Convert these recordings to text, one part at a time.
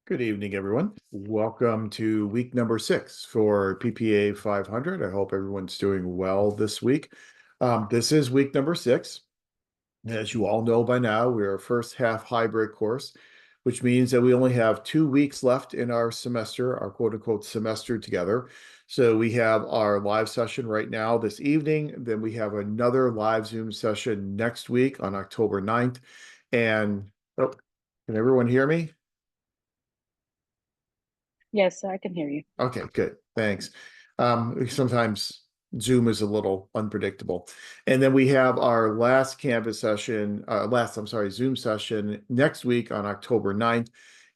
Good evening, everyone. Welcome to week number 6 for PPA 500. I hope everyone's doing well this week. This is week number 6. As you all know by now, we're a first half hybrid course, which means that we only have 2 weeks left in our semester, our quote unquote semester together. So we have our live session right now this evening. Then we have another live Zoom session next week on October 9th. And oh, can everyone hear me? Yes, I can hear you. Okay, good. Thanks. Sometimes Zoom is a little unpredictable. And then we have our last Canvas session, Zoom session next week on October 9th.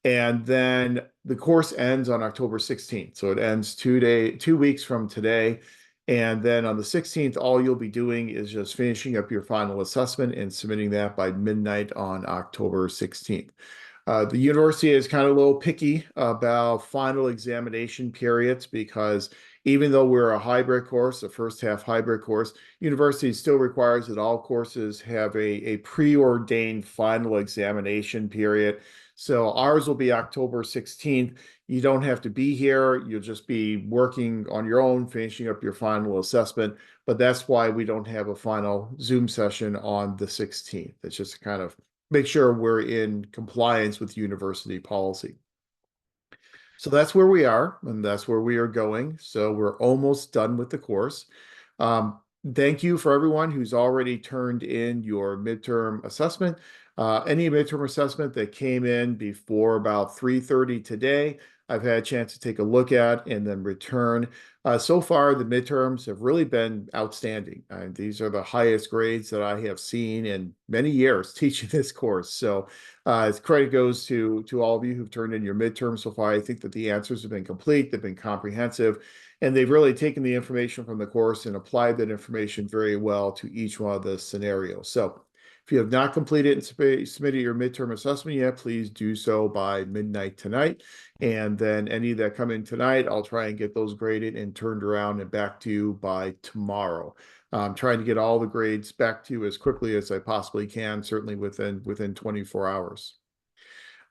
And then the course ends on October 16th. So it ends 2 weeks from today. And then on the 16th, all you'll be doing is just finishing up your final assessment and submitting that by midnight on October 16th. The university is kind of a little picky about final examination periods because even though we're a hybrid course, a first half hybrid course, university still requires that all courses have a preordained final examination period. So ours will be October 16th. You don't have to be here. You'll just be working on your own, finishing up your final assessment. But that's why we don't have a final Zoom session on the 16th. It's just kind of make sure we're in compliance with university policy. So that's where we are, and that's where we are going. So we're almost done with the course. Um, Thank you for everyone who's already turned in your midterm assessment. Any midterm assessment that came in before about 3:30 today, I've had a chance to take a look at and then return. So far, the midterms have really been outstanding. These are the highest grades that I have seen in many years teaching this course. So credit goes to all of you who've turned in your midterms so far. I think that the answers have been complete, they've been comprehensive, and they've really taken the information from the course and applied that information very well to each one of the scenarios. So if you have not completed and submitted your midterm assessment yet, please do so by midnight tonight. And then any that come in tonight, I'll try and get those graded and turned around and back to you by tomorrow. I'm trying to get all the grades back to you as quickly as I possibly can, certainly within 24 hours.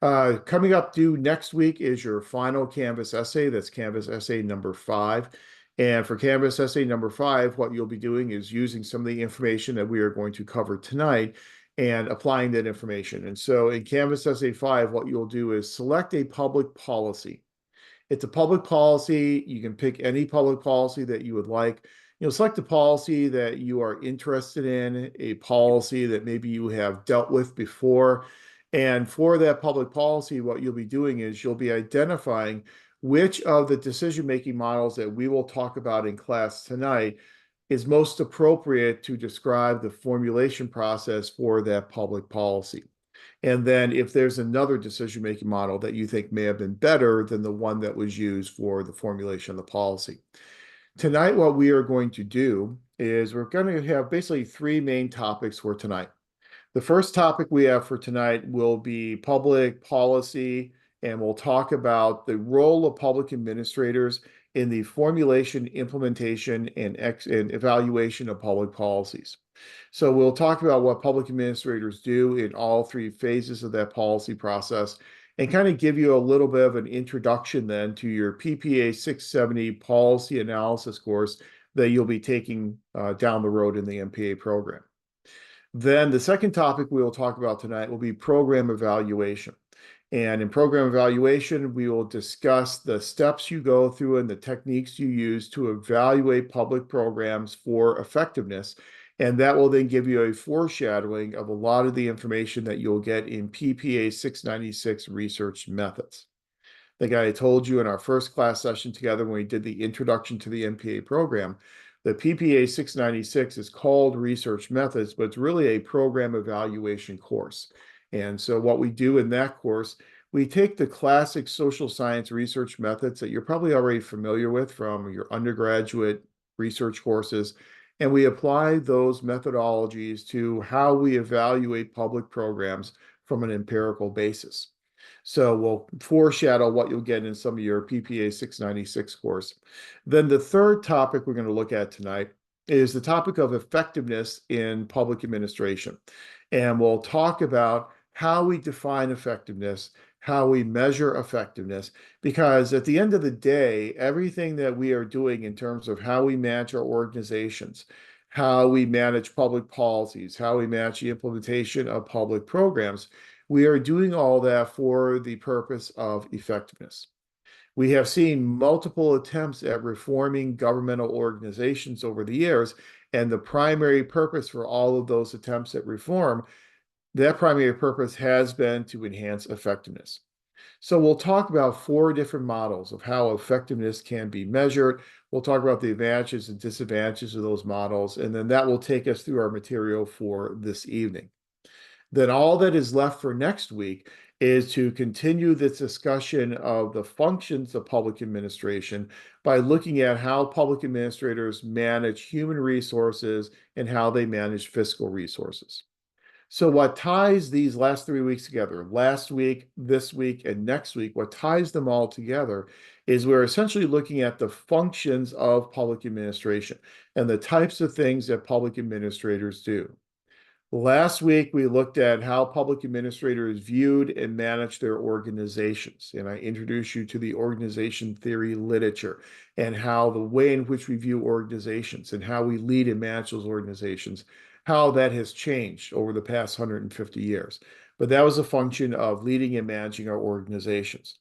Coming up due next week is your final Canvas essay. That's Canvas essay number 5. And for Canvas essay number 5, what you'll be doing is using some of the information that we are going to cover tonight and applying that information. And so in Canvas essay 5, what you'll do is select a public policy. It's a public policy. You can pick any public policy that you would like. Select a policy that you are interested in, a policy that maybe you have dealt with before. And for that public policy, what you'll be doing is you'll be identifying which of the decision-making models that we will talk about in class tonight is most appropriate to describe the formulation process for that public policy. And then if there's another decision-making model that you think may have been better than the one that was used for the formulation of the policy. Tonight, what we are going to do is we're going to have basically 3 main topics for tonight. The first topic we have for tonight will be public policy, and we'll talk about the role of public administrators in the formulation, implementation, and evaluation of public policies. So we'll talk about what public administrators do in all 3 phases of that policy process and kind of give you a little bit of an introduction then to your PPA 670 policy analysis course that you'll be taking down the road in the MPA program. Then the second topic we will talk about tonight will be program evaluation. And in program evaluation, we will discuss the steps you go through and the techniques you use to evaluate public programs for effectiveness. And that will then give you a foreshadowing of a lot of the information that you'll get in PPA 696 research methods. I think I told you in our first class session together when we did the introduction to the MPA program, the PPA 696 is called research methods, but it's really a program evaluation course. And so what we do in that course, we take the classic social science research methods that you're probably already familiar with from your undergraduate research courses, and we apply those methodologies to how we evaluate public programs from an empirical basis. So we'll foreshadow what you'll get in some of your PPA 696 course. Then the third topic we're going to look at tonight is the topic of effectiveness in public administration. And we'll talk about how we define effectiveness, how we measure effectiveness, because at the end of the day, everything that we are doing in terms of how we manage our organizations, how we manage public policies, how we manage the implementation of public programs, we are doing all that for the purpose of effectiveness. We have seen multiple attempts at reforming governmental organizations over the years, and the primary purpose for all of those attempts at reform, that primary purpose has been to enhance effectiveness. So we'll talk about four different models of how effectiveness can be measured. We'll talk about the advantages and disadvantages of those models, and then that will take us through our material for this evening. Then all that is left for next week is to continue this discussion of the functions of public administration by looking at how public administrators manage human resources and how they manage fiscal resources. So what ties these last 3 weeks together, last week, this week, and next week, what ties them all together is we're essentially looking at the functions of public administration and the types of things that public administrators do. Last week, we looked at how public administrators viewed and managed their organizations. And I introduced you to the organization theory literature and how the way in which we view organizations and how we lead and manage those organizations, how that has changed over the past 150 years. But that was a function of leading and managing our organizations.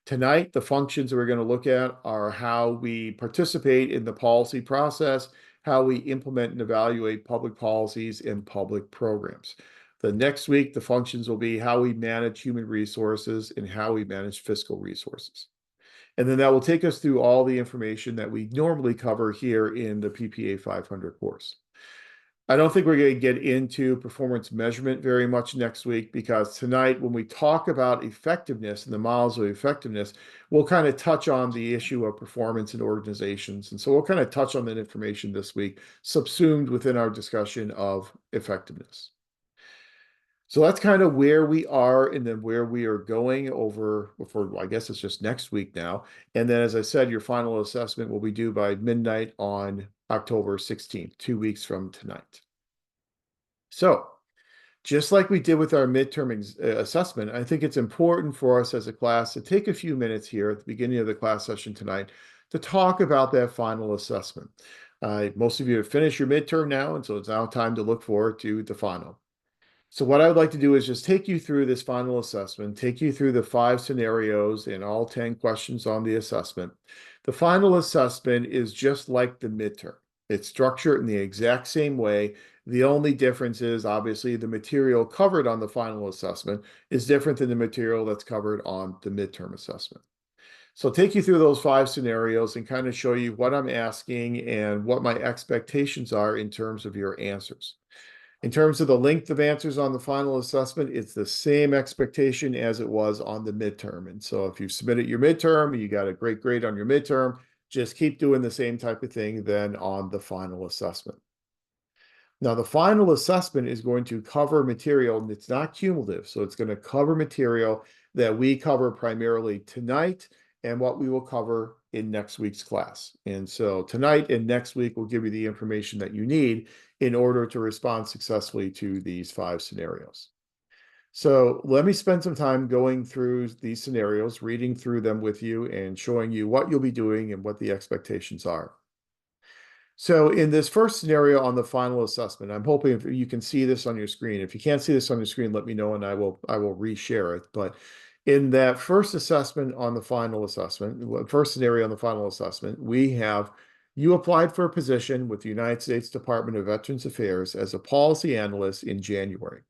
Tonight, the functions that we're going to look at are how we participate in the policy process, how we implement and evaluate public policies and public programs. The next week, the functions will be how we manage human resources and how we manage fiscal resources. And then that will take us through all the information that we normally cover here in the PPA 500 course. I don't think we're going to get into performance measurement very much next week, because tonight, when we talk about effectiveness and the models of effectiveness, we'll kind of touch on the issue of performance in organizations. And so we'll kind of touch on that information this week, subsumed within our discussion of effectiveness. So that's kind of where we are and then where we are going over for, I guess it's just next week now. And then, as I said, your final assessment will be due by midnight on October 16th, 2 weeks from tonight. So just like we did with our midterm assessment, I think it's important for us as a class to take a few minutes here at the beginning of the class session tonight to talk about that final assessment. Most of you have finished your midterm now, and so it's now time to look forward to the final. So what I would like to do is just take you through this final assessment, take you through the 5 scenarios and all 10 questions on the assessment. The final assessment is just like the midterm. It's structured in the exact same way. The only difference is obviously the material covered on the final assessment is different than the material that's covered on the midterm assessment. So I'll take you through those 5 scenarios and kind of show you what I'm asking and what my expectations are in terms of your answers. In terms of the length of answers on the final assessment, it's the same expectation as it was on the midterm. And so if you submitted your midterm, you got a great grade on your midterm, just keep doing the same type of thing then on the final assessment. Now, the final assessment is going to cover material that's not cumulative. So it's going to cover material that we cover primarily tonight and what we will cover in next week's class. And so tonight and next week will give you the information that you need in order to respond successfully to these 5 scenarios. So let me spend some time going through these scenarios, reading through them with you and showing you what you'll be doing and what the expectations are. So in this first scenario on the final assessment, I'm hoping if you can see this on your screen. If you can't see this on your screen, let me know and I will reshare it. But in that first assessment on the final assessment, first scenario on the final assessment, we have you applied for a position with the United States Department of Veterans Affairs as a policy analyst in January.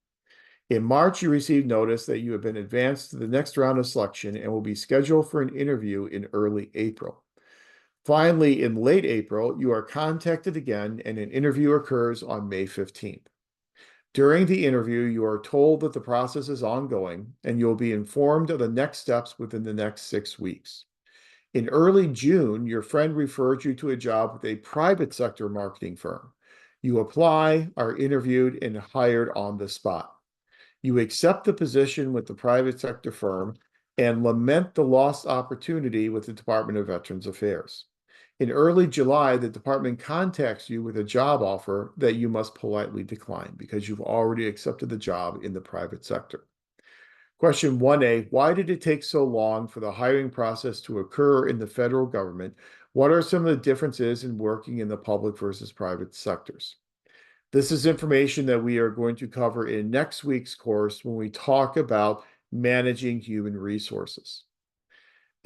In March, you received notice that you have been advanced to the next round of selection and will be scheduled for an interview in early April. Finally, in late April, you are contacted again and an interview occurs on May 15th. During the interview, you are told that the process is ongoing and you'll be informed of the next steps within the next 6 weeks. In early June, your friend referred you to a job with a private sector marketing firm. You apply, are interviewed, and hired on the spot. You accept the position with the private sector firm and lament the lost opportunity with the Department of Veterans Affairs. In early July, the department contacts you with a job offer that you must politely decline because you've already accepted the job in the private sector. Question 1A, why did it take so long for the hiring process to occur in the federal government? What are some of the differences in working in the public versus private sectors? This is information that we are going to cover in next week's course when we talk about managing human resources.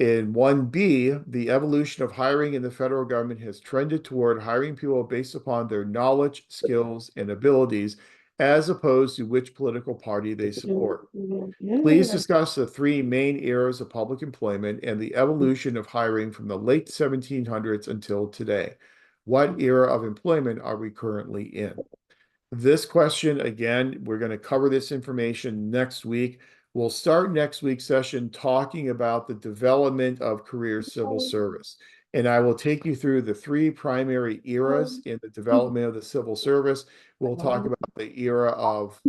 In 1B, the evolution of hiring in the federal government has trended toward hiring people based upon their knowledge, skills, and abilities, as opposed to which political party they support. Please discuss the three main eras of public employment and the evolution of hiring from the late 1700s until today. What era of employment are we currently in? This question, again, we're going to cover this information next week. We'll start next week's session talking about the development of career civil service. And I will take you through the three primary eras in the development of the civil service. We'll talk about the era of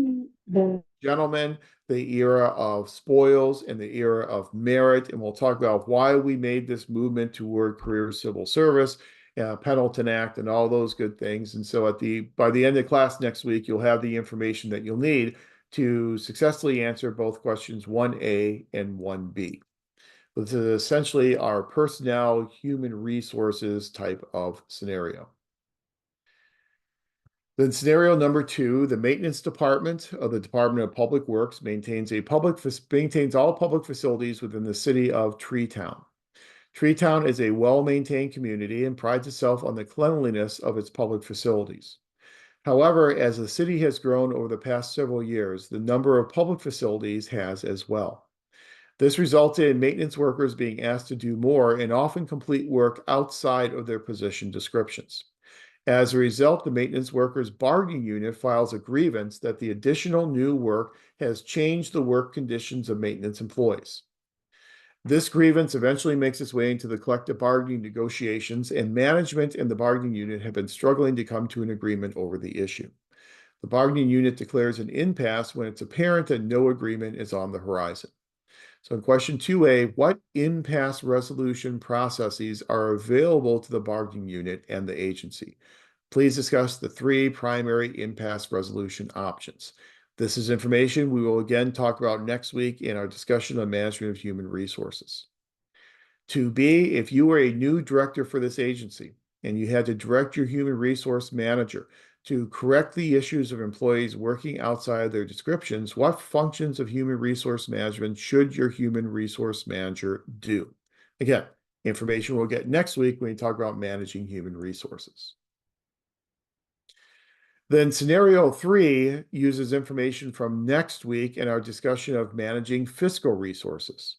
gentlemen, the era of spoils, and the era of merit. And we'll talk about why we made this movement toward career civil service, Pendleton Act, and all those good things. And so by the end of class next week, you'll have the information that you'll need to successfully answer both questions 1A and 1B. This is essentially our personnel, human resources type of scenario. Then scenario number 2, the maintenance department of the Department of Public Works maintains all public facilities within the city of Treetown. Treetown is a well-maintained community and prides itself on the cleanliness of its public facilities. However, as the city has grown over the past several years, the number of public facilities has as well. This resulted in maintenance workers being asked to do more and often complete work outside of their position descriptions. As a result, the maintenance workers bargaining unit files a grievance that the additional new work has changed the work conditions of maintenance employees. This grievance eventually makes its way into the collective bargaining negotiations, and management and the bargaining unit have been struggling to come to an agreement over the issue. The bargaining unit declares an impasse when it's apparent that no agreement is on the horizon. So in question 2A, what impasse resolution processes are available to the bargaining unit and the agency? Please discuss the three primary impasse resolution options. This is information we will again talk about next week in our discussion on management of human resources. 2B, if you were a new director for this agency and you had to direct your human resource manager to correct the issues of employees working outside their descriptions, what functions of human resource management should your human resource manager do? Again, information we'll get next week when we talk about managing human resources. Then scenario 3 uses information from next week in our discussion of managing fiscal resources.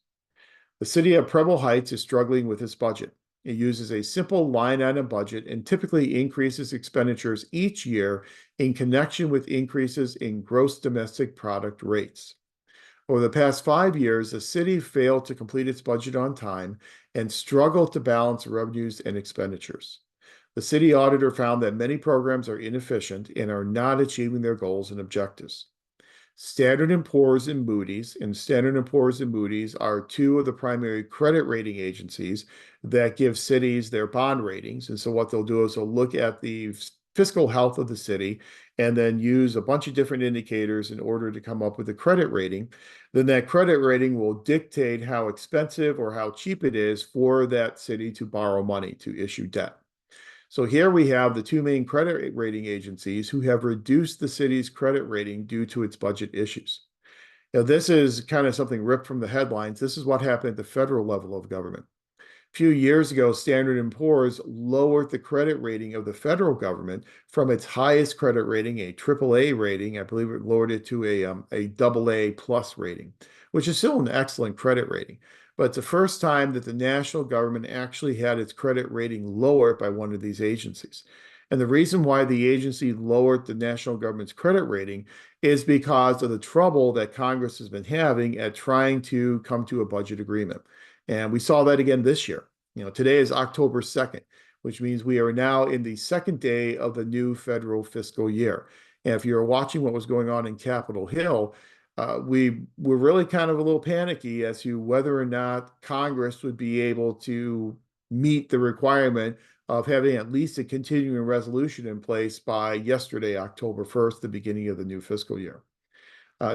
The city of Preble Heights is struggling with its budget. It uses a simple line item budget and typically increases expenditures each year in connection with increases in gross domestic product rates. Over the past 5 years, the city failed to complete its budget on time and struggled to balance revenues and expenditures. The city auditor found that many programs are inefficient and are not achieving their goals and objectives. Standard & Poor's and Moody's, are two of the primary credit rating agencies that give cities their bond ratings. And so what they'll do is they'll look at the fiscal health of the city and then use a bunch of different indicators in order to come up with a credit rating. Then that credit rating will dictate how expensive or how cheap it is for that city to borrow money, to issue debt. So here we have the two main credit rating agencies who have reduced the city's credit rating due to its budget issues. Now, this is kind of something ripped from the headlines. This is what happened at the federal level of government. A few years ago, Standard & Poor's lowered the credit rating of the federal government from its highest credit rating, a AAA rating. I believe it lowered it to a AA plus rating, which is still an excellent credit rating. But it's the first time that the national government actually had its credit rating lowered by one of these agencies. And the reason why the agency lowered the national government's credit rating is because of the trouble that Congress has been having at trying to come to a budget agreement. And we saw that again this year. Today is October 2nd, which means we are now in the second day of the new federal fiscal year. And if you're watching what was going on in Capitol Hill, we were really kind of a little panicky as to whether or not Congress would be able to meet the requirement of having at least a continuing resolution in place by yesterday, October 1st, the beginning of the new fiscal year.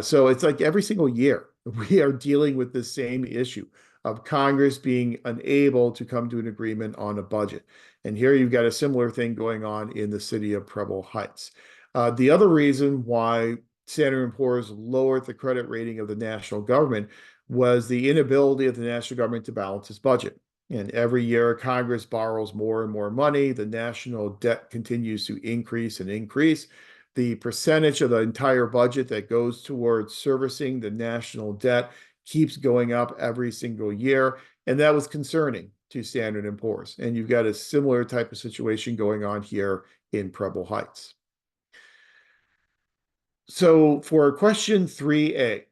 So it's like every single year we are dealing with the same issue of Congress being unable to come to an agreement on a budget. And here you've got a similar thing going on in the city of Preble Heights. The other reason why Standard & Poor's lowered the credit rating of the national government was the inability of the national government to balance its budget. And every year, Congress borrows more and more money. The national debt continues to increase and increase. The percentage of the entire budget that goes towards servicing the national debt keeps going up every single year. And that was concerning to Standard & Poor's. And you've got a similar type of situation going on here in Preble Heights. So for question 3A,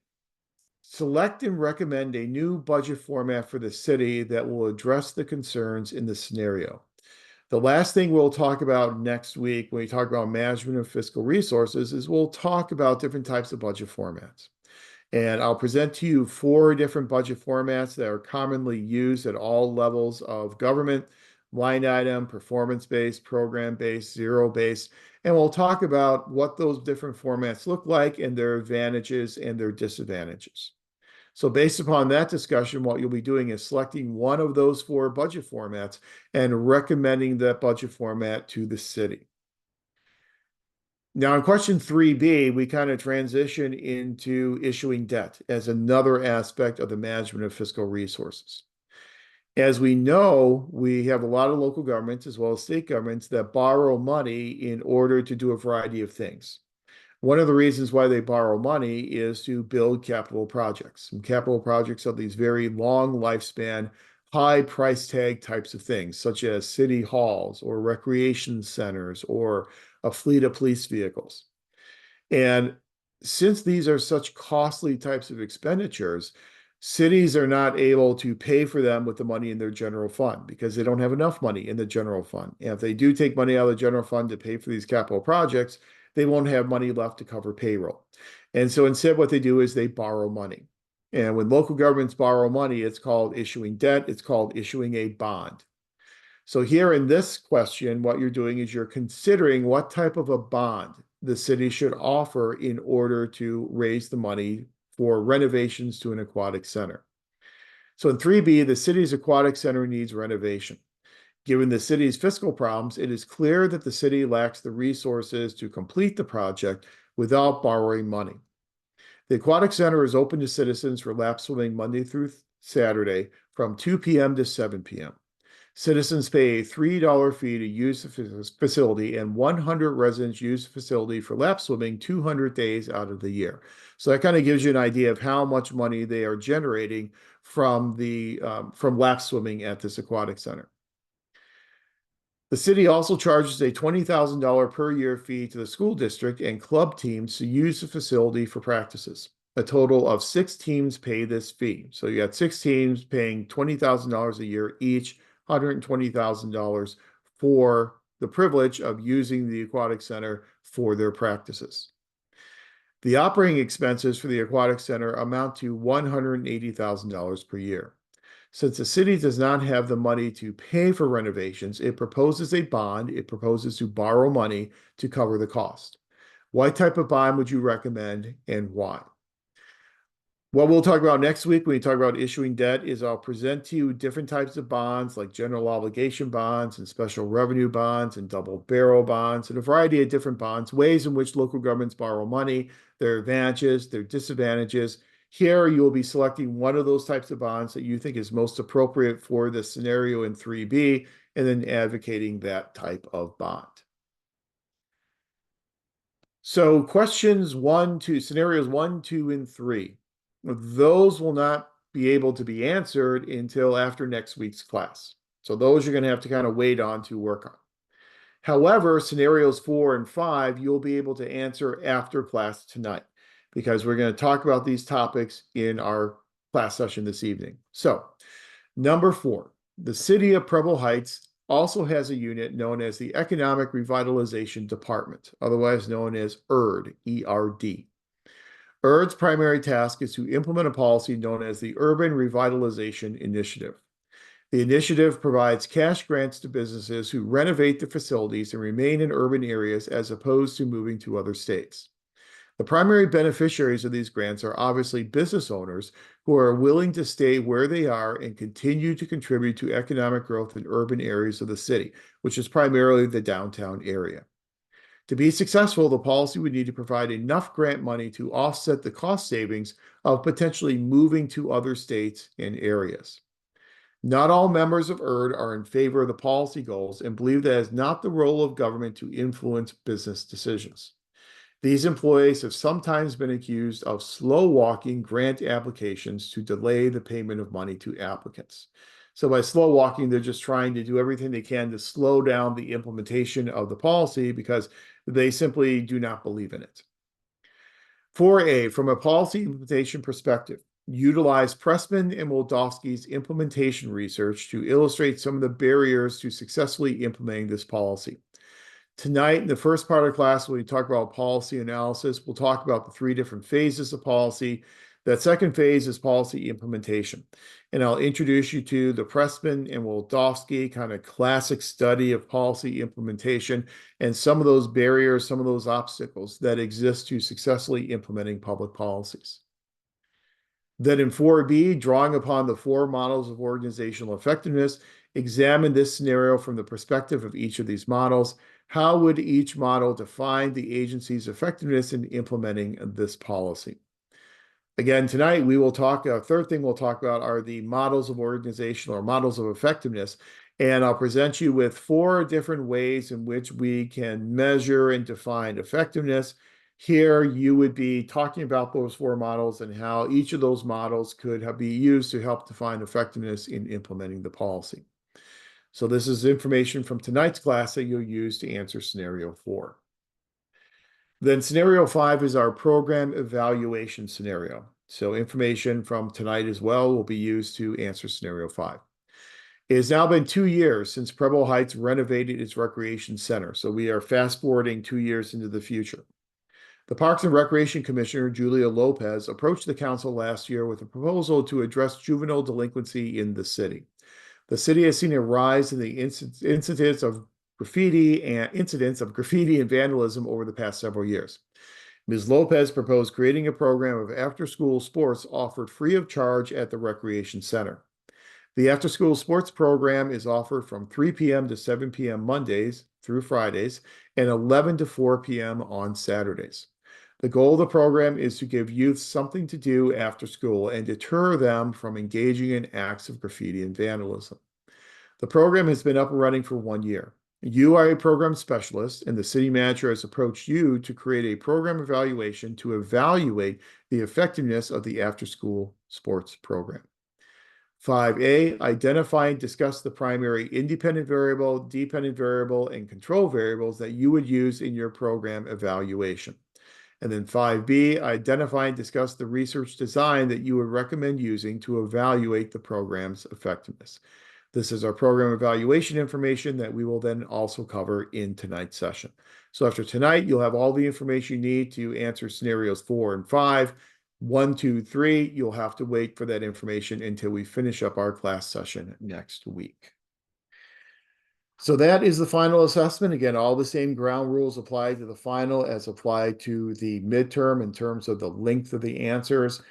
select and recommend a new budget format for the city that will address the concerns in the scenario. The last thing we'll talk about next week when we talk about management of fiscal resources is we'll talk about different types of budget formats. And I'll present to you 4 different budget formats that are commonly used at all levels of government: line item, performance-based, program-based, zero-based. And we'll talk about what those different formats look like and their advantages and their disadvantages. So based upon that discussion, what you'll be doing is selecting one of those 4 budget formats and recommending that budget format to the city. Now, in question 3B, we kind of transition into issuing debt as another aspect of the management of fiscal resources. As we know, we have a lot of local governments as well as state governments that borrow money in order to do a variety of things. One of the reasons why they borrow money is to build capital projects. And capital projects are these very long lifespan, high price tag types of things, such as city halls or recreation centers or a fleet of police vehicles. And since these are such costly types of expenditures, cities are not able to pay for them with the money in their general fund because they don't have enough money in the general fund. And if they do take money out of the general fund to pay for these capital projects, they won't have money left to cover payroll. And so instead, what they do is they borrow money. And when local governments borrow money, it's called issuing debt. It's called issuing a bond. So here in this question, what you're doing is you're considering what type of a bond the city should offer in order to raise the money for renovations to an aquatic center. So in 3B, the city's aquatic center needs renovation. Given the city's fiscal problems, it is clear that the city lacks the resources to complete the project without borrowing money. The aquatic center is open to citizens for lap swimming Monday through Saturday from 2 p.m. to 7 p.m. Citizens pay a $3 fee to use the facility, and 100 residents use the facility for lap swimming 200 days out of the year. So that kind of gives you an idea of how much money they are generating from lap swimming at this aquatic center. The city also charges a $20,000 per year fee to the school district and club teams to use the facility for practices. A total of 6 teams pay this fee. So you got 6 teams paying $20,000 a year each, $120,000 for the privilege of using the aquatic center for their practices. The operating expenses for the aquatic center amount to $180,000 per year. Since the city does not have the money to pay for renovations, it proposes a bond. It proposes to borrow money to cover the cost. What type of bond would you recommend and why? What we'll talk about next week when we talk about issuing debt is I'll present to you different types of bonds like general obligation bonds and special revenue bonds and double barrel bonds and a variety of different bonds, ways in which local governments borrow money, their advantages, their disadvantages. Here you will be selecting one of those types of bonds that you think is most appropriate for the scenario in 3B and then advocating that type of bond. So scenarios 1, 2, and 3. Those will not be able to be answered until after next week's class. So those you're going to have to kind of wait on to work on. However, scenarios 4 and 5, you'll be able to answer after class tonight because we're going to talk about these topics in our class session this evening. So number 4, the city of Preble Heights also has a unit known as the Economic Revitalization Department, otherwise known as ERD, E-R-D. ERD's primary task is to implement a policy known as the Urban Revitalization Initiative. The initiative provides cash grants to businesses who renovate the facilities and remain in urban areas as opposed to moving to other states. The primary beneficiaries of these grants are obviously business owners who are willing to stay where they are and continue to contribute to economic growth in urban areas of the city, which is primarily the downtown area. To be successful, the policy would need to provide enough grant money to offset the cost savings of potentially moving to other states and areas. Not all members of ERD are in favor of the policy goals and believe that it is not the role of government to influence business decisions. These employees have sometimes been accused of slow walking grant applications to delay the payment of money to applicants. So by slow walking, they're just trying to do everything they can to slow down the implementation of the policy because they simply do not believe in it. 4A, from a policy implementation perspective, utilize Pressman and Moldovsky's implementation research to illustrate some of the barriers to successfully implementing this policy. Tonight, in the first part of class, when we talk about policy analysis, we'll talk about the three different phases of policy. That second phase is policy implementation. And I'll introduce you to the Pressman and Waldowski kind of classic study of policy implementation and some of those barriers, some of those obstacles that exist to successfully implementing public policies. Then in 4B, drawing upon the four models of organizational effectiveness, examine this scenario from the perspective of each of these models. How would each model define the agency's effectiveness in implementing this policy? Again, tonight we will talk, third thing we'll talk about are the models of organizational or models of effectiveness. And I'll present you with four different ways in which we can measure and define effectiveness. Here you would be talking about those four models and how each of those models could be used to help define effectiveness in implementing the policy. So this is information from tonight's class that you'll use to answer scenario 4. Then scenario 5 is our program evaluation scenario. So information from tonight as well will be used to answer scenario 5. It has now been 2 years since Preble Heights renovated its recreation center. So we are fast forwarding 2 years into the future. The Parks and Recreation Commissioner, Julia Lopez, approached the council last year with a proposal to address juvenile delinquency in the city. The city has seen a rise in the incidents of graffiti and vandalism over the past several years. Ms. Lopez proposed creating a program of after-school sports offered free of charge at the recreation center. The after-school sports program is offered from 3 p.m. to 7 p.m. Mondays through Fridays and 11 to 4 p.m. on Saturdays. The goal of the program is to give youth something to do after school and deter them from engaging in acts of graffiti and vandalism. The program has been up and running for 1 year. You are a program specialist, and the city manager has approached you to create a program evaluation to evaluate the effectiveness of the after-school sports program. 5A, identify and discuss the primary independent variable, dependent variable, and control variables that you would use in your program evaluation. And then 5B, identify and discuss the research design that you would recommend using to evaluate the program's effectiveness. This is our program evaluation information that we will then also cover in tonight's session. So after tonight, you'll have all the information you need to answer scenarios 4 and 5. 1, 2, 3, you'll have to wait for that information until we finish up our class session next week. So that is the final assessment. Again, all the same ground rules apply to the final as apply to the midterm in terms of the length of the answers.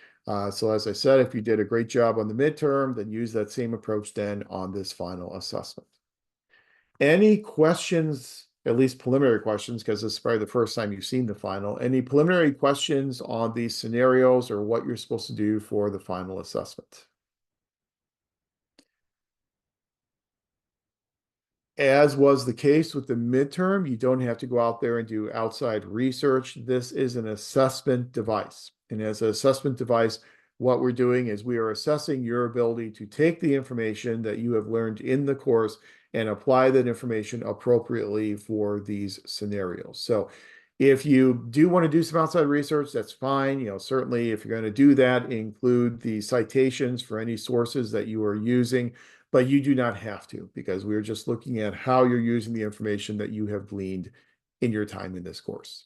So as I said, if you did a great job on the midterm, then use that same approach then on this final assessment. Any questions, at least preliminary questions, because this is probably the first time you've seen the final, any preliminary questions on these scenarios or what you're supposed to do for the final assessment? As was the case with the midterm, you don't have to go out there and do outside research. This is an assessment device. And as an assessment device, what we're doing is we are assessing your ability to take the information that you have learned in the course and apply that information appropriately for these scenarios. So if you do want to do some outside research, that's fine. Certainly if you're going to do that, include the citations for any sources that you are using, but you do not have to, because we're just looking at how you're using the information that you have gleaned in your time in this course.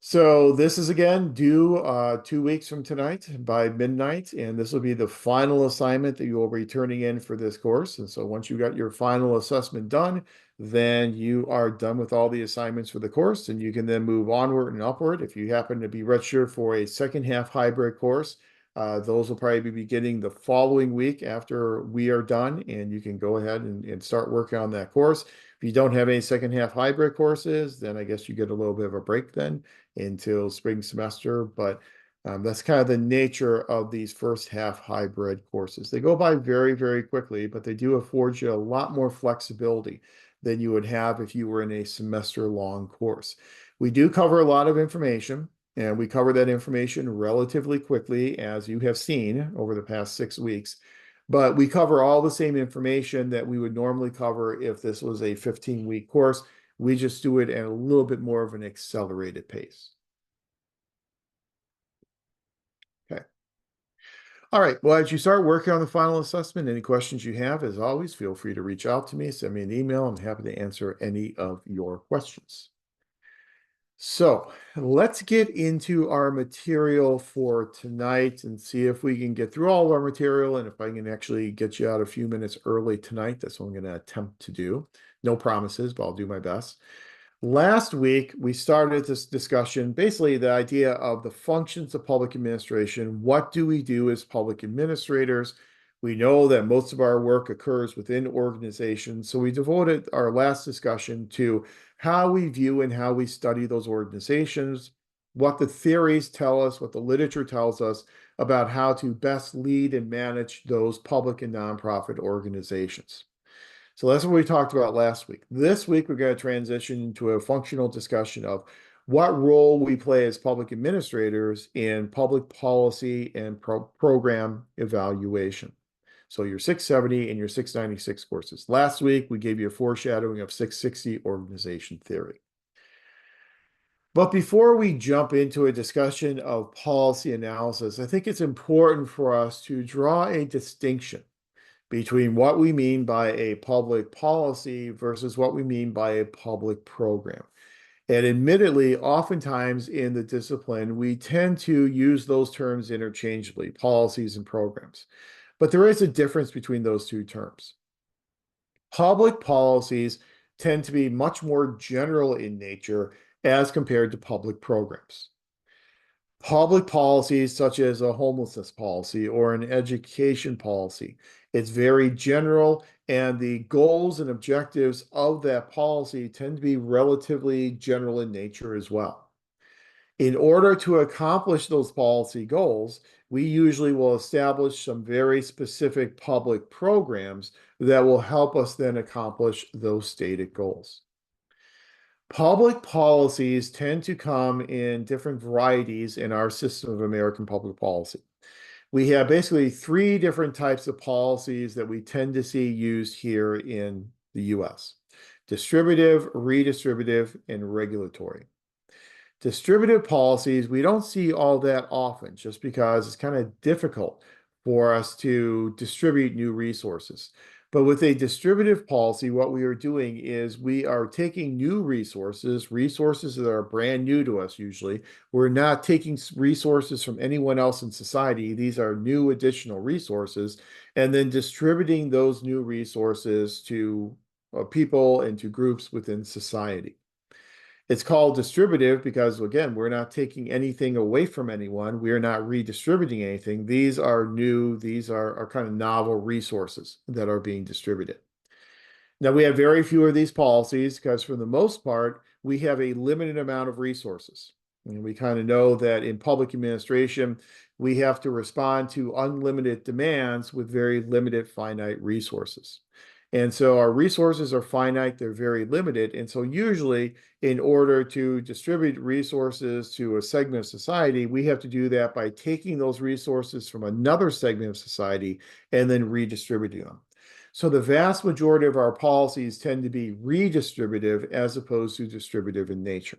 So this is again due 2 weeks from tonight by midnight, and this will be the final assignment that you will be turning in for this course. And so once you got your final assessment done, then you are done with all the assignments for the course, and you can then move onward and upward. If you happen to be registered for a second half hybrid course, those will probably be beginning the following week after we are done, and you can go ahead and start working on that course. If you don't have any second half hybrid courses, then I guess you get a little bit of a break then until spring semester. But that's kind of the nature of these first half hybrid courses. They go by very, very quickly, but they do afford you a lot more flexibility than you would have if you were in a semester long course. We do cover a lot of information, and we cover that information relatively quickly, as you have seen over the past 6 weeks. But we cover all the same information that we would normally cover if this was a 15-week course. We just do it at a little bit more of an accelerated pace. Okay. All right. Well, as you start working on the final assessment, any questions you have, as always, feel free to reach out to me, send me an email. I'm happy to answer any of your questions. So let's get into our material for tonight and see if we can get through all of our material. And if I can actually get you out a few minutes early tonight, that's what I'm going to attempt to do. No promises, but I'll do my best. Last week, we started this discussion, basically the idea of the functions of public administration. What do we do as public administrators? We know that most of our work occurs within organizations, so we devoted our last discussion to how we view and how we study those organizations, what the theories tell us, what the literature tells us about how to best lead and manage those public and nonprofit organizations. So that's what we talked about last week. This week, we're going to transition into a functional discussion of what role we play as public administrators in public policy and program evaluation. So your 670 and your 696 courses. Last week, we gave you a foreshadowing of 660 organization theory. But before we jump into a discussion of policy analysis, I think it's important for us to draw a distinction between what we mean by a public policy versus what we mean by a public program. And admittedly, oftentimes in the discipline, we tend to use those terms interchangeably, policies and programs. But there is a difference between those two terms. Public policies tend to be much more general in nature as compared to public programs. Public policies such as a homelessness policy or an education policy, it's very general, and the goals and objectives of that policy tend to be relatively general in nature as well. In order to accomplish those policy goals, we usually will establish some very specific public programs that will help us then accomplish those stated goals. Public policies tend to come in different varieties in our system of American public policy. We have basically three different types of policies that we tend to see used here in the US: distributive, redistributive, and regulatory. Distributive policies, we don't see all that often just because it's kind of difficult for us to distribute new resources. But with a distributive policy, what we are doing is we are taking new resources, resources that are brand new to us usually. We're not taking resources from anyone else in society. These are new additional resources, and then distributing those new resources to people and to groups within society. It's called distributive because, again, we're not taking anything away from anyone. We are not redistributing anything. These are new, these are kind of novel resources that are being distributed. Now, we have very few of these policies because, for the most part, we have a limited amount of resources. And we kind of know that in public administration, we have to respond to unlimited demands with very limited finite resources. And so our resources are finite, they're very limited. And so usually, in order to distribute resources to a segment of society, we have to do that by taking those resources from another segment of society and then redistributing them. So the vast majority of our policies tend to be redistributive as opposed to distributive in nature.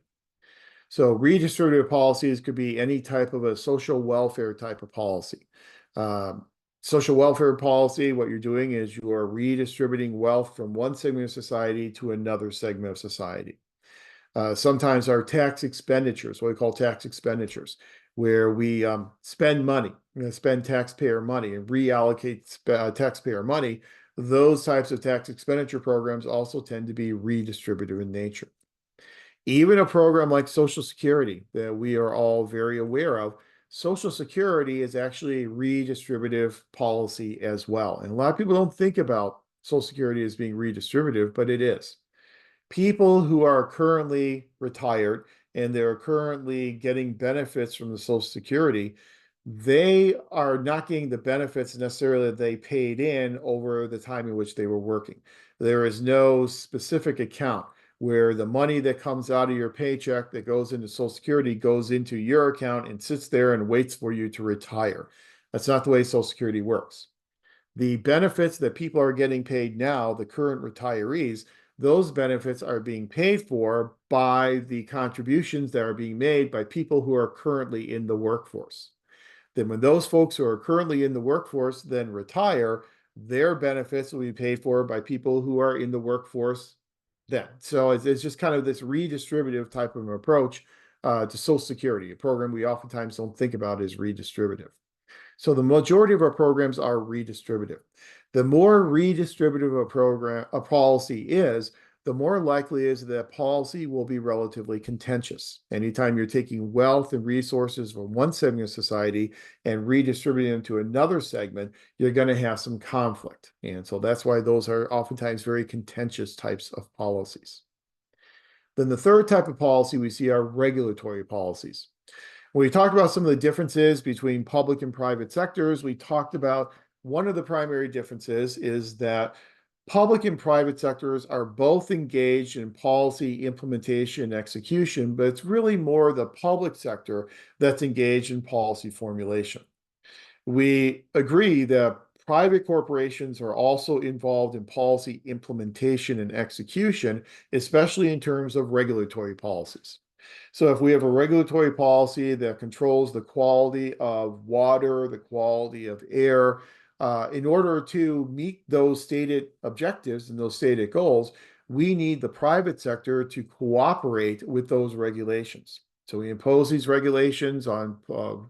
So redistributive policies could be any type of a social welfare type of policy. Social welfare policy, what you're doing is you are redistributing wealth from one segment of society to another segment of society. Sometimes our tax expenditures, what we call tax expenditures, where we spend money, spend taxpayer money and reallocate taxpayer money. those types of tax expenditure programs also tend to be redistributive in nature. Even a program like Social Security that we are all very aware of, Social Security is actually a redistributive policy as well. And a lot of people don't think about Social Security as being redistributive, but it is. People who are currently retired and they're currently getting benefits from the Social Security, they are not getting the benefits necessarily that they paid in over the time in which they were working. There is no specific account where the money that comes out of your paycheck that goes into Social Security goes into your account and sits there and waits for you to retire. That's not the way Social Security works. The benefits that people are getting paid now, the current retirees, those benefits are being paid for by the contributions that are being made by people who are currently in the workforce. Then when those folks who are currently in the workforce then retire, their benefits will be paid for by people who are in the workforce then. So it's just kind of this redistributive type of approach to Social Security, a program we oftentimes don't think about as redistributive. So the majority of our programs are redistributive. The more redistributive a policy is, the more likely is that policy will be relatively contentious. Anytime you're taking wealth and resources from one segment of society and redistributing them to another segment, you're going to have some conflict. And so that's why those are oftentimes very contentious types of policies. Then the third type of policy we see are regulatory policies. When we talked about some of the differences between public and private sectors, we talked about one of the primary differences is that public and private sectors are both engaged in policy implementation and execution, but it's really more the public sector that's engaged in policy formulation. We agree that private corporations are also involved in policy implementation and execution, especially in terms of regulatory policies. So if we have a regulatory policy that controls the quality of water, the quality of air, in order to meet those stated objectives and those stated goals, we need the private sector to cooperate with those regulations. So we impose these regulations on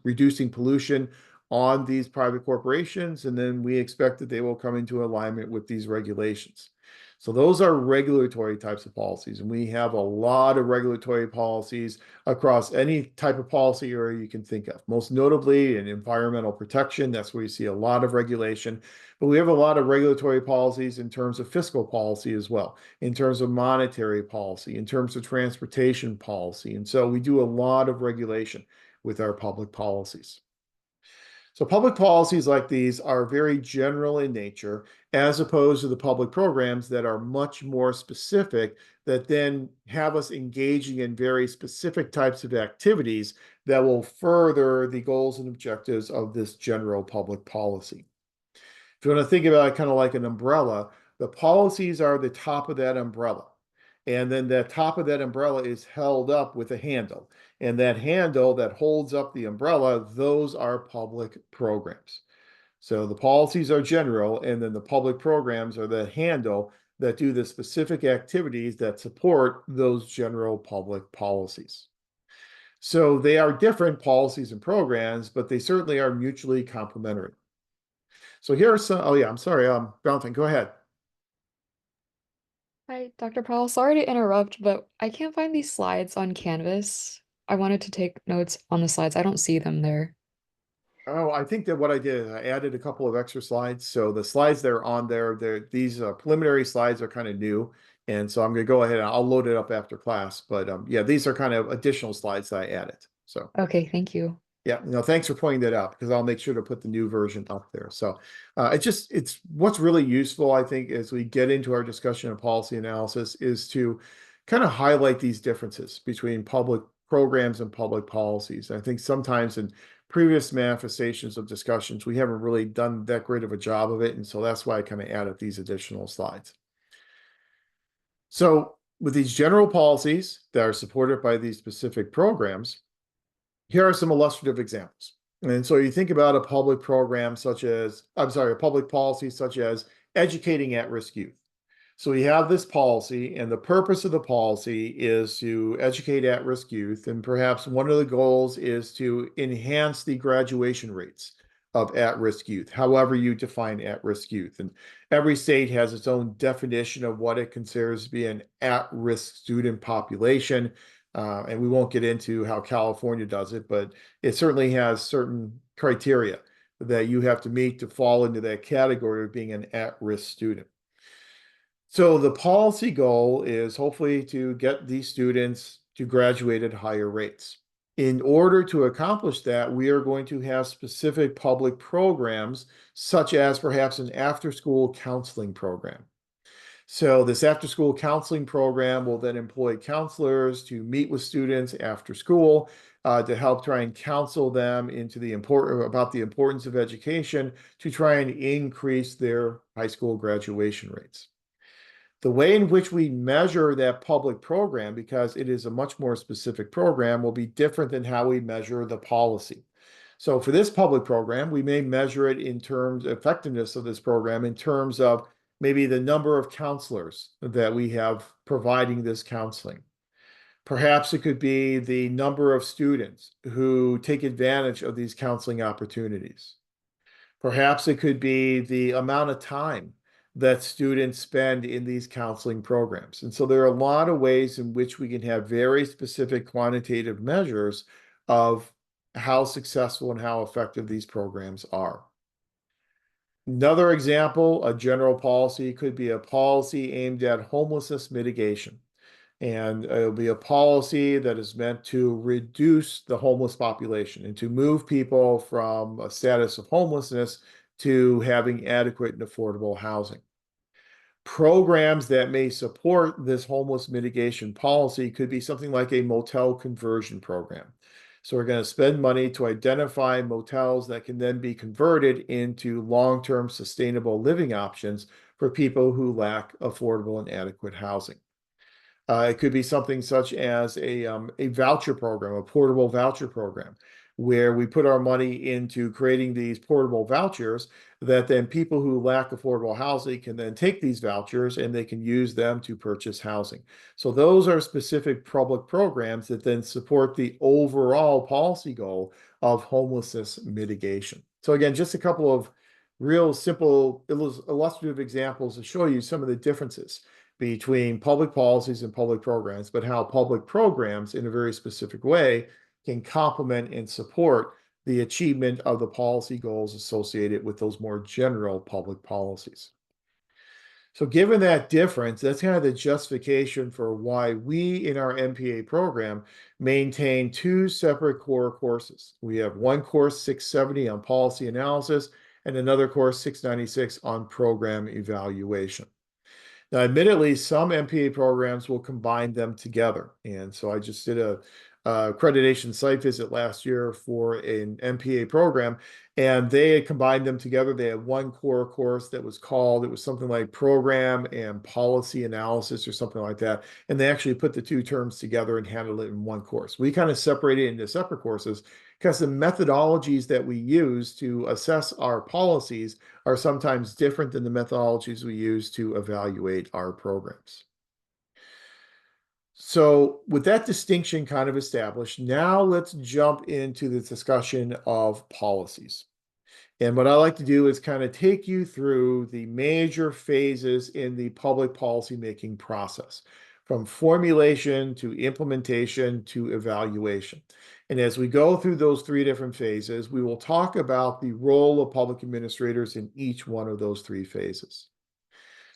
reducing pollution on these private corporations, and then we expect that they will come into alignment with these regulations. So those are regulatory types of policies, and we have a lot of regulatory policies across any type of policy area you can think of. Most notably in environmental protection, that's where you see a lot of regulation, but we have a lot of regulatory policies in terms of fiscal policy as well, in terms of monetary policy, in terms of transportation policy. And so we do a lot of regulation with our public policies. So public policies like these are very general in nature, as opposed to the public programs that are much more specific, that then have us engaging in very specific types of activities that will further the goals and objectives of this general public policy. If you want to think about it kind of like an umbrella, the policies are the top of that umbrella. And then the top of that umbrella is held up with a handle. And that handle that holds up the umbrella, those are public programs. So the policies are general, and then the public programs are the handle that do the specific activities that support those general public policies. So they are different policies and programs, but they certainly are mutually complementary. So here are some, oh yeah, I'm sorry, Valentin, go ahead. Hi, Dr. Powell. Sorry to interrupt, but I can't find these slides on Canvas. I wanted to take notes on the slides. I don't see them there. Oh, I think that what I did is I added a couple of extra slides. So the slides that are on there, these preliminary slides are kind of new. And so I'm going to go ahead and I'll load it up after class. But yeah, these are kind of additional slides that I added. So Okay, thank you. yeah, no, thanks for pointing that out because I'll make sure to put the new version up there. So it's what's really useful, I think, as we get into our discussion of policy analysis is to kind of highlight these differences between public programs and public policies. I think sometimes in previous manifestations of discussions, we haven't really done that great of a job of it. And so that's why I kind of added these additional slides. So with these general policies that are supported by these specific programs, here are some illustrative examples. And so you think about a public program such as, I'm sorry, a public policy such as educating at-risk youth. So we have this policy, and the purpose of the policy is to educate at-risk youth, and perhaps one of the goals is to enhance the graduation rates of at-risk youth, however you define at-risk youth. And every state has its own definition of what it considers to be an at-risk student population. And we won't get into how California does it, but it certainly has certain criteria that you have to meet to fall into that category of being an at-risk student. So the policy goal is hopefully to get these students to graduate at higher rates. In order to accomplish that, we are going to have specific public programs, such as perhaps an after-school counseling program. So this after-school counseling program will then employ counselors to meet with students after school to help try and counsel them about the importance of education to try and increase their high school graduation rates. The way in which we measure that public program, because it is a much more specific program, will be different than how we measure the policy. So for this public program, we may measure it in terms of effectiveness of this program in terms of maybe the number of counselors that we have providing this counseling. Perhaps it could be the number of students who take advantage of these counseling opportunities. Perhaps it could be the amount of time that students spend in these counseling programs. And so there are a lot of ways in which we can have very specific quantitative measures of how successful and how effective these programs are. Another example, a general policy could be a policy aimed at homelessness mitigation. And it'll be a policy that is meant to reduce the homeless population and to move people from a status of homelessness to having adequate and affordable housing. Programs that may support this homeless mitigation policy could be something like a motel conversion program. So we're going to spend money to identify motels that can then be converted into long-term sustainable living options for people who lack affordable and adequate housing. It could be something such as a voucher program, a portable voucher program, where we put our money into creating these portable vouchers that then people who lack affordable housing can then take these vouchers and they can use them to purchase housing. So those are specific public programs that then support the overall policy goal of homelessness mitigation. So again, just a couple of real simple illustrative examples to show you some of the differences between public policies and public programs, but how public programs in a very specific way can complement and support the achievement of the policy goals associated with those more general public policies. So given that difference, that's kind of the justification for why we in our MPA program maintain two separate core courses. We have one course 670 on policy analysis and another course 696 on program evaluation. Now, admittedly, some MPA programs will combine them together. And so I just did a accreditation site visit last year for an MPA program, and they had combined them together. They had one core course that was called, it was something like program and policy analysis or something like that. And they actually put the two terms together and handled it in one course. We kind of separated it into separate courses because the methodologies that we use to assess our policies are sometimes different than the methodologies we use to evaluate our programs. So with that distinction kind of established, now let's jump into the discussion of policies. And what I like to do is kind of take you through the major phases in the public policy making process, from formulation to implementation to evaluation. And as we go through those three different phases, we will talk about the role of public administrators in each one of those three phases.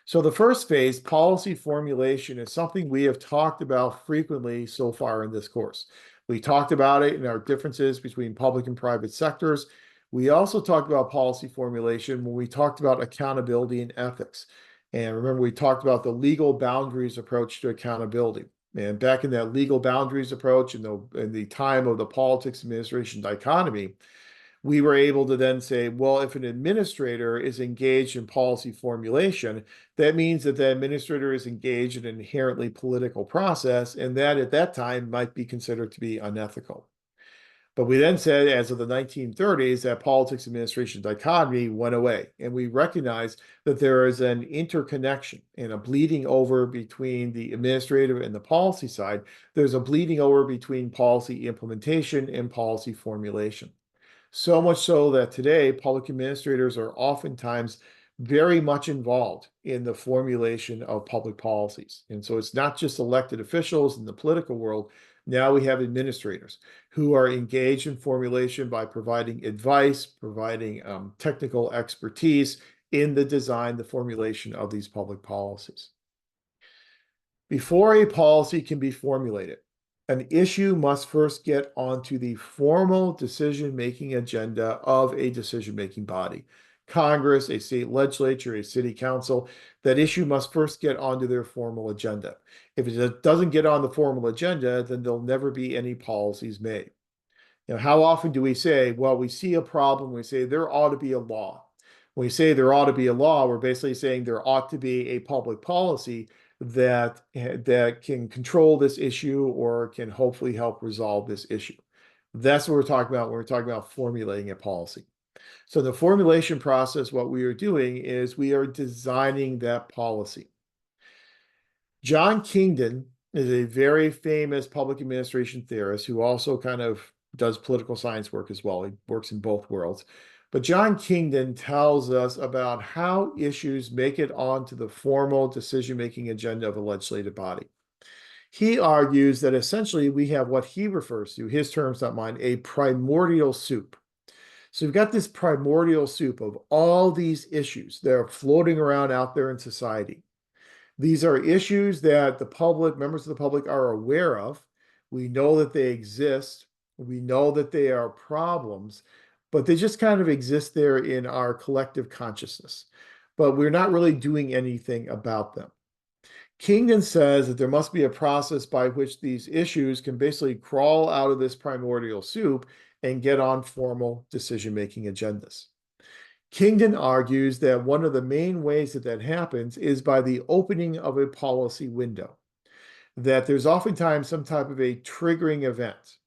So the first phase, policy formulation, is something we have talked about frequently so far in this course. We talked about it in our differences between public and private sectors. We also talked about policy formulation when we talked about accountability and ethics. And remember, we talked about the legal boundaries approach to accountability. And back in that legal boundaries approach in the time of the politics administration dichotomy, we were able to then say, well, if an administrator is engaged in policy formulation, that means that the administrator is engaged in an inherently political process, and that at that time might be considered to be unethical. But we then said, as of the 1930s, that politics administration dichotomy went away, and we recognized that there is an interconnection and a bleeding over between the administrative and the policy side. There's a bleeding over between policy implementation and policy formulation. So much so that today public administrators are oftentimes very much involved in the formulation of public policies. And so it's not just elected officials in the political world. Now we have administrators who are engaged in formulation by providing advice, providing technical expertise in the design, the formulation of these public policies. Before a policy can be formulated, an issue must first get onto the formal decision-making agenda of a decision-making body. Congress, a state legislature, a city council, that issue must first get onto their formal agenda. If it doesn't get on the formal agenda, then there'll never be any policies made. How often do we say, well, we see a problem, we say there ought to be a law. When we say there ought to be a law, we're basically saying there ought to be a public policy that can control this issue or can hopefully help resolve this issue. That's what we're talking about when we're talking about formulating a policy. So the formulation process, what we are doing is we are designing that policy. John Kingdon is a very famous public administration theorist who also kind of does political science work as well. He works in both worlds. But John Kingdon tells us about how issues make it onto the formal decision-making agenda of a legislative body. He argues that essentially we have what he refers to, his terms, not mine, a primordial soup. So we've got this primordial soup of all these issues that are floating around out there in society. These are issues that the public, members of the public, are aware of. We know that they exist. We know that they are problems, but they just kind of exist there in our collective consciousness. But we're not really doing anything about them. Kingdon says that there must be a process by which these issues can basically crawl out of this primordial soup and get on formal decision-making agendas. Kingdon argues that one of the main ways that that happens is by the opening of a policy window, that there's oftentimes some type of a triggering event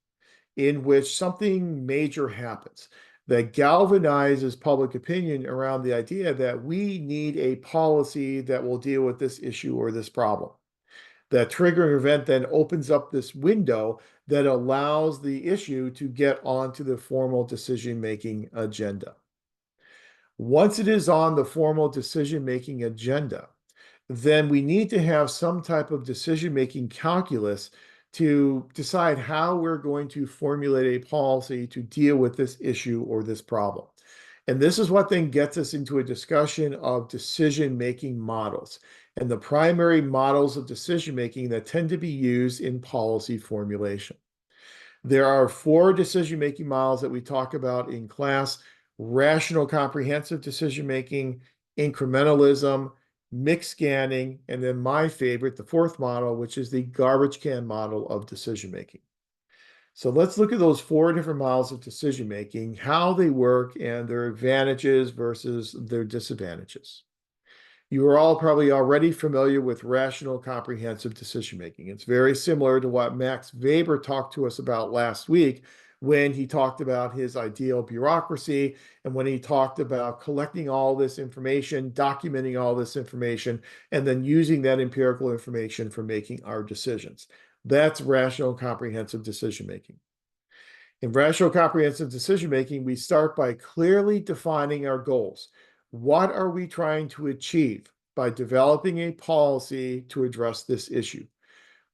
in which something major happens that galvanizes public opinion around the idea that we need a policy that will deal with this issue or this problem. That triggering event then opens up this window that allows the issue to get onto the formal decision-making agenda. Once it is on the formal decision-making agenda, then we need to have some type of decision-making calculus to decide how we're going to formulate a policy to deal with this issue or this problem. And this is what then gets us into a discussion of decision-making models and the primary models of decision-making that tend to be used in policy formulation. There are 4 decision-making models that we talk about in class: rational comprehensive decision-making, incrementalism, mixed scanning, and then my favorite, the 4th model, which is the garbage can model of decision-making. So let's look at those 4 different models of decision-making, how they work, and their advantages versus their disadvantages. You are all probably already familiar with rational comprehensive decision-making. It's very similar to what Max Weber talked to us about last week when he talked about his ideal bureaucracy and when he talked about collecting all this information, documenting all this information, and then using that empirical information for making our decisions. That's rational comprehensive decision-making. In rational comprehensive decision-making, we start by clearly defining our goals. What are we trying to achieve by developing a policy to address this issue?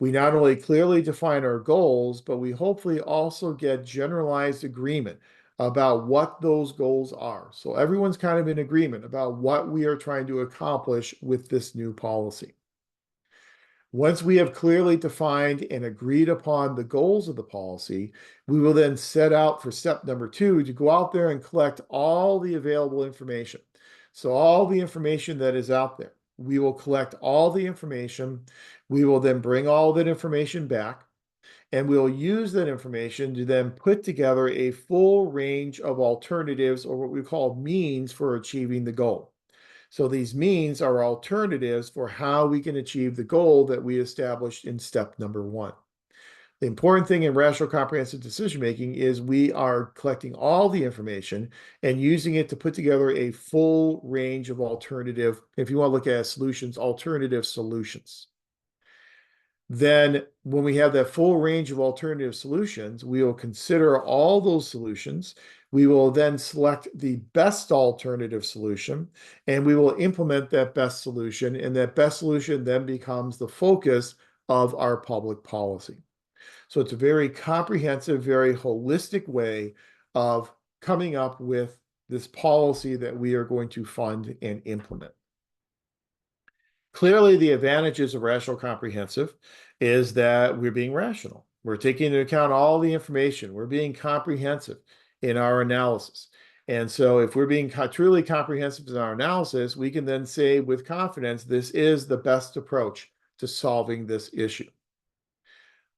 We not only clearly define our goals, but we hopefully also get generalized agreement about what those goals are. So everyone's kind of in agreement about what we are trying to accomplish with this new policy. Once we have clearly defined and agreed upon the goals of the policy, we will then set out for step number 2 to go out there and collect all the available information. So all the information that is out there, we will collect all the information. We will then bring all that information back, and we'll use that information to then put together a full range of alternatives, or what we call means, for achieving the goal. So these means are alternatives for how we can achieve the goal that we established in step number 1. The important thing in rational comprehensive decision-making is we are collecting all the information and using it to put together a full range of alternative, if you want to look at solutions, alternative solutions. Then when we have that full range of alternative solutions, we will consider all those solutions. We will then select the best alternative solution, and we will implement that best solution, and that best solution then becomes the focus of our public policy. So it's a very comprehensive, very holistic way of coming up with this policy that we are going to fund and implement. Clearly, the advantages of rational comprehensive is that we're being rational. We're taking into account all the information. We're being comprehensive in our analysis. And so if we're being truly comprehensive in our analysis, we can then say with confidence, this is the best approach to solving this issue.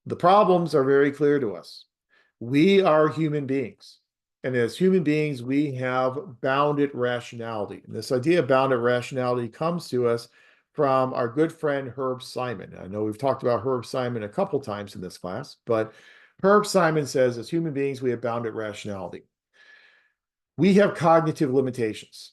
The problems are very clear to us. We are human beings. And as human beings, we have bounded rationality. And this idea of bounded rationality comes to us from our good friend Herb Simon. I know we've talked about Herb Simon a couple times in this class, but Herb Simon says, as human beings, we have bounded rationality. We have cognitive limitations.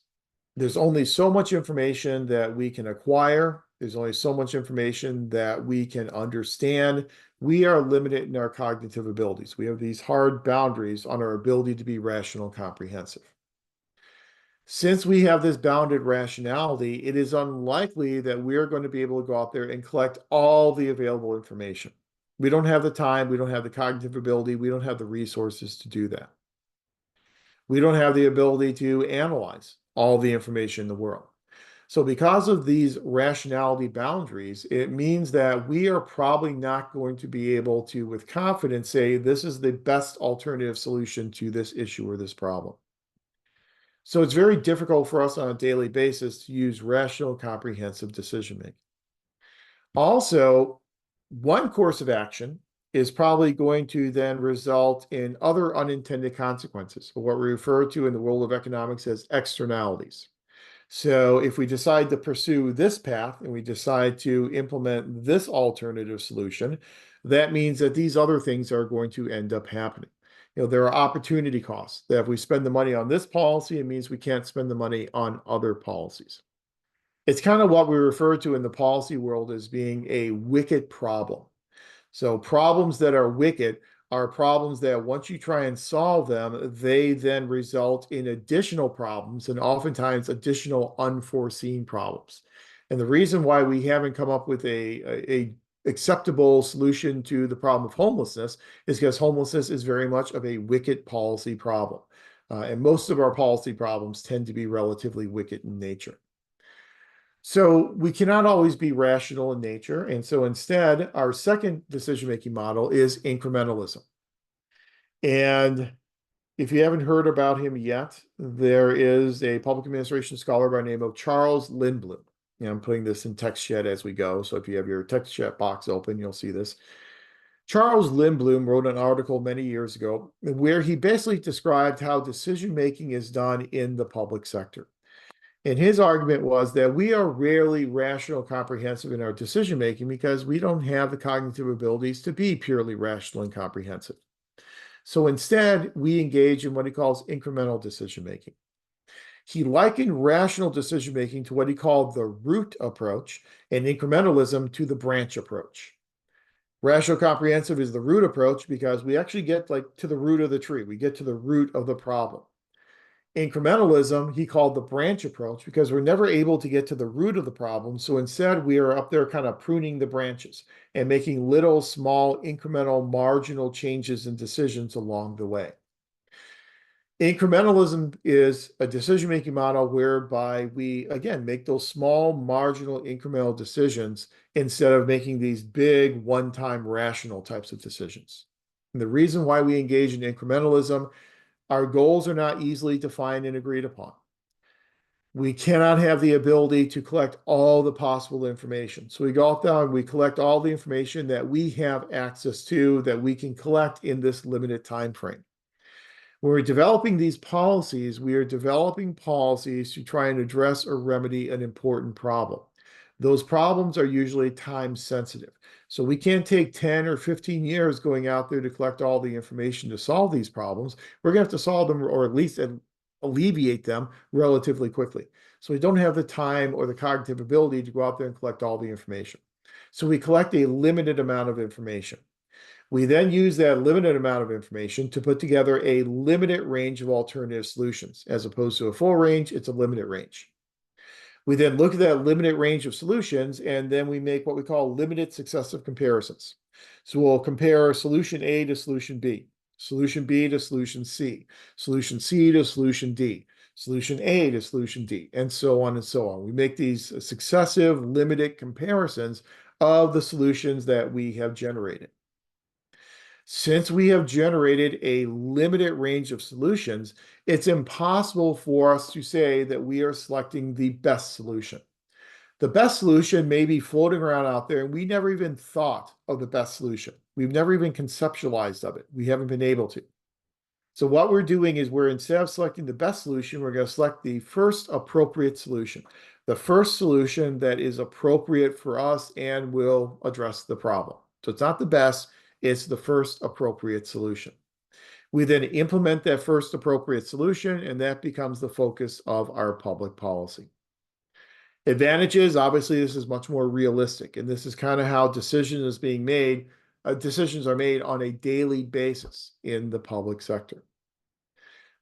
There's only so much information that we can acquire. There's only so much information that we can understand. We are limited in our cognitive abilities. We have these hard boundaries on our ability to be rational and comprehensive. Since we have this bounded rationality, it is unlikely that we're going to be able to go out there and collect all the available information. We don't have the time, we don't have the cognitive ability, we don't have the resources to do that. We don't have the ability to analyze all the information in the world. So because of these rationality boundaries, it means that we are probably not going to be able to, with confidence, say this is the best alternative solution to this issue or this problem. So it's very difficult for us on a daily basis to use rational, comprehensive decision making. Also, one course of action is probably going to then result in other unintended consequences, or what we refer to in the world of economics as externalities. So if we decide to pursue this path and we decide to implement this alternative solution, that means that these other things are going to end up happening. There are opportunity costs that if we spend the money on this policy, it means we can't spend the money on other policies. It's kind of what we refer to in the policy world as being a wicked problem. So problems that are wicked are problems that once you try and solve them, they then result in additional problems and oftentimes additional unforeseen problems. And the reason why we haven't come up with a acceptable solution to the problem of homelessness is because homelessness is very much of a wicked policy problem. And most of our policy problems tend to be relatively wicked in nature. So we cannot always be rational in nature. And so instead, our second decision-making model is incrementalism. And if you haven't heard about him yet, there is a public administration scholar by the name of Charles Lindblom. I'm putting this in text chat as we go. So if you have your text chat box open, you'll see this. Charles Lindblom wrote an article many years ago where he basically described how decision-making is done in the public sector. And his argument was that we are rarely rational, comprehensive in our decision making because we don't have the cognitive abilities to be purely rational and comprehensive. So instead, we engage in what he calls incremental decision making. He likened rational decision making to what he called the root approach and incrementalism to the branch approach. Rational comprehensive is the root approach because we actually get to the root of the tree. We get to the root of the problem. Incrementalism, he called the branch approach because we're never able to get to the root of the problem. So instead, we are up there kind of pruning the branches and making little, small, incremental, marginal changes and decisions along the way. Incrementalism is a decision-making model whereby we, again, make those small, marginal, incremental decisions instead of making these big, one-time rational types of decisions. And the reason why we engage in incrementalism, our goals are not easily defined and agreed upon. We cannot have the ability to collect all the possible information. So we go out there and we collect all the information that we have access to, that we can collect in this limited time frame. When we're developing these policies, we are developing policies to try and address or remedy an important problem. Those problems are usually time sensitive. So we can't take 10 or 15 years going out there to collect all the information to solve these problems. We're going to have to solve them or at least alleviate them relatively quickly. So we don't have the time or the cognitive ability to go out there and collect all the information. So we collect a limited amount of information. We then use that limited amount of information to put together a limited range of alternative solutions. As opposed to a full range, it's a limited range. We then look at that limited range of solutions, and then we make what we call limited successive comparisons. So we'll compare solution A to solution B, solution B to solution C, solution C to solution D, solution A to solution D, and so on and so on. We make these successive limited comparisons of the solutions that we have generated. Since we have generated a limited range of solutions, it's impossible for us to say that we are selecting the best solution. The best solution may be floating around out there, and we never even thought of the best solution. We've never even conceptualized of it. We haven't been able to. So what we're doing is instead of selecting the best solution, we're going to select the first appropriate solution, the first solution that is appropriate for us and will address the problem. So it's not the best, it's the first appropriate solution. We then implement that first appropriate solution, and that becomes the focus of our public policy. Advantages, obviously, this is much more realistic, and this is kind of how decisions are made on a daily basis in the public sector.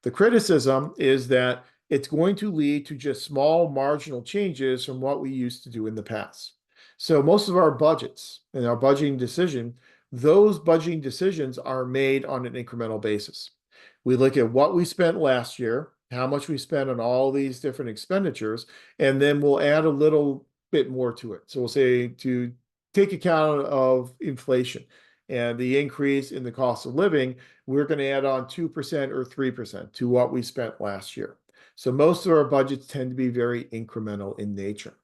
The criticism is that it's going to lead to just small marginal changes from what we used to do in the past. So most of our budgets and our budgeting decision, those budgeting decisions are made on an incremental basis. We look at what we spent last year, how much we spent on all these different expenditures, and then we'll add a little bit more to it. So we'll say to take account of inflation and the increase in the cost of living, we're going to add on 2% or 3% to what we spent last year. So most of our budgets tend to be very incremental in nature.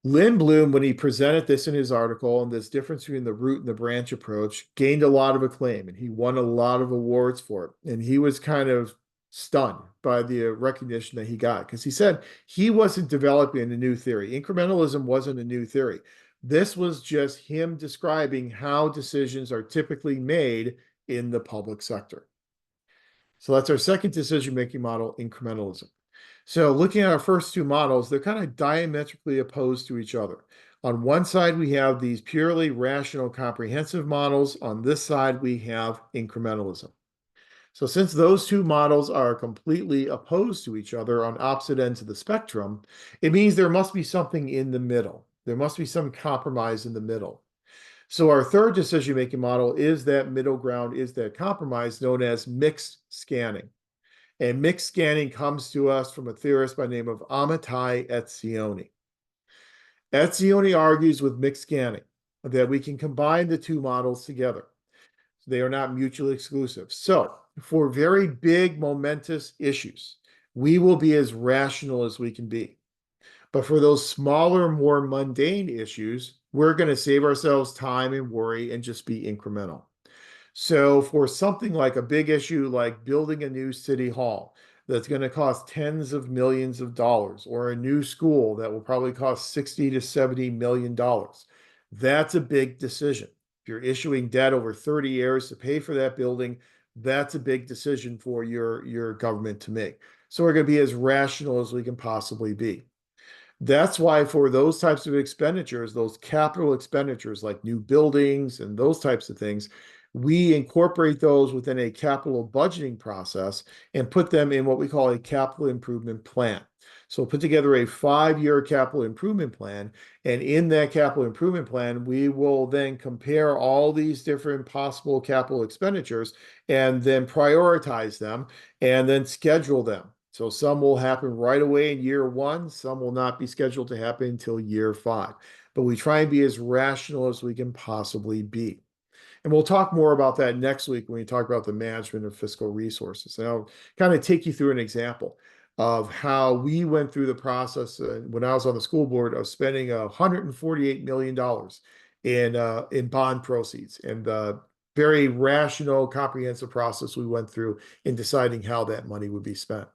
Lindblom, when he presented this in his article, and this difference between the root and the branch approach, gained a lot of acclaim, and he won a lot of awards for it. And he was kind of stunned by the recognition that he got, because he said he wasn't developing a new theory. Incrementalism wasn't a new theory. This was just him describing how decisions are typically made in the public sector. So that's our second decision-making model, incrementalism. So looking at our first two models, they're kind of diametrically opposed to each other. On one side, we have these purely rational, comprehensive models. On this side, we have incrementalism. So since those two models are completely opposed to each other on opposite ends of the spectrum, it means there must be something in the middle. There must be some compromise in the middle. So our third decision-making model is that middle ground, is that compromise known as mixed scanning. And mixed scanning comes to us from a theorist by the name of Amitai Etzioni. Etzioni argues with mixed scanning that we can combine the two models together. They are not mutually exclusive. So for very big, momentous issues, we will be as rational as we can be. But for those smaller, more mundane issues, we're going to save ourselves time and worry and just be incremental. So for something like a big issue like building a new city hall that's going to cost tens of millions of dollars, or a new school that will probably cost 60 to 70 million dollars, that's a big decision. If you're issuing debt over 30 years to pay for that building, that's a big decision for your government to make. So we're going to be as rational as we can possibly be. That's why for those types of expenditures, those capital expenditures like new buildings and those types of things, we incorporate those within a capital budgeting process and put them in what we call a capital improvement plan. So we'll put together a 5-year capital improvement plan, and in that capital improvement plan, we will then compare all these different possible capital expenditures and then prioritize them and then schedule them. So some will happen right away in year 1, some will not be scheduled to happen until year 5. But we try and be as rational as we can possibly be. And we'll talk more about that next week when we talk about the management of fiscal resources. And I'll kind of take you through an example of how we went through the process when I was on the school board of spending $148 million in bond proceeds, and the very rational, comprehensive process we went through in deciding how that money would be spent.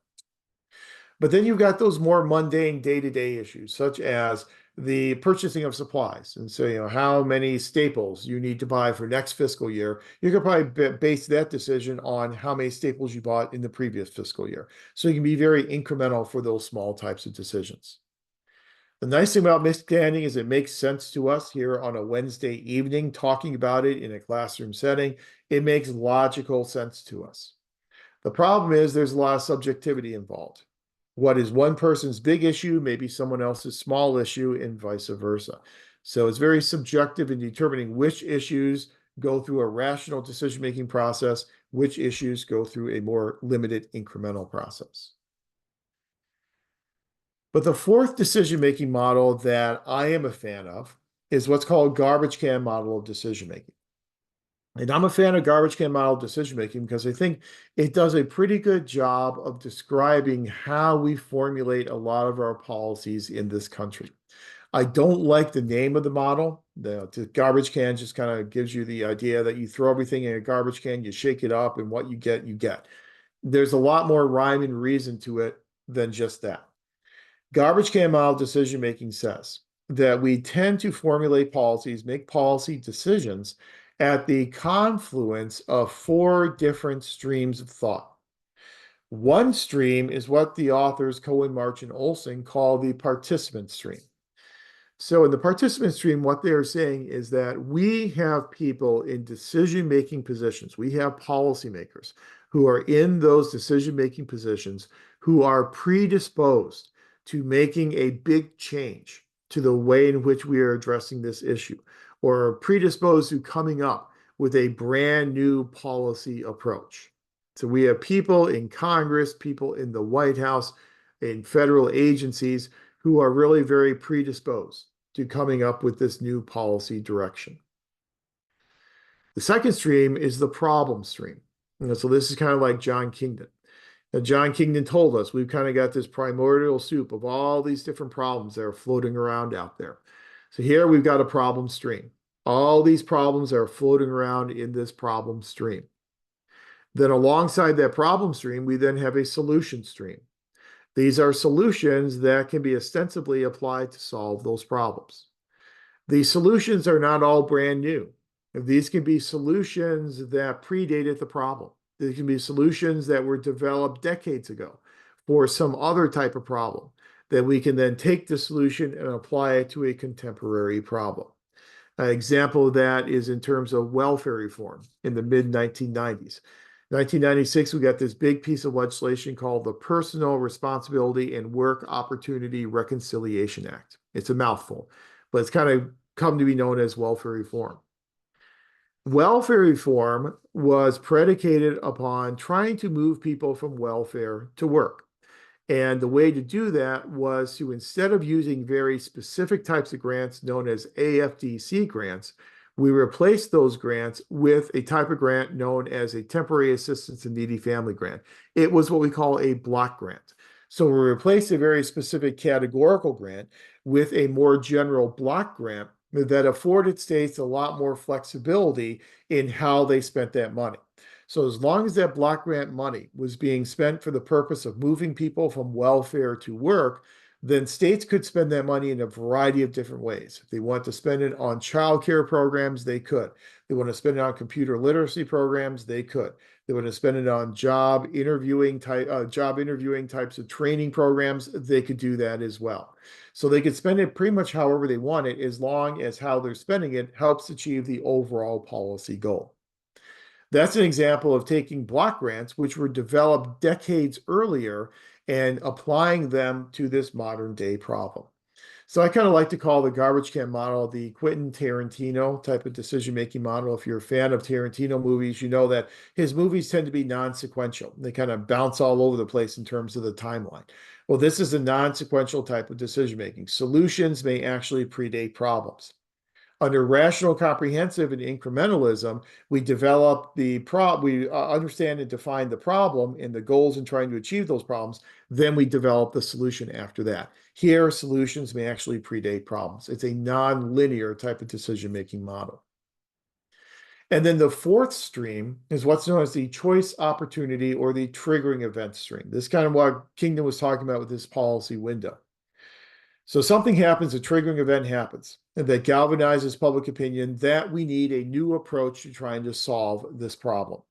But then you've got those more mundane day-to-day issues, such as the purchasing of supplies. And so, how many staples you need to buy for next fiscal year. You could probably base that decision on how many staples you bought in the previous fiscal year. So you can be very incremental for those small types of decisions. The nice thing about mixed standing is it makes sense to us here on a Wednesday evening, talking about it in a classroom setting. It makes logical sense to us. The problem is there's a lot of subjectivity involved. What is one person's big issue may be someone else's small issue, and vice versa. So it's very subjective in determining which issues go through a rational decision-making process, which issues go through a more limited incremental process. But the fourth decision-making model that I am a fan of is what's called garbage can model of decision-making. And I'm a fan of garbage can model decision-making because I think it does a pretty good job of describing how we formulate a lot of our policies in this country. I don't like the name of the model. The garbage can just kind of gives you the idea that you throw everything in a garbage can, you shake it up, and what you get, you get. There's a lot more rhyme and reason to it than just that. Garbage can model decision making says that we tend to formulate policies, make policy decisions at the confluence of four different streams of thought. One stream is what the authors Cohen, March, and Olson call the participant stream. So in the participant stream, what they are saying is that we have people in decision-making positions. We have policymakers who are in those decision-making positions who are predisposed to making a big change to the way in which we are addressing this issue, or predisposed to coming up with a brand new policy approach. So we have people in Congress, people in the White House, in federal agencies who are really very predisposed to coming up with this new policy direction. The second stream is the problem stream. So this is kind of like John Kingdon. Now, John Kingdon told us we've kind of got this primordial soup of all these different problems that are floating around out there. So here we've got a problem stream. All these problems are floating around in this problem stream. Then alongside that problem stream, we then have a solution stream. These are solutions that can be ostensibly applied to solve those problems. These solutions are not all brand new. These can be solutions that predated the problem. These can be solutions that were developed decades ago for some other type of problem that we can then take the solution and apply it to a contemporary problem. An example of that is in terms of welfare reform in the mid-1990s. 1996, we got this big piece of legislation called the Personal Responsibility and Work Opportunity Reconciliation Act. It's a mouthful, but it's kind of come to be known as welfare reform. Welfare reform was predicated upon trying to move people from welfare to work. And the way to do that was to, instead of using very specific types of grants known as AFDC grants, we replaced those grants with a type of grant known as a temporary assistance and needy family grant. It was what we call a block grant. So we replaced a very specific categorical grant with a more general block grant that afforded states a lot more flexibility in how they spent that money. So as long as that block grant money was being spent for the purpose of moving people from welfare to work, then states could spend that money in a variety of different ways. If they want to spend it on child care programs, they could. They want to spend it on computer literacy programs, they could. They want to spend it on job interviewing types of training programs, they could do that as well. So they could spend it pretty much however they want it, as long as how they're spending it helps achieve the overall policy goal. That's an example of taking block grants, which were developed decades earlier, and applying them to this modern day problem. So I kind of like to call the garbage can model the Quentin Tarantino type of decision-making model. If you're a fan of Tarantino movies, you know that his movies tend to be non-sequential. They kind of bounce all over the place in terms of the timeline. Well, this is a non-sequential type of decision-making. Solutions may actually predate problems. Under rational, comprehensive, and incrementalism, we understand and define the problem and the goals in trying to achieve those problems. Then we develop the solution after that. Here, solutions may actually predate problems. It's a non-linear type of decision-making model. And then the fourth stream is what's known as the choice opportunity or the triggering event stream. This is kind of what Kingdon was talking about with this policy window. So something happens, a triggering event happens, and that galvanizes public opinion that we need a new approach to trying to solve this problem.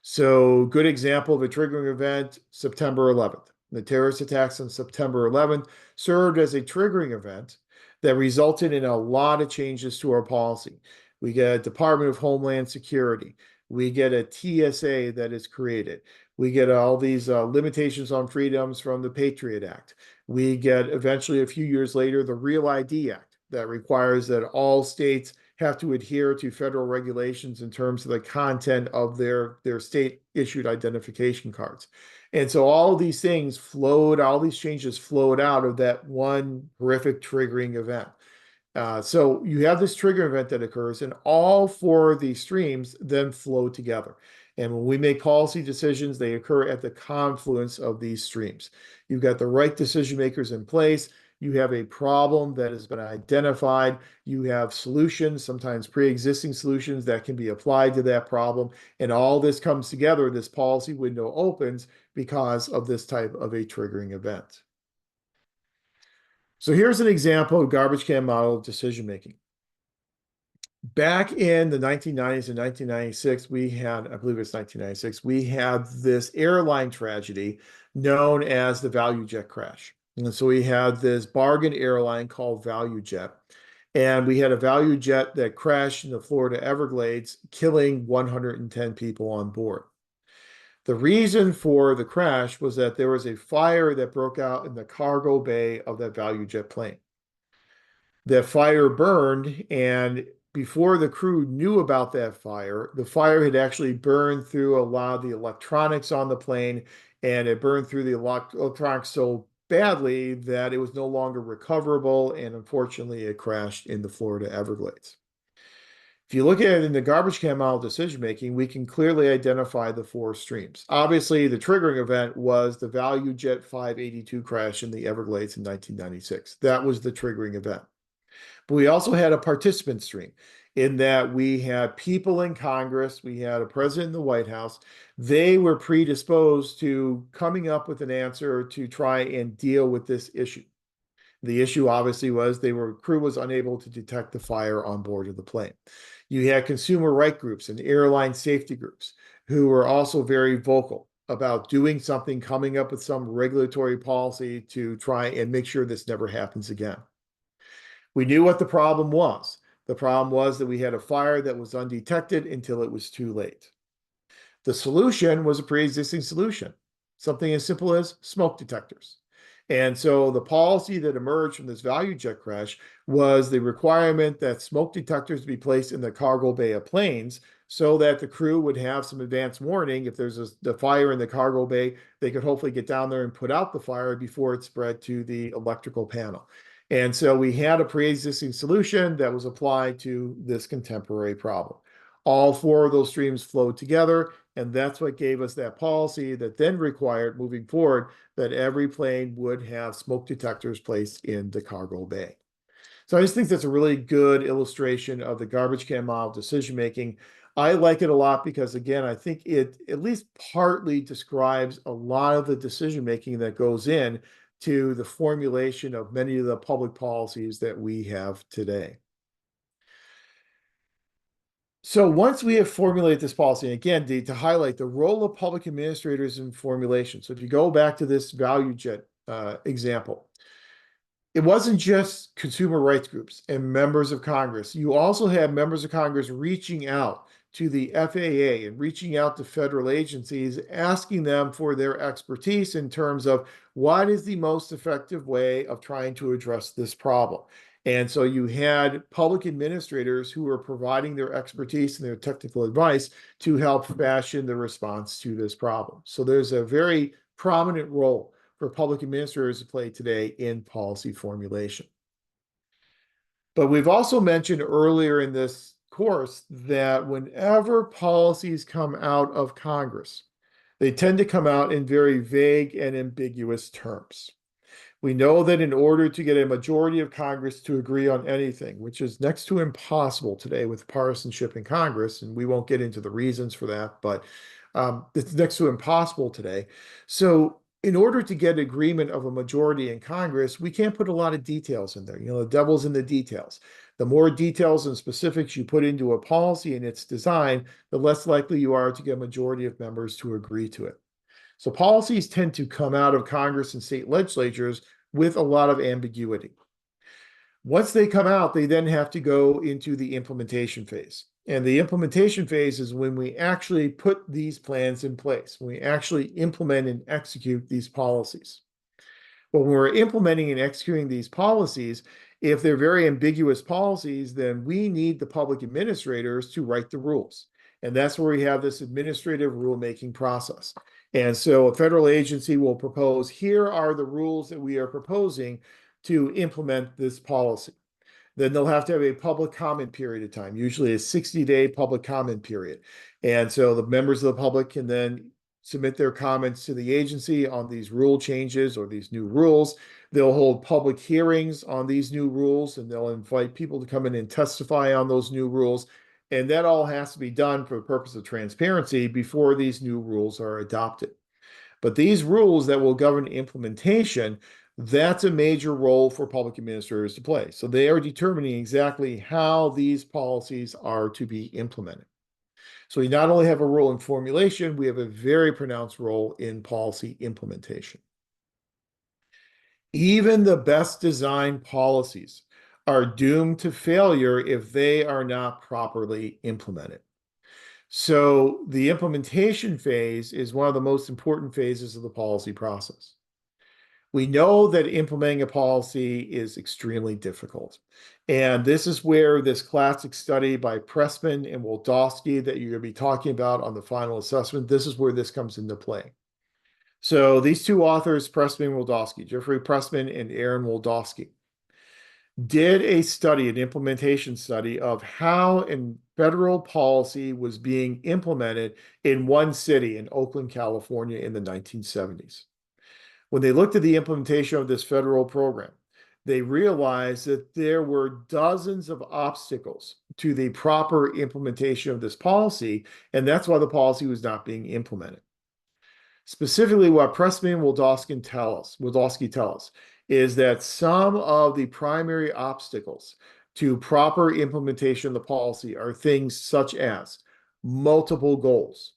So good example of a triggering event, September 11th. The terrorist attacks on September 11th served as a triggering event that resulted in a lot of changes to our policy. We get a Department of Homeland Security. We get a TSA that is created. We get all these limitations on freedoms from the Patriot Act. We get eventually, a few years later, the Real ID Act that requires that all states have to adhere to federal regulations in terms of the content of their state issued identification cards. And so all of these things flowed, all these changes flowed out of that one horrific triggering event. So you have this trigger event that occurs, and all four of these streams then flow together. And when we make policy decisions, they occur at the confluence of these streams. You've got the right decision makers in place. You have a problem that has been identified. You have solutions, sometimes pre-existing solutions that can be applied to that problem. And all this comes together, this policy window opens because of this type of a triggering event. So here's an example of garbage can model decision making. Back in the 1990s and 1996, we had, I believe it's 1996, we had this airline tragedy known as the ValueJet crash. And so we had this bargain airline called ValueJet. And we had a ValueJet that crashed in the Florida Everglades, killing 110 people on board. The reason for the crash was that there was a fire that broke out in the cargo bay of that ValueJet plane. That fire burned, and before the crew knew about that fire, the fire had actually burned through a lot of the electronics on the plane, and it burned through the electronics so badly that it was no longer recoverable, and unfortunately, it crashed in the Florida Everglades. If you look at it in the garbage can model decision making, we can clearly identify the four streams. Obviously, the triggering event was the ValueJet 582 crash in the Everglades in 1996. That was the triggering event. But we also had a participant stream in that we had people in Congress, we had a president in the White House. They were predisposed to coming up with an answer to try and deal with this issue. The issue obviously was crew was unable to detect the fire on board of the plane. You had consumer right groups and airline safety groups who were also very vocal about doing something, coming up with some regulatory policy to try and make sure this never happens again. We knew what the problem was. The problem was that we had a fire that was undetected until it was too late. The solution was a pre-existing solution, something as simple as smoke detectors. And so the policy that emerged from this ValueJet crash was the requirement that smoke detectors be placed in the cargo bay of planes so that the crew would have some advance warning. If there's the fire in the cargo bay, they could hopefully get down there and put out the fire before it spread to the electrical panel. And so we had a pre-existing solution that was applied to this contemporary problem. All four of those streams flowed together, and that's what gave us that policy that then required, moving forward, that every plane would have smoke detectors placed in the cargo bay. So I just think that's a really good illustration of the garbage can model decision making. I like it a lot because, again, I think it at least partly describes a lot of the decision making that goes in to the formulation of many of the public policies that we have today. So once we have formulated this policy, and again, to highlight the role of public administrators in formulation. So if you go back to this ValueJet example, it wasn't just consumer rights groups and members of Congress. You also had members of Congress reaching out to the FAA and reaching out to federal agencies, asking them for their expertise in terms of what is the most effective way of trying to address this problem. And so you had public administrators who were providing their expertise and their technical advice to help fashion the response to this problem. So there's a very prominent role for public administrators to play today in policy formulation. But we've also mentioned earlier in this course that whenever policies come out of Congress, they tend to come out in very vague and ambiguous terms. We know that in order to get a majority of Congress to agree on anything, which is next to impossible today with partisanship in Congress, and we won't get into the reasons for that, but it's next to impossible today. So in order to get agreement of a majority in Congress, we can't put a lot of details in there. You know, the devil's in the details. The more details and specifics you put into a policy and its design, the less likely you are to get a majority of members to agree to it. So policies tend to come out of Congress and state legislatures with a lot of ambiguity. Once they come out, they then have to go into the implementation phase. And the implementation phase is when we actually put these plans in place, when we actually implement and execute these policies. But when we're implementing and executing these policies, if they're very ambiguous policies, then we need the public administrators to write the rules. And that's where we have this administrative rulemaking process. And so a federal agency will propose, here are the rules that we are proposing to implement this policy. Then they'll have to have a public comment period of time, usually a 60-day public comment period. And so the members of the public can then submit their comments to the agency on these rule changes or these new rules. They'll hold public hearings on these new rules, and they'll invite people to come in and testify on those new rules. And that all has to be done for the purpose of transparency before these new rules are adopted. But these rules that will govern implementation, that's a major role for public administrators to play. So they are determining exactly how these policies are to be implemented. So we not only have a role in formulation, we have a very pronounced role in policy implementation. Even the best designed policies are doomed to failure if they are not properly implemented. So the implementation phase is one of the most important phases of the policy process. We know that implementing a policy is extremely difficult. And this is where this classic study by Pressman and Wildowski that you're going to be talking about on the final assessment, this is where this comes into play. So these two authors, Pressman and Wildowski, Jeffrey Pressman and Aaron Wildowski, did a study, an implementation study of how federal policy was being implemented in one city in Oakland, California in the 1970s. When they looked at the implementation of this federal program, they realized that there were dozens of obstacles to the proper implementation of this policy, and that's why the policy was not being implemented. Specifically, what Pressman and Wildowski tell us is that some of the primary obstacles to proper implementation of the policy are things such as multiple goals.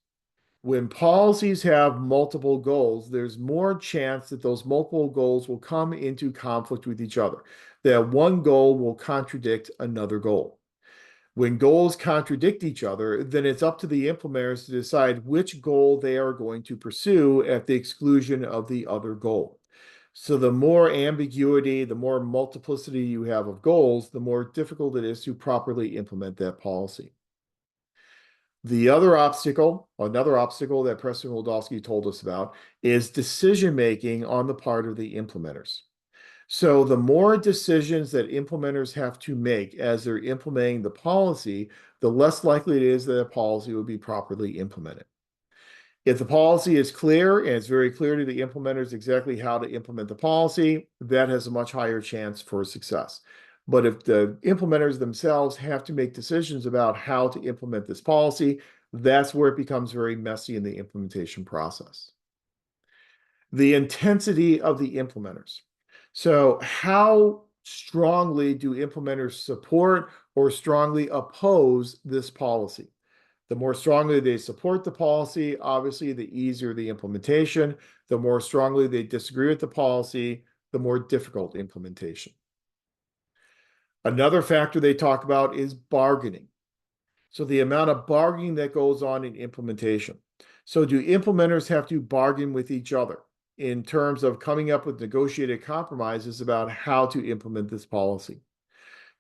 When policies have multiple goals, there's more chance that those multiple goals will come into conflict with each other, that one goal will contradict another goal. When goals contradict each other, then it's up to the implementers to decide which goal they are going to pursue at the exclusion of the other goal. So the more ambiguity, the more multiplicity you have of goals, the more difficult it is to properly implement that policy. The other obstacle, another obstacle that Preston Wildowski told us about, is decision-making on the part of the implementers. So the more decisions that implementers have to make as they're implementing the policy, the less likely it is that a policy will be properly implemented. If the policy is clear and it's very clear to the implementers exactly how to implement the policy, that has a much higher chance for success. But if the implementers themselves have to make decisions about how to implement this policy, that's where it becomes very messy in the implementation process. The intensity of the implementers. So how strongly do implementers support or strongly oppose this policy? The more strongly they support the policy, obviously, the easier the implementation. The more strongly they disagree with the policy, the more difficult implementation. Another factor they talk about is bargaining. So the amount of bargaining that goes on in implementation. So do implementers have to bargain with each other in terms of coming up with negotiated compromises about how to implement this policy?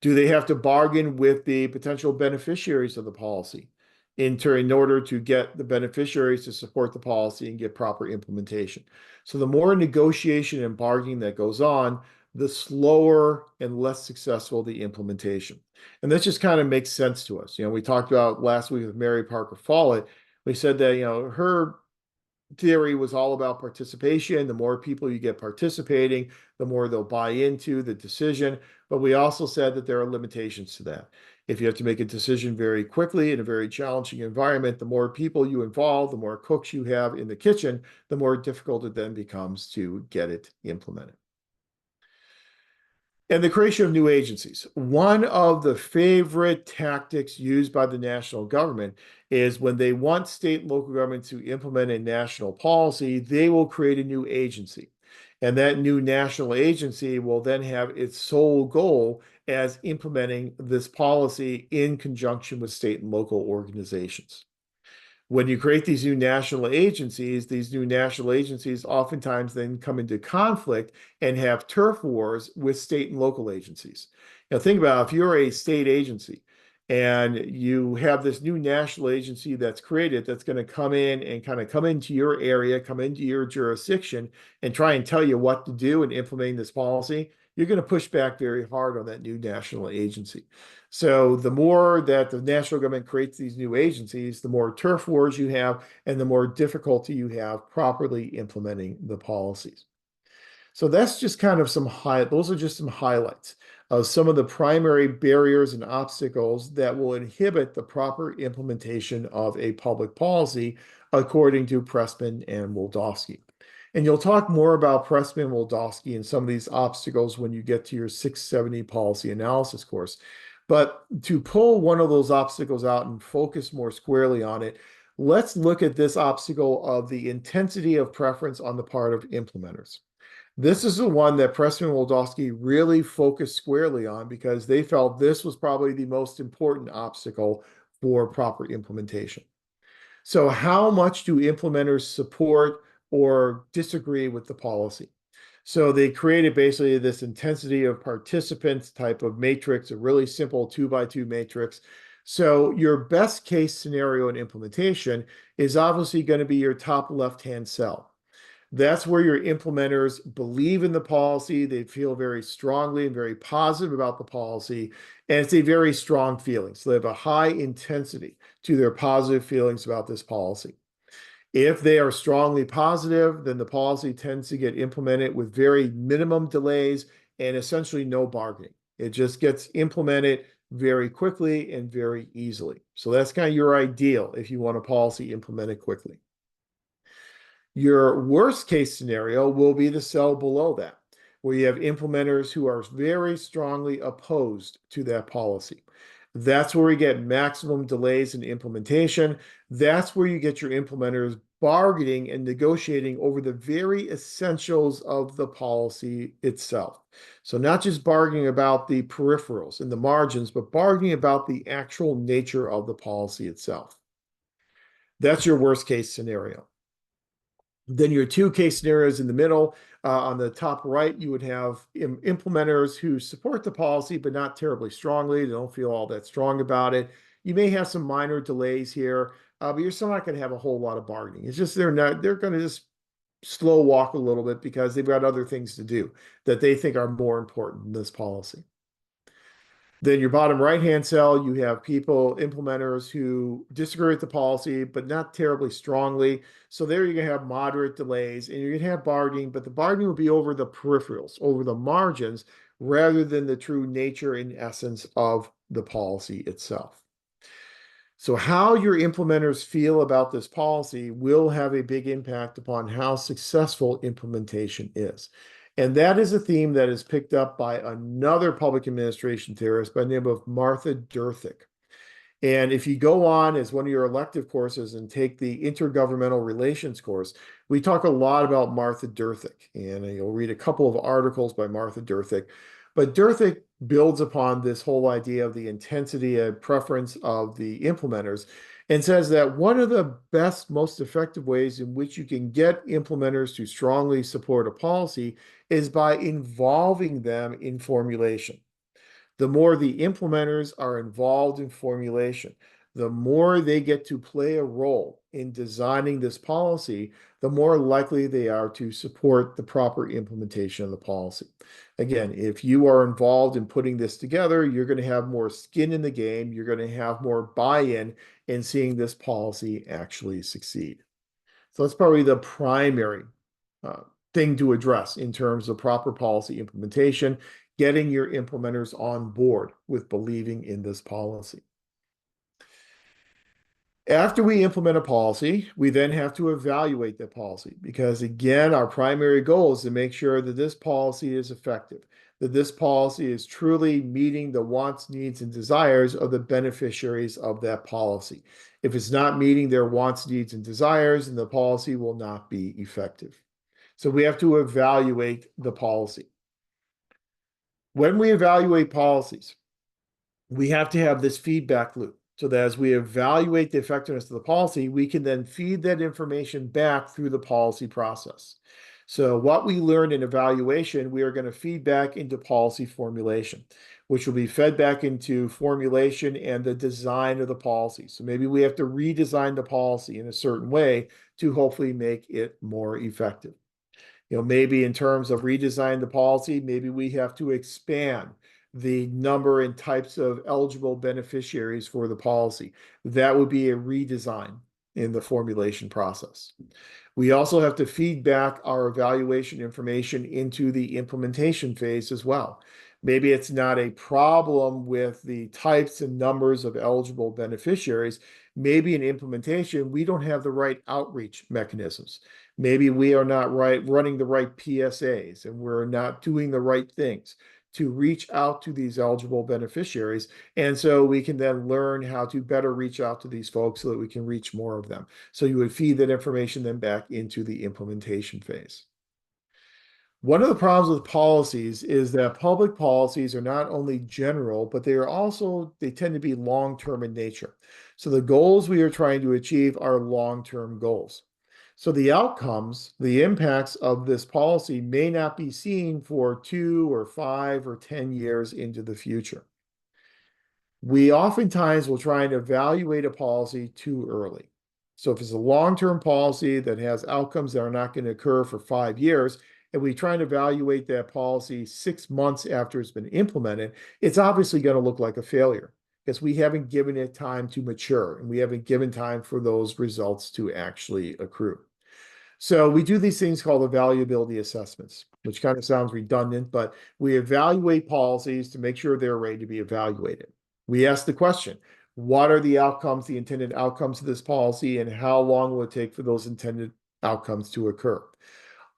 Do they have to bargain with the potential beneficiaries of the policy in order to get the beneficiaries to support the policy and get proper implementation? So the more negotiation and bargaining that goes on, the slower and less successful the implementation. And this just kind of makes sense to us. We talked about last week with Mary Parker Follett. We said that, her theory was all about participation. The more people you get participating, the more they'll buy into the decision. But we also said that there are limitations to that. If you have to make a decision very quickly in a very challenging environment, the more people you involve, the more cooks you have in the kitchen, the more difficult it then becomes to get it implemented. And the creation of new agencies. One of the favorite tactics used by the national government is when they want state and local government to implement a national policy, they will create a new agency. And that new national agency will then have its sole goal as implementing this policy in conjunction with state and local organizations. When you create these new national agencies oftentimes then come into conflict and have turf wars with state and local agencies. Now, think about if you're a state agency and you have this new national agency that's created that's going to come in and kind of come into your area, come into your jurisdiction, and try and tell you what to do in implementing this policy, you're going to push back very hard on that new national agency. So the more that the national government creates these new agencies, the more turf wars you have and the more difficulty you have properly implementing the policies. So that's just kind of those are just some highlights of some of the primary barriers and obstacles that will inhibit the proper implementation of a public policy, according to Pressman and Wildowski. And you'll talk more about Pressman and Wildowski and some of these obstacles when you get to your 670 policy analysis course. But to pull one of those obstacles out and focus more squarely on it, let's look at this obstacle of the intensity of preference on the part of implementers. This is the one that Pressman and Wildowski really focused squarely on because they felt this was probably the most important obstacle for proper implementation. So how much do implementers support or disagree with the policy? So they created basically this intensity of participants type of matrix, a really simple 2x2 matrix. So your best case scenario in implementation is obviously going to be your top left-hand cell. That's where your implementers believe in the policy. They feel very strongly and very positive about the policy. And it's a very strong feeling. So they have a high intensity to their positive feelings about this policy. If they are strongly positive, then the policy tends to get implemented with very minimum delays and essentially no bargaining. It just gets implemented very quickly and very easily. So that's kind of your ideal if you want a policy implemented quickly. Your worst case scenario will be the cell below that, where you have implementers who are very strongly opposed to that policy. That's where we get maximum delays in implementation. That's where you get your implementers bargaining and negotiating over the very essentials of the policy itself. So not just bargaining about the peripherals and the margins, but bargaining about the actual nature of the policy itself. That's your worst case scenario. Then your two case scenarios in the middle, on the top right, you would have implementers who support the policy, but not terribly strongly. They don't feel all that strong about it. You may have some minor delays here, but you're still not going to have a whole lot of bargaining. It's just they're going to just slow walk a little bit because they've got other things to do that they think are more important than this policy. Then your bottom right-hand cell, you have people, implementers who disagree with the policy, but not terribly strongly. So there you're going to have moderate delays and you're going to have bargaining, but the bargaining will be over the peripherals, over the margins, rather than the true nature and essence of the policy itself. So how your implementers feel about this policy will have a big impact upon how successful implementation is. And that is a theme that is picked up by another public administration theorist by the name of Martha Durthik. And if you go on as one of your elective courses and take the intergovernmental relations course, we talk a lot about Martha Durthik. And you'll read a couple of articles by Martha Durthik. But Durthik builds upon this whole idea of the intensity and preference of the implementers and says that one of the best, most effective ways in which you can get implementers to strongly support a policy is by involving them in formulation. The more the implementers are involved in formulation, the more they get to play a role in designing this policy, the more likely they are to support the proper implementation of the policy. Again, if you are involved in putting this together, you're going to have more skin in the game. You're going to have more buy-in in seeing this policy actually succeed. So that's probably the primary thing to address in terms of proper policy implementation, getting your implementers on board with believing in this policy. After we implement a policy, we then have to evaluate that policy because, again, our primary goal is to make sure that this policy is effective, that this policy is truly meeting the wants, needs, and desires of the beneficiaries of that policy. If it's not meeting their wants, needs, and desires, then the policy will not be effective. So we have to evaluate the policy. When we evaluate policies, we have to have this feedback loop so that as we evaluate the effectiveness of the policy, we can then feed that information back through the policy process. So what we learn in evaluation, we are going to feed back into policy formulation, which will be fed back into formulation and the design of the policy. So maybe we have to redesign the policy in a certain way to hopefully make it more effective. Maybe in terms of redesign the policy, maybe we have to expand the number and types of eligible beneficiaries for the policy. That would be a redesign in the formulation process. We also have to feed back our evaluation information into the implementation phase as well. Maybe it's not a problem with the types and numbers of eligible beneficiaries. Maybe in implementation, we don't have the right outreach mechanisms. Maybe we are not running the right PSAs and we're not doing the right things to reach out to these eligible beneficiaries. And so we can then learn how to better reach out to these folks so that we can reach more of them. So you would feed that information then back into the implementation phase. One of the problems with policies is that public policies are not only general, but they tend to be long-term in nature. So the goals we are trying to achieve are long-term goals. So the outcomes, the impacts of this policy may not be seen for 2 or 5 or 10 years into the future. We oftentimes will try and evaluate a policy too early. So if it's a long-term policy that has outcomes that are not going to occur for 5 years, and we try and evaluate that policy 6 months after it's been implemented, it's obviously going to look like a failure because we haven't given it time to mature and we haven't given time for those results to actually accrue. So we do these things called evaluability assessments, which kind of sounds redundant, but we evaluate policies to make sure they're ready to be evaluated. We ask the question, what are the outcomes, the intended outcomes of this policy, and how long will it take for those intended outcomes to occur?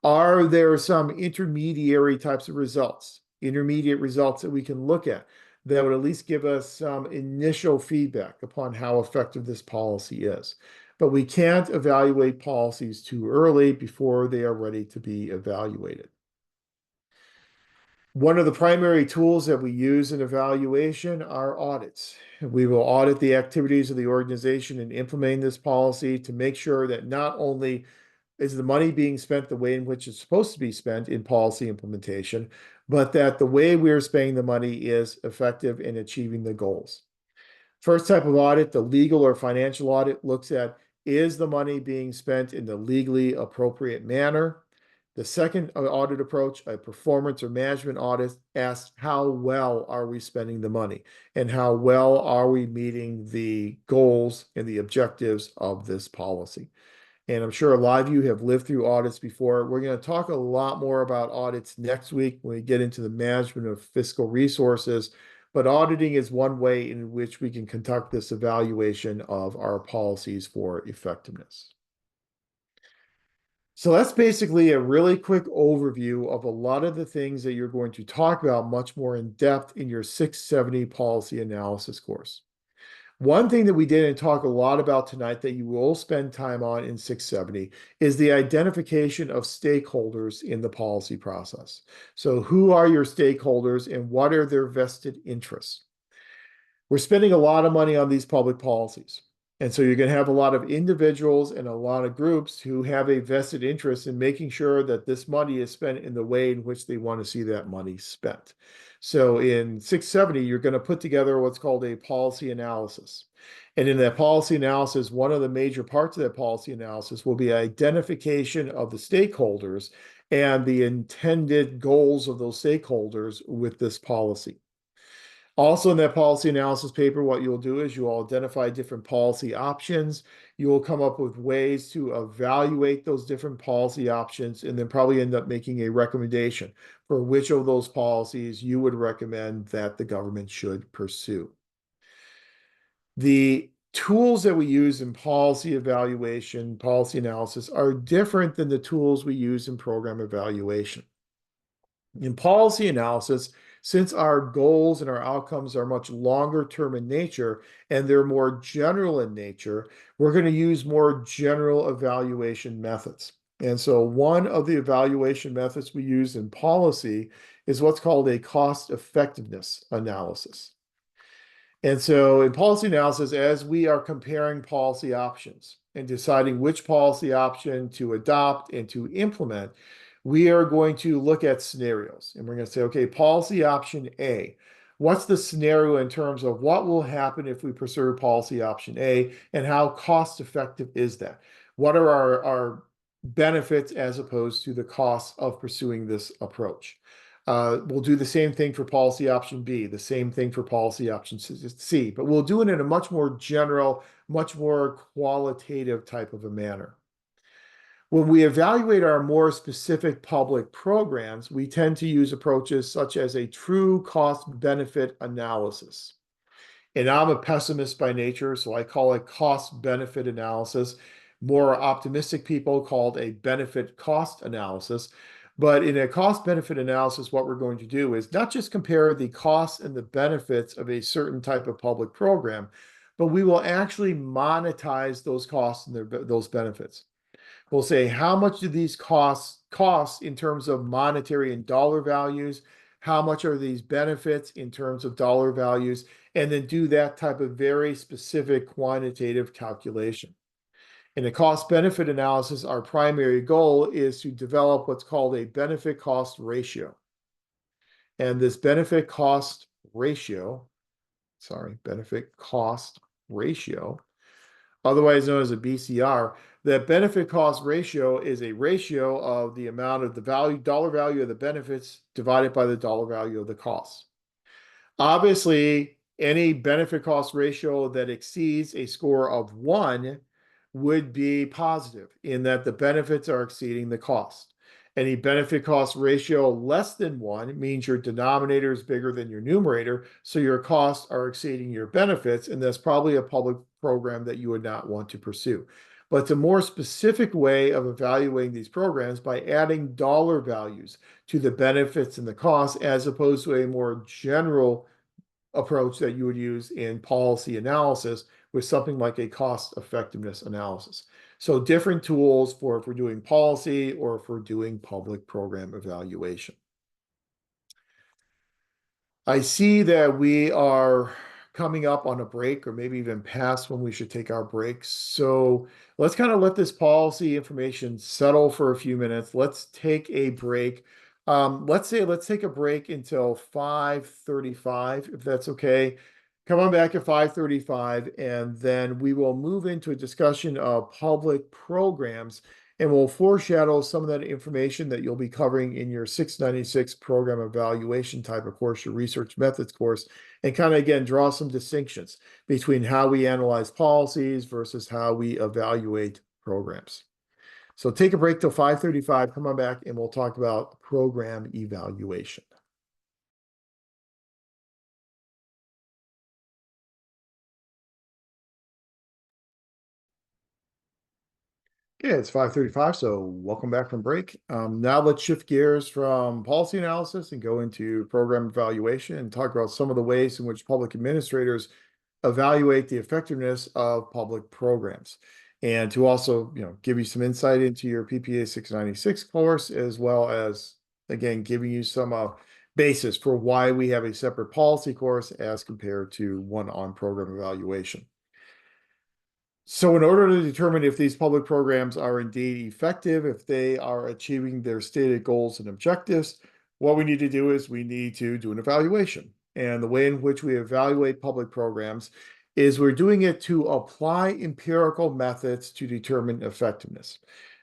Are there some intermediary types of results, intermediate results that we can look at that would at least give us some initial feedback upon how effective this policy is? But we can't evaluate policies too early before they are ready to be evaluated. One of the primary tools that we use in evaluation are audits. We will audit the activities of the organization in implementing this policy to make sure that not only is the money being spent the way in which it's supposed to be spent in policy implementation, but that the way we're spending the money is effective in achieving the goals. First type of audit, the legal or financial audit, looks at, is the money being spent in the legally appropriate manner? The second audit approach, a performance or management audit, asks how well are we spending the money and how well are we meeting the goals and the objectives of this policy. And I'm sure a lot of you have lived through audits before. We're going to talk a lot more about audits next week when we get into the management of fiscal resources. But auditing is one way in which we can conduct this evaluation of our policies for effectiveness. So that's basically a really quick overview of a lot of the things that you're going to talk about much more in depth in your 670 policy analysis course. One thing that we didn't talk a lot about tonight that you will spend time on in 670 is the identification of stakeholders in the policy process. So who are your stakeholders and what are their vested interests? We're spending a lot of money on these public policies. And so you're going to have a lot of individuals and a lot of groups who have a vested interest in making sure that this money is spent in the way in which they want to see that money spent. So in 670, you're going to put together what's called a policy analysis. And in that policy analysis, one of the major parts of that policy analysis will be identification of the stakeholders and the intended goals of those stakeholders with this policy. Also in that policy analysis paper, what you'll do is you'll identify different policy options. You will come up with ways to evaluate those different policy options and then probably end up making a recommendation for which of those policies you would recommend that the government should pursue. The tools that we use in policy evaluation, policy analysis are different than the tools we use in program evaluation. In policy analysis, since our goals and our outcomes are much longer term in nature and they're more general in nature, we're going to use more general evaluation methods. And so one of the evaluation methods we use in policy is what's called a cost effectiveness analysis. And so in policy analysis, as we are comparing policy options and deciding which policy option to adopt and to implement, we are going to look at scenarios. And we're going to say, okay, policy option A, what's the scenario in terms of what will happen if we pursue policy option A, and how cost effective is that? What are our benefits as opposed to the costs of pursuing this approach? We'll do the same thing for policy option B, the same thing for policy option C, but we'll do it in a much more general, much more qualitative type of a manner. When we evaluate our more specific public programs, we tend to use approaches such as a true cost-benefit analysis. And I'm a pessimist by nature, so I call it cost-benefit analysis. More optimistic people call it a benefit-cost analysis. But in a cost-benefit analysis, what we're going to do is not just compare the costs and the benefits of a certain type of public program, but we will actually monetize those costs and those benefits. We'll say, how much do these costs cost in terms of monetary and dollar values? How much are these benefits in terms of dollar values? And then do that type of very specific quantitative calculation. In a cost benefit analysis, our primary goal is to develop what's called a benefit cost ratio. And this benefit cost ratio, otherwise known as a BCR, that benefit cost ratio is a ratio of the amount of the dollar value of the benefits divided by the dollar value of the costs. Obviously, any benefit cost ratio that exceeds a score of 1 would be positive in that the benefits are exceeding the cost. Any benefit cost ratio less than 1 means your denominator is bigger than your numerator, so your costs are exceeding your benefits, and that's probably a public program that you would not want to pursue. But it's a more specific way of evaluating these programs by adding dollar values to the benefits and the costs, as opposed to a more general approach that you would use in policy analysis with something like a cost effectiveness analysis. So different tools for if we're doing policy or if we're doing public program evaluation. I see that we are coming up on a break, or maybe even past when we should take our breaks. So let's kind of let this policy information settle for a few minutes. Let's take a break. Let's take a break until 5:35, if that's okay. Come on back at 5:35, and then we will move into a discussion of public programs, and we'll foreshadow some of that information that you'll be covering in your 696 program evaluation type of course, your research methods course, and kind of, again, draw some distinctions between how we analyze policies versus how we evaluate programs. So take a break till 5:35, come on back, and we'll talk about program evaluation. Yeah, it's 5:35, so welcome back from break. Now let's shift gears from policy analysis and go into program evaluation and talk about some of the ways in which public administrators evaluate the effectiveness of public programs. And to also, give you some insight into your PPA 696 course, as well as, again, giving you some basis for why we have a separate policy course as compared to one on program evaluation. So in order to determine if these public programs are indeed effective, if they are achieving their stated goals and objectives, what we need to do is we need to do an evaluation. And the way in which we evaluate public programs is we're doing it to apply empirical methods to determine effectiveness.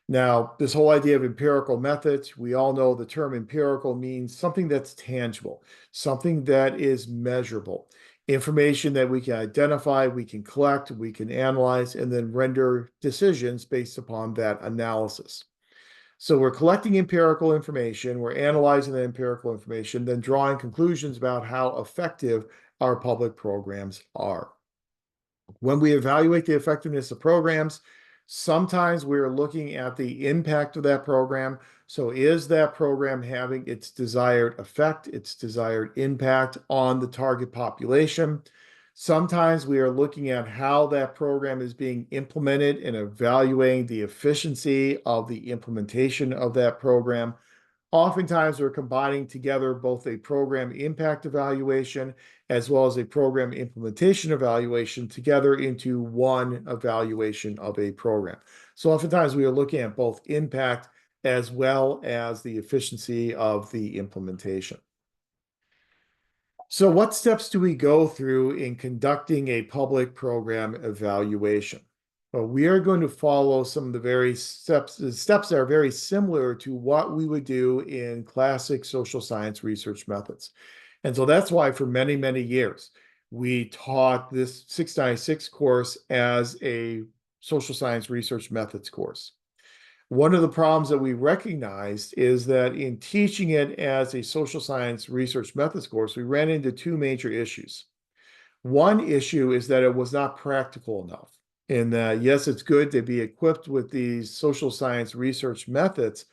Now, this whole idea of empirical methods, we all know the term empirical means something that's tangible, something that is measurable. Information that we can identify, we can collect, we can analyze, and then render decisions based upon that analysis. So we're collecting empirical information, we're analyzing the empirical information, then drawing conclusions about how effective our public programs are. When we evaluate the effectiveness of programs, sometimes we're looking at the impact of that program. So is that program having its desired effect, its desired impact on the target population? Sometimes we are looking at how that program is being implemented and evaluating the efficiency of the implementation of that program. Oftentimes, we're combining together both a program impact evaluation as well as a program implementation evaluation together into one evaluation of a program. So oftentimes we are looking at both impact as well as the efficiency of the implementation. So what steps do we go through in conducting a public program evaluation? Well, we are going to follow some of the steps that are very similar to what we would do in classic social science research methods. And so that's why for many, many years, we taught this 696 course as a social science research methods course. One of the problems that we recognized is that in teaching it as a social science research methods course, we ran into two major issues. One issue is that it was not practical enough. In that, yes, it's good to be equipped with these social science research methods,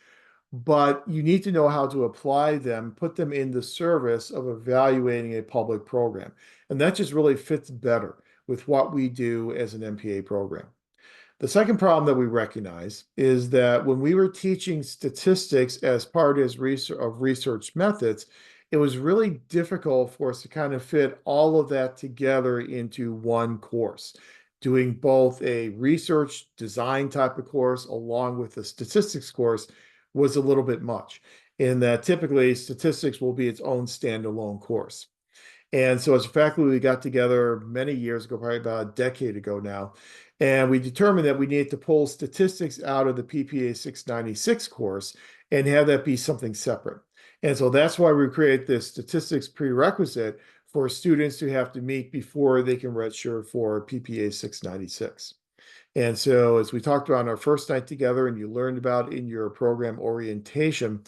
but you need to know how to apply them, put them in the service of evaluating a public program. And that just really fits better with what we do as an MPA program. The second problem that we recognize is that when we were teaching statistics as part of research methods, it was really difficult for us to kind of fit all of that together into one course. Doing both a research design type of course along with a statistics course was a little bit much, in that typically statistics will be its own standalone course. And so as a faculty, we got together many years ago, probably about a decade ago now, and we determined that we needed to pull statistics out of the PPA 696 course and have that be something separate. And so that's why we create this statistics prerequisite for students to have to meet before they can register for PPA 696. And so as we talked about on our first night together and you learned about in your program orientation,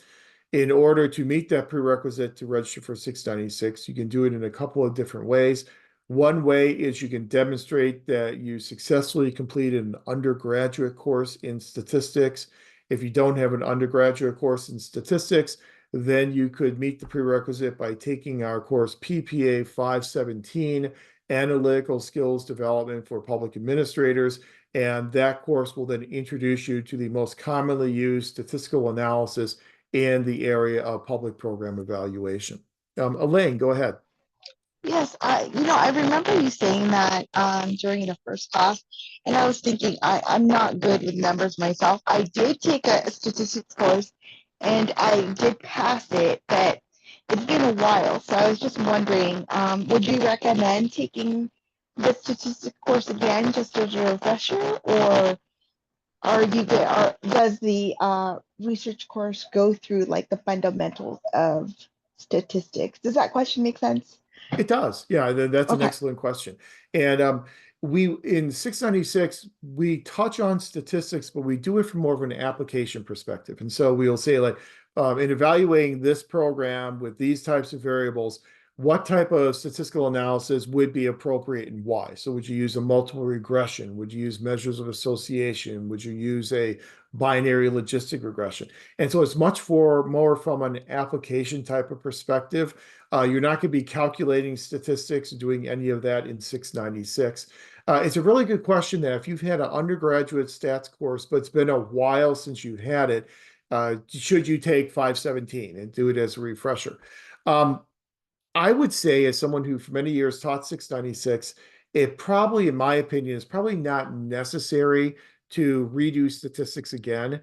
in order to meet that prerequisite to register for 696, you can do it in a couple of different ways. One way is you can demonstrate that you successfully completed an undergraduate course in statistics. If you don't have an undergraduate course in statistics, then you could meet the prerequisite by taking our course PPA 517, Analytical Skills Development for Public Administrators. And that course will then introduce you to the most commonly used statistical analysis in the area of public program evaluation. Elaine, go ahead. Yes, I remember you saying that during the first class, and I was thinking I'm not good with numbers myself. I did take a statistics course, and I did pass it, but it's been a while. So I was just wondering, would you recommend taking the statistics course again just as a refresher, or does the research course go through like the fundamentals of statistics? Does that question make sense? It does. Yeah, that's an Okay. excellent question. And we in 696, we touch on statistics, but we do it from more of an application perspective. And so we'll say like in evaluating this program with these types of variables, what type of statistical analysis would be appropriate and why? So would you use a multiple regression? Would you use measures of association? Would you use a binary logistic regression? And so it's much more from an application type of perspective. You're not going to be calculating statistics, doing any of that in 696. It's a really good question that if you've had an undergraduate stats course, but it's been a while since you've had it, should you take 517 and do it as a refresher? I would say, as someone who for many years taught 696, it probably, in my opinion, is probably not necessary to redo statistics again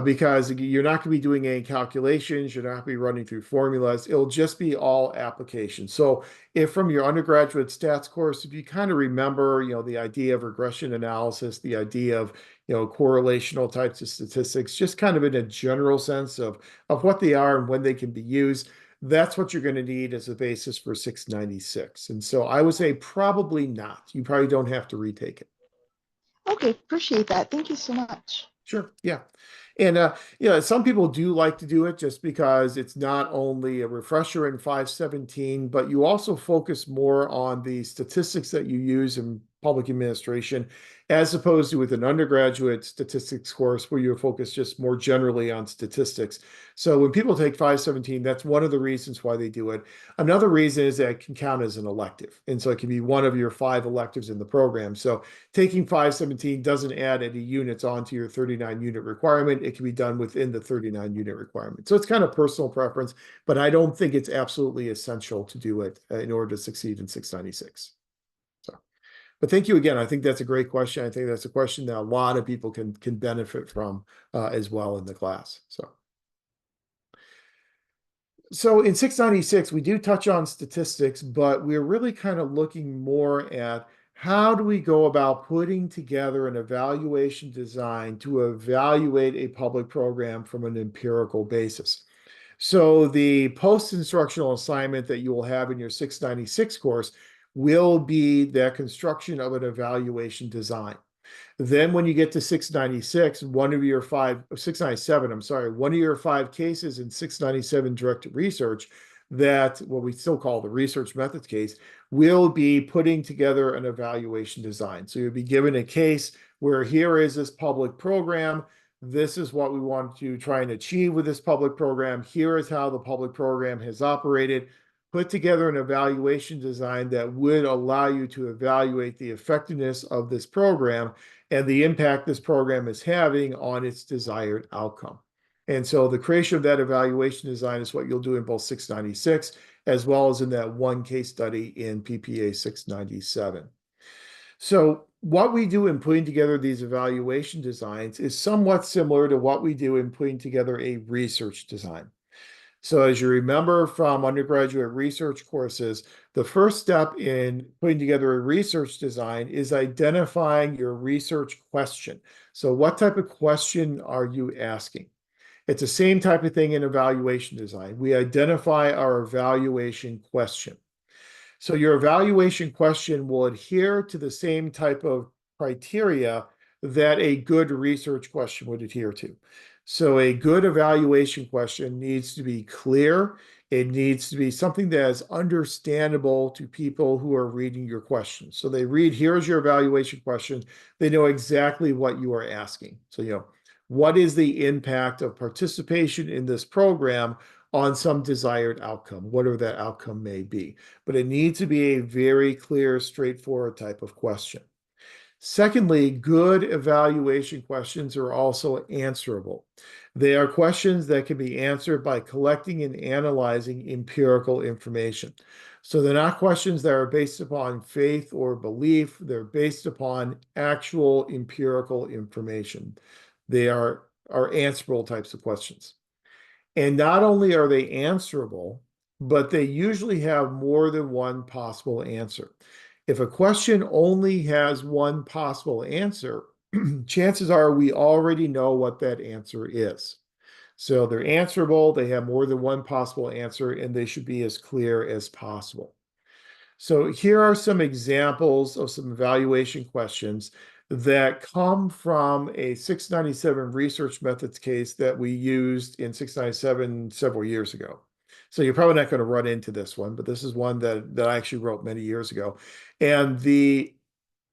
because you're not going to be doing any calculations. You're not going to be running through formulas. It'll just be all application. So if from your undergraduate stats course, if you kind of remember, the idea of regression analysis, the idea of, correlational types of statistics, just kind of in a general sense of what they are and when they can be used, that's what you're going to need as a basis for 696. And so I would say probably not. You probably don't have to retake it. Okay, appreciate that. Thank you so much. Sure. Yeah. And some people do like to do it just because it's not only a refresher in 517, but you also focus more on the statistics that you use in public administration, as opposed to with an undergraduate statistics course where you're focused just more generally on statistics. So when people take 517, that's one of the reasons why they do it. Another reason is that it can count as an elective. And so it can be one of your 5 electives in the program. So taking 517 doesn't add any units onto your 39 unit requirement. It can be done within the 39 unit requirement. So it's kind of personal preference, but I don't think it's absolutely essential to do it in order to succeed in 696. But thank you again. I think that's a great question. I think that's a question that a lot of people can benefit from as well in the class. So in 696, we do touch on statistics, but we're really kind of looking more at how do we go about putting together an evaluation design to evaluate a public program from an empirical basis. So the post-instructional assignment that you will have in your 696 course will be the construction of an evaluation design. Then when you get to 696, 697, I'm sorry, one of your 5 cases in 697 directed research that what we still call the research methods case will be putting together an evaluation design. So you'll be given a case where here is this public program. This is what we want to try and achieve with this public program. Here is how the public program has operated. Put together an evaluation design that would allow you to evaluate the effectiveness of this program and the impact this program is having on its desired outcome. And so the creation of that evaluation design is what you'll do in both 696 as well as in that one case study in PPA 697. So what we do in putting together these evaluation designs is somewhat similar to what we do in putting together a research design. So as you remember from undergraduate research courses, the first step in putting together a research design is identifying your research question. So what type of question are you asking? It's the same type of thing in evaluation design. We identify our evaluation question. So your evaluation question will adhere to the same type of criteria that a good research question would adhere to. So a good evaluation question needs to be clear. It needs to be something that is understandable to people who are reading your question. So they read, here's your evaluation question. They know exactly what you are asking. So, what is the impact of participation in this program on some desired outcome, whatever that outcome may be. But it needs to be a very clear, straightforward type of question. Secondly, good evaluation questions are also answerable. They are questions that can be answered by collecting and analyzing empirical information. So they're not questions that are based upon faith or belief. They're based upon actual empirical information. They are answerable types of questions. And not only are they answerable, but they usually have more than one possible answer. If a question only has one possible answer, chances are we already know what that answer is. So they're answerable, they have more than one possible answer, and they should be as clear as possible. So here are some examples of some evaluation questions that come from a 697 research methods case that we used in 697 several years ago. So you're probably not going to run into this one, but this is one that I actually wrote many years ago. And the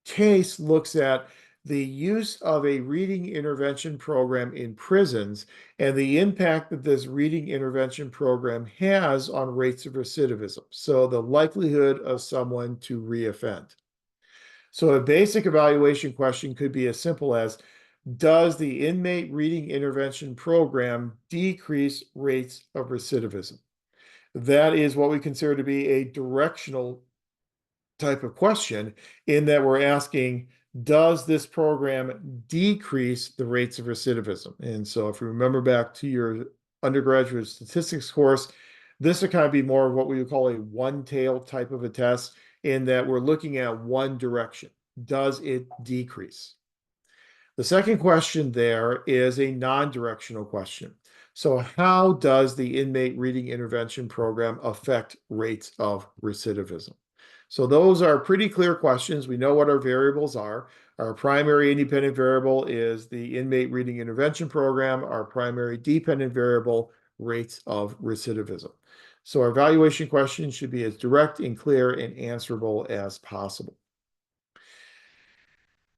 case looks at the use of a reading intervention program in prisons and the impact that this reading intervention program has on rates of recidivism. So the likelihood of someone to reoffend. So a basic evaluation question could be as simple as, does the inmate reading intervention program decrease rates of recidivism? That is what we consider to be a directional type of question, in that we're asking, does this program decrease the rates of recidivism? And so if you remember back to your undergraduate statistics course, this would kind of be more of what we would call a one-tail type of a test, in that we're looking at one direction. Does it decrease? The second question there is a non-directional question. So how does the inmate reading intervention program affect rates of recidivism? So those are pretty clear questions. We know what our variables are. Our primary independent variable is the inmate reading intervention program. Our primary dependent variable, rates of recidivism. So our evaluation questions should be as direct and clear and answerable as possible.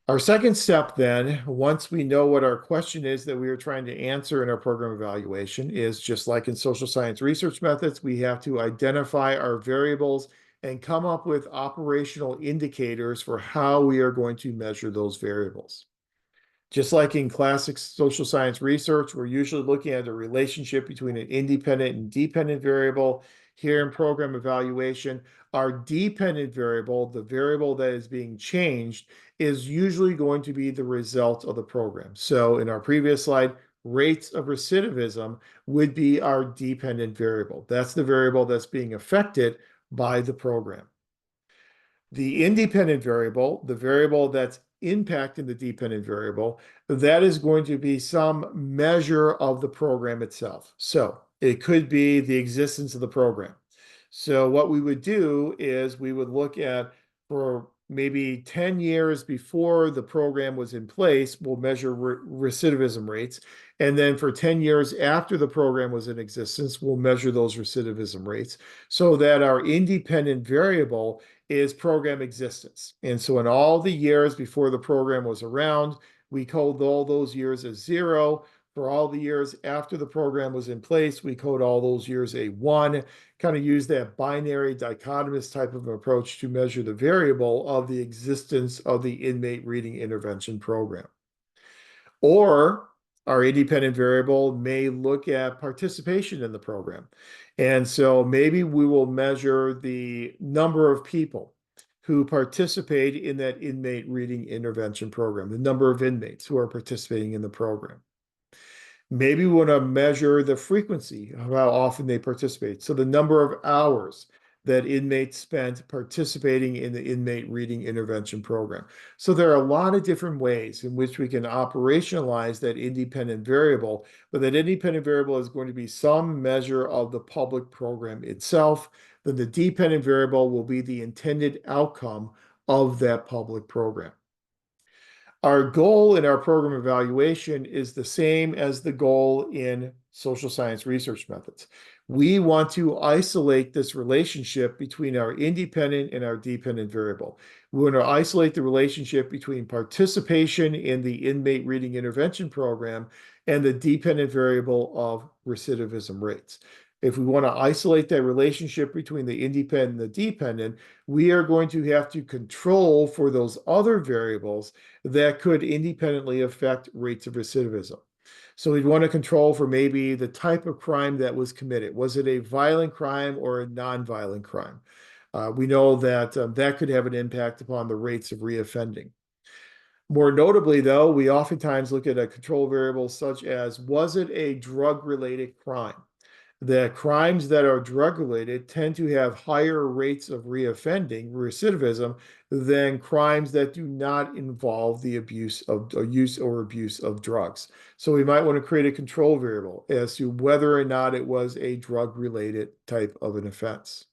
Our second step then, once we know what our question is that we are trying to answer in our program evaluation, is just like in social science research methods, we have to identify our variables and come up with operational indicators for how we are going to measure those variables. Just like in classic social science research, we're usually looking at a relationship between an independent and dependent variable. Here in program evaluation, our dependent variable, the variable that is being changed, is usually going to be the result of the program. So in our previous slide, rates of recidivism would be our dependent variable. That's the variable that's being affected by the program. The independent variable, the variable that's impacting the dependent variable, that is going to be some measure of the program itself. So it could be the existence of the program. So what we would do is we would look at, for maybe 10 years before the program was in place, we'll measure recidivism rates. And then for 10 years after the program was in existence, we'll measure those recidivism rates so that our independent variable is program existence. And so in all the years before the program was around, we code all those years as 0. For all the years after the program was in place, we code all those years a 1, kind of use that binary dichotomous type of approach to measure the variable of the existence of the inmate reading intervention program. Or our independent variable may look at participation in the program. And so maybe we will measure the number of people who participate in that inmate reading intervention program, the number of inmates who are participating in the program. Maybe we want to measure the frequency of how often they participate. So the number of hours that inmates spent participating in the inmate reading intervention program. So there are a lot of different ways in which we can operationalize that independent variable, but that independent variable is going to be some measure of the public program itself. Then the dependent variable will be the intended outcome of that public program. Our goal in our program evaluation is the same as the goal in social science research methods. We want to isolate this relationship between our independent and our dependent variable. We want to isolate the relationship between participation in the inmate reading intervention program and the dependent variable of recidivism rates. If we want to isolate that relationship between the independent and the dependent, we are going to have to control for those other variables that could independently affect rates of recidivism. So we'd want to control for maybe the type of crime that was committed. Was it a violent crime or a non-violent crime? We know that that could have an impact upon the rates of reoffending. More notably, though, we oftentimes look at a control variable such as, was it a drug-related crime? The crimes that are drug-related tend to have higher rates of reoffending, recidivism, than crimes that do not involve the abuse of or use or abuse of drugs. So we might want to create a control variable as to whether or not it was a drug-related type of an offense.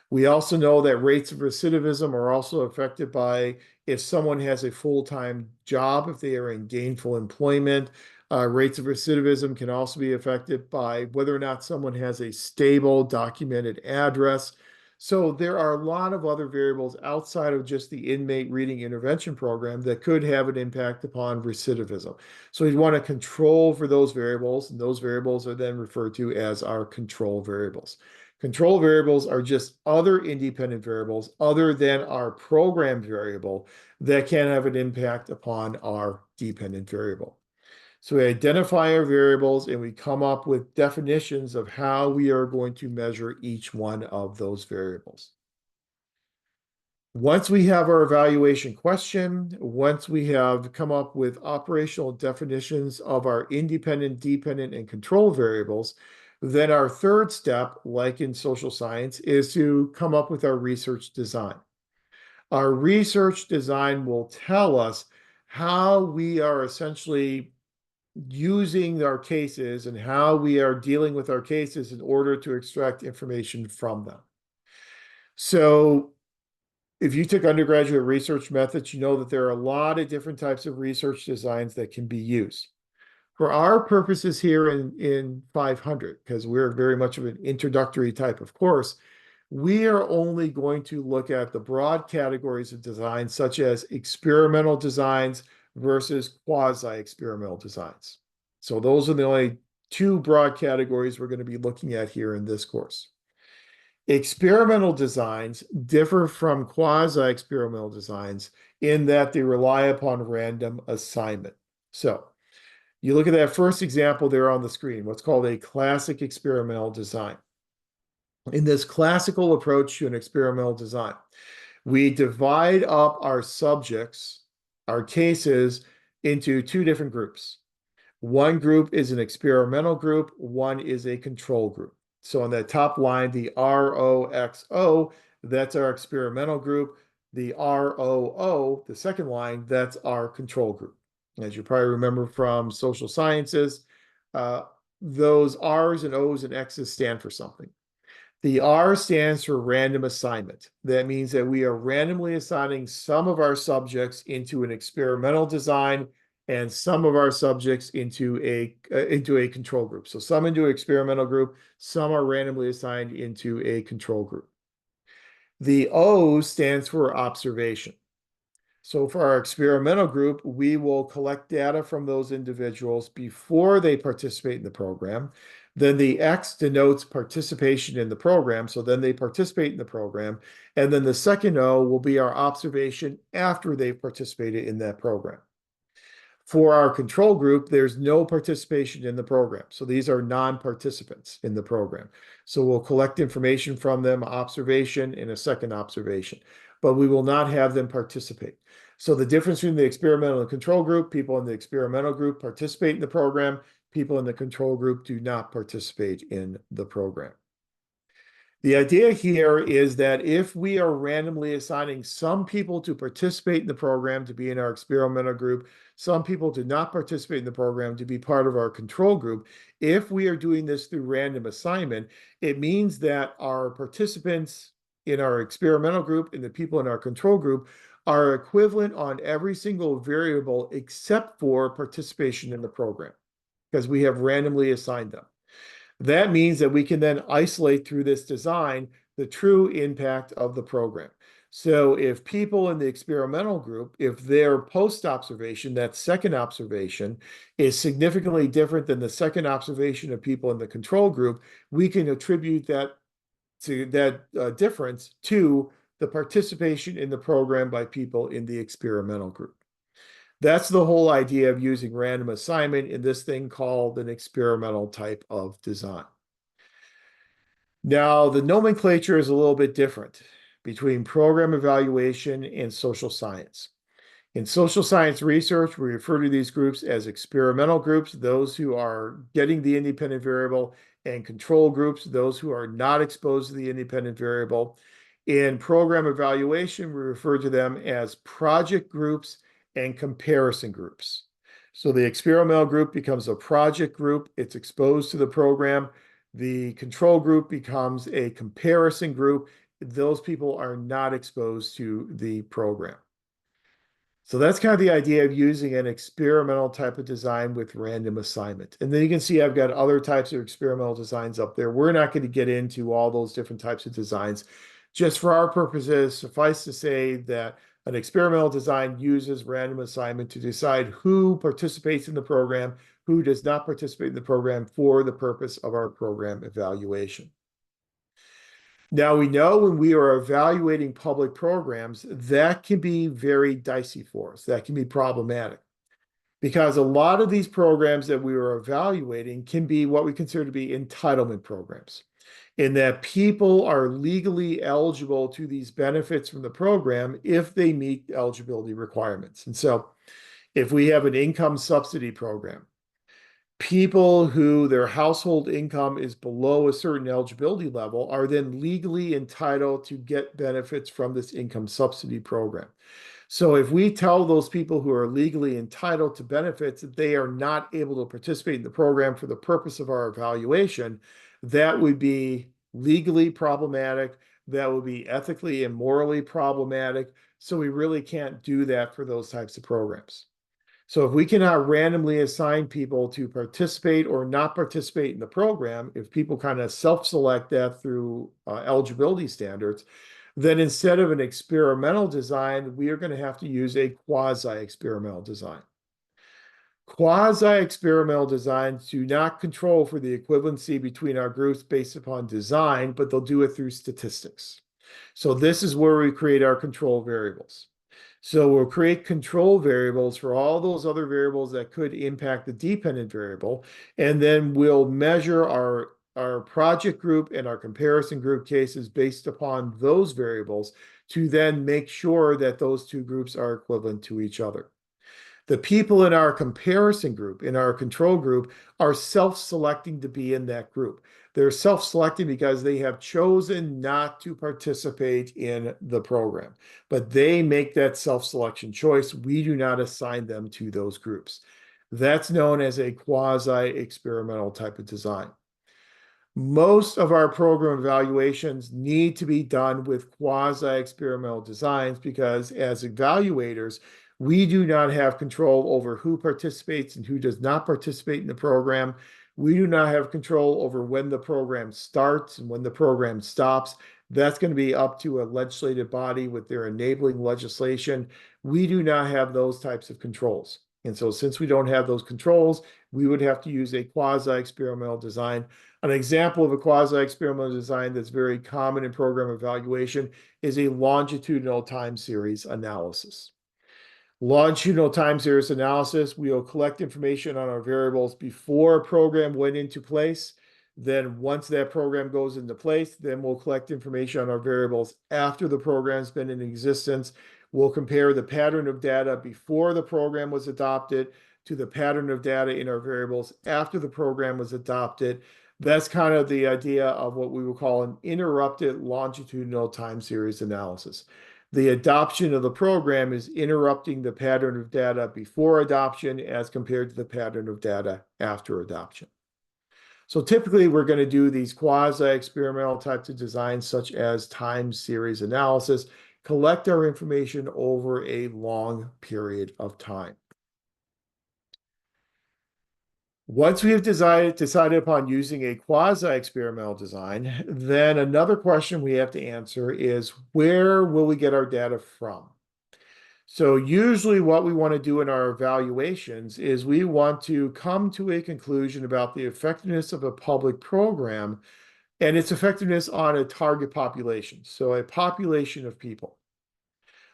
We also know that rates of recidivism are also affected by if someone has a full-time job, if they are in gainful employment. Rates of recidivism can also be affected by whether or not someone has a stable documented address. So there are a lot of other variables outside of just the inmate reading intervention program that could have an impact upon recidivism. So we want to control for those variables, and those variables are then referred to as our control variables. Control variables are just other independent variables other than our program variable that can have an impact upon our dependent variable. So we identify our variables and we come up with definitions of how we are going to measure each one of those variables. Once we have our evaluation question, once we have come up with operational definitions of our independent, dependent, and control variables, then our third step, like in social science, is to come up with our research design. Our research design will tell us how we are essentially using our cases and how we are dealing with our cases in order to extract information from them. So if you took undergraduate research methods, you know that there are a lot of different types of research designs that can be used. For our purposes here in 500, because we're very much of an introductory type of course, we are only going to look at the broad categories of design, such as experimental designs versus quasi-experimental designs. So those are the only two broad categories we're going to be looking at here in this course. Experimental designs differ from quasi-experimental designs in that they rely upon random assignment. So you look at that first example there on the screen, what's called a classic experimental design. In this classical approach to an experimental design, we divide up our subjects, our cases, into two different groups. One group is an experimental group, one is a control group. So on that top line, the ROXO, that's our experimental group. The ROO, the second line, that's our control group. As you probably remember from social sciences, those R's and O's and X's stand for something. The R stands for random assignment. That means that we are randomly assigning some of our subjects into an experimental design and some of our subjects into a control group. So some into an experimental group, some are randomly assigned into a control group. The O stands for observation. So for our experimental group, we will collect data from those individuals before they participate in the program. Then the X denotes participation in the program. So then they participate in the program. And then the second O will be our observation after they've participated in that program. For our control group, there's no participation in the program. So these are non-participants in the program. So we'll collect information from them, observation, and a second observation, but we will not have them participate. So the difference between the experimental and control group, people in the experimental group participate in the program, people in the control group do not participate in the program. The idea here is that if we are randomly assigning some people to participate in the program to be in our experimental group, some people to not participate in the program to be part of our control group, if we are doing this through random assignment, it means that our participants in our experimental group and the people in our control group are equivalent on every single variable except for participation in the program, because we have randomly assigned them. That means that we can then isolate through this design the true impact of the program. So if people in the experimental group, if their post-observation, that second observation, is significantly different than the second observation of people in the control group, we can attribute that difference to the participation in the program by people in the experimental group. That's the whole idea of using random assignment in this thing called an experimental type of design. Now, the nomenclature is a little bit different between program evaluation and social science. In social science research, we refer to these groups as experimental groups, those who are getting the independent variable, and control groups, those who are not exposed to the independent variable. In program evaluation, we refer to them as project groups and comparison groups. So the experimental group becomes a project group. It's exposed to the program. The control group becomes a comparison group. Those people are not exposed to the program. So that's kind of the idea of using an experimental type of design with random assignment. And then you can see I've got other types of experimental designs up there. We're not going to get into all those different types of designs. Just for our purposes, suffice to say that an experimental design uses random assignment to decide who participates in the program, who does not participate in the program for the purpose of our program evaluation. Now, we know when we are evaluating public programs, that can be very dicey for us. That can be problematic because a lot of these programs that we are evaluating can be what we consider to be entitlement programs, in that people are legally eligible to these benefits from the program if they meet eligibility requirements. And so if we have an income subsidy program, people who their household income is below a certain eligibility level are then legally entitled to get benefits from this income subsidy program. So if we tell those people who are legally entitled to benefits that they are not able to participate in the program for the purpose of our evaluation, that would be legally problematic. That would be ethically and morally problematic. So we really can't do that for those types of programs. So if we cannot randomly assign people to participate or not participate in the program, if people kind of self-select that through eligibility standards, then instead of an experimental design, we are going to have to use a quasi-experimental design. Quasi-experimental designs do not control for the equivalency between our groups based upon design, but they'll do it through statistics. So this is where we create our control variables. So we'll create control variables for all those other variables that could impact the dependent variable, and then we'll measure our project group and our comparison group cases based upon those variables to then make sure that those two groups are equivalent to each other. The people in our comparison group, in our control group, are self-selecting to be in that group. They're self-selecting because they have chosen not to participate in the program, but they make that self-selection choice. We do not assign them to those groups. That's known as a quasi-experimental type of design. Most of our program evaluations need to be done with quasi-experimental designs because as evaluators, we do not have control over who participates and who does not participate in the program. We do not have control over when the program starts and when the program stops. That's going to be up to a legislative body with their enabling legislation. We do not have those types of controls. And so since we don't have those controls, we would have to use a quasi-experimental design. An example of a quasi-experimental design that's very common in program evaluation is a longitudinal time series analysis. Longitudinal time series analysis, we will collect information on our variables before a program went into place. Then once that program goes into place, then we'll collect information on our variables after the program's been in existence. We'll compare the pattern of data before the program was adopted to the pattern of data in our variables after the program was adopted. That's kind of the idea of what we will call an interrupted longitudinal time series analysis. The adoption of the program is interrupting the pattern of data before adoption as compared to the pattern of data after adoption. So typically we're going to do these quasi-experimental types of designs such as time series analysis, collect our information over a long period of time. Once we have decided upon using a quasi-experimental design, then another question we have to answer is where will we get our data from? So usually what we want to do in our evaluations is we want to come to a conclusion about the effectiveness of a public program and its effectiveness on a target population, so a population of people.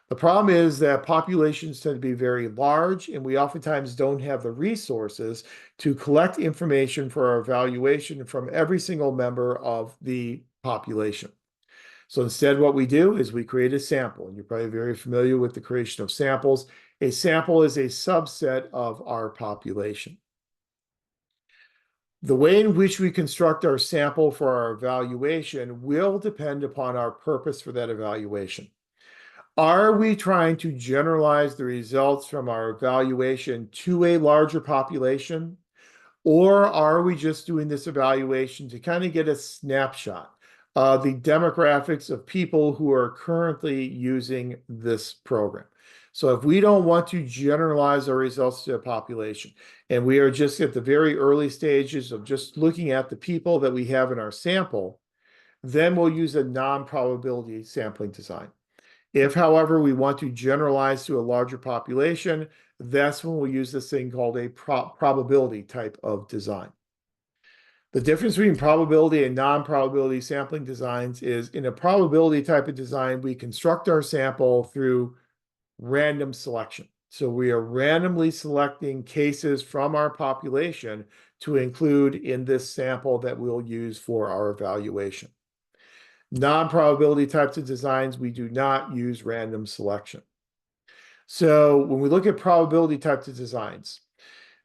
The problem is that populations tend to be very large, and we oftentimes don't have the resources to collect information for our evaluation from every single member of the population. So instead, what we do is we create a sample, and you're probably very familiar with the creation of samples. A sample is a subset of our population. The way in which we construct our sample for our evaluation will depend upon our purpose for that evaluation. Are we trying to generalize the results from our evaluation to a larger population? Or are we just doing this evaluation to kind of get a snapshot of the demographics of people who are currently using this program? So if we don't want to generalize our results to a population, and we are just at the very early stages of just looking at the people that we have in our sample, then we'll use a non-probability sampling design. If, however, we want to generalize to a larger population, that's when we'll use this thing called a probability type of design. The difference between probability and non-probability sampling designs is in a probability type of design, we construct our sample through random selection. So we are randomly selecting cases from our population to include in this sample that we'll use for our evaluation. Non-probability types of designs, we do not use random selection. So when we look at probability types of designs,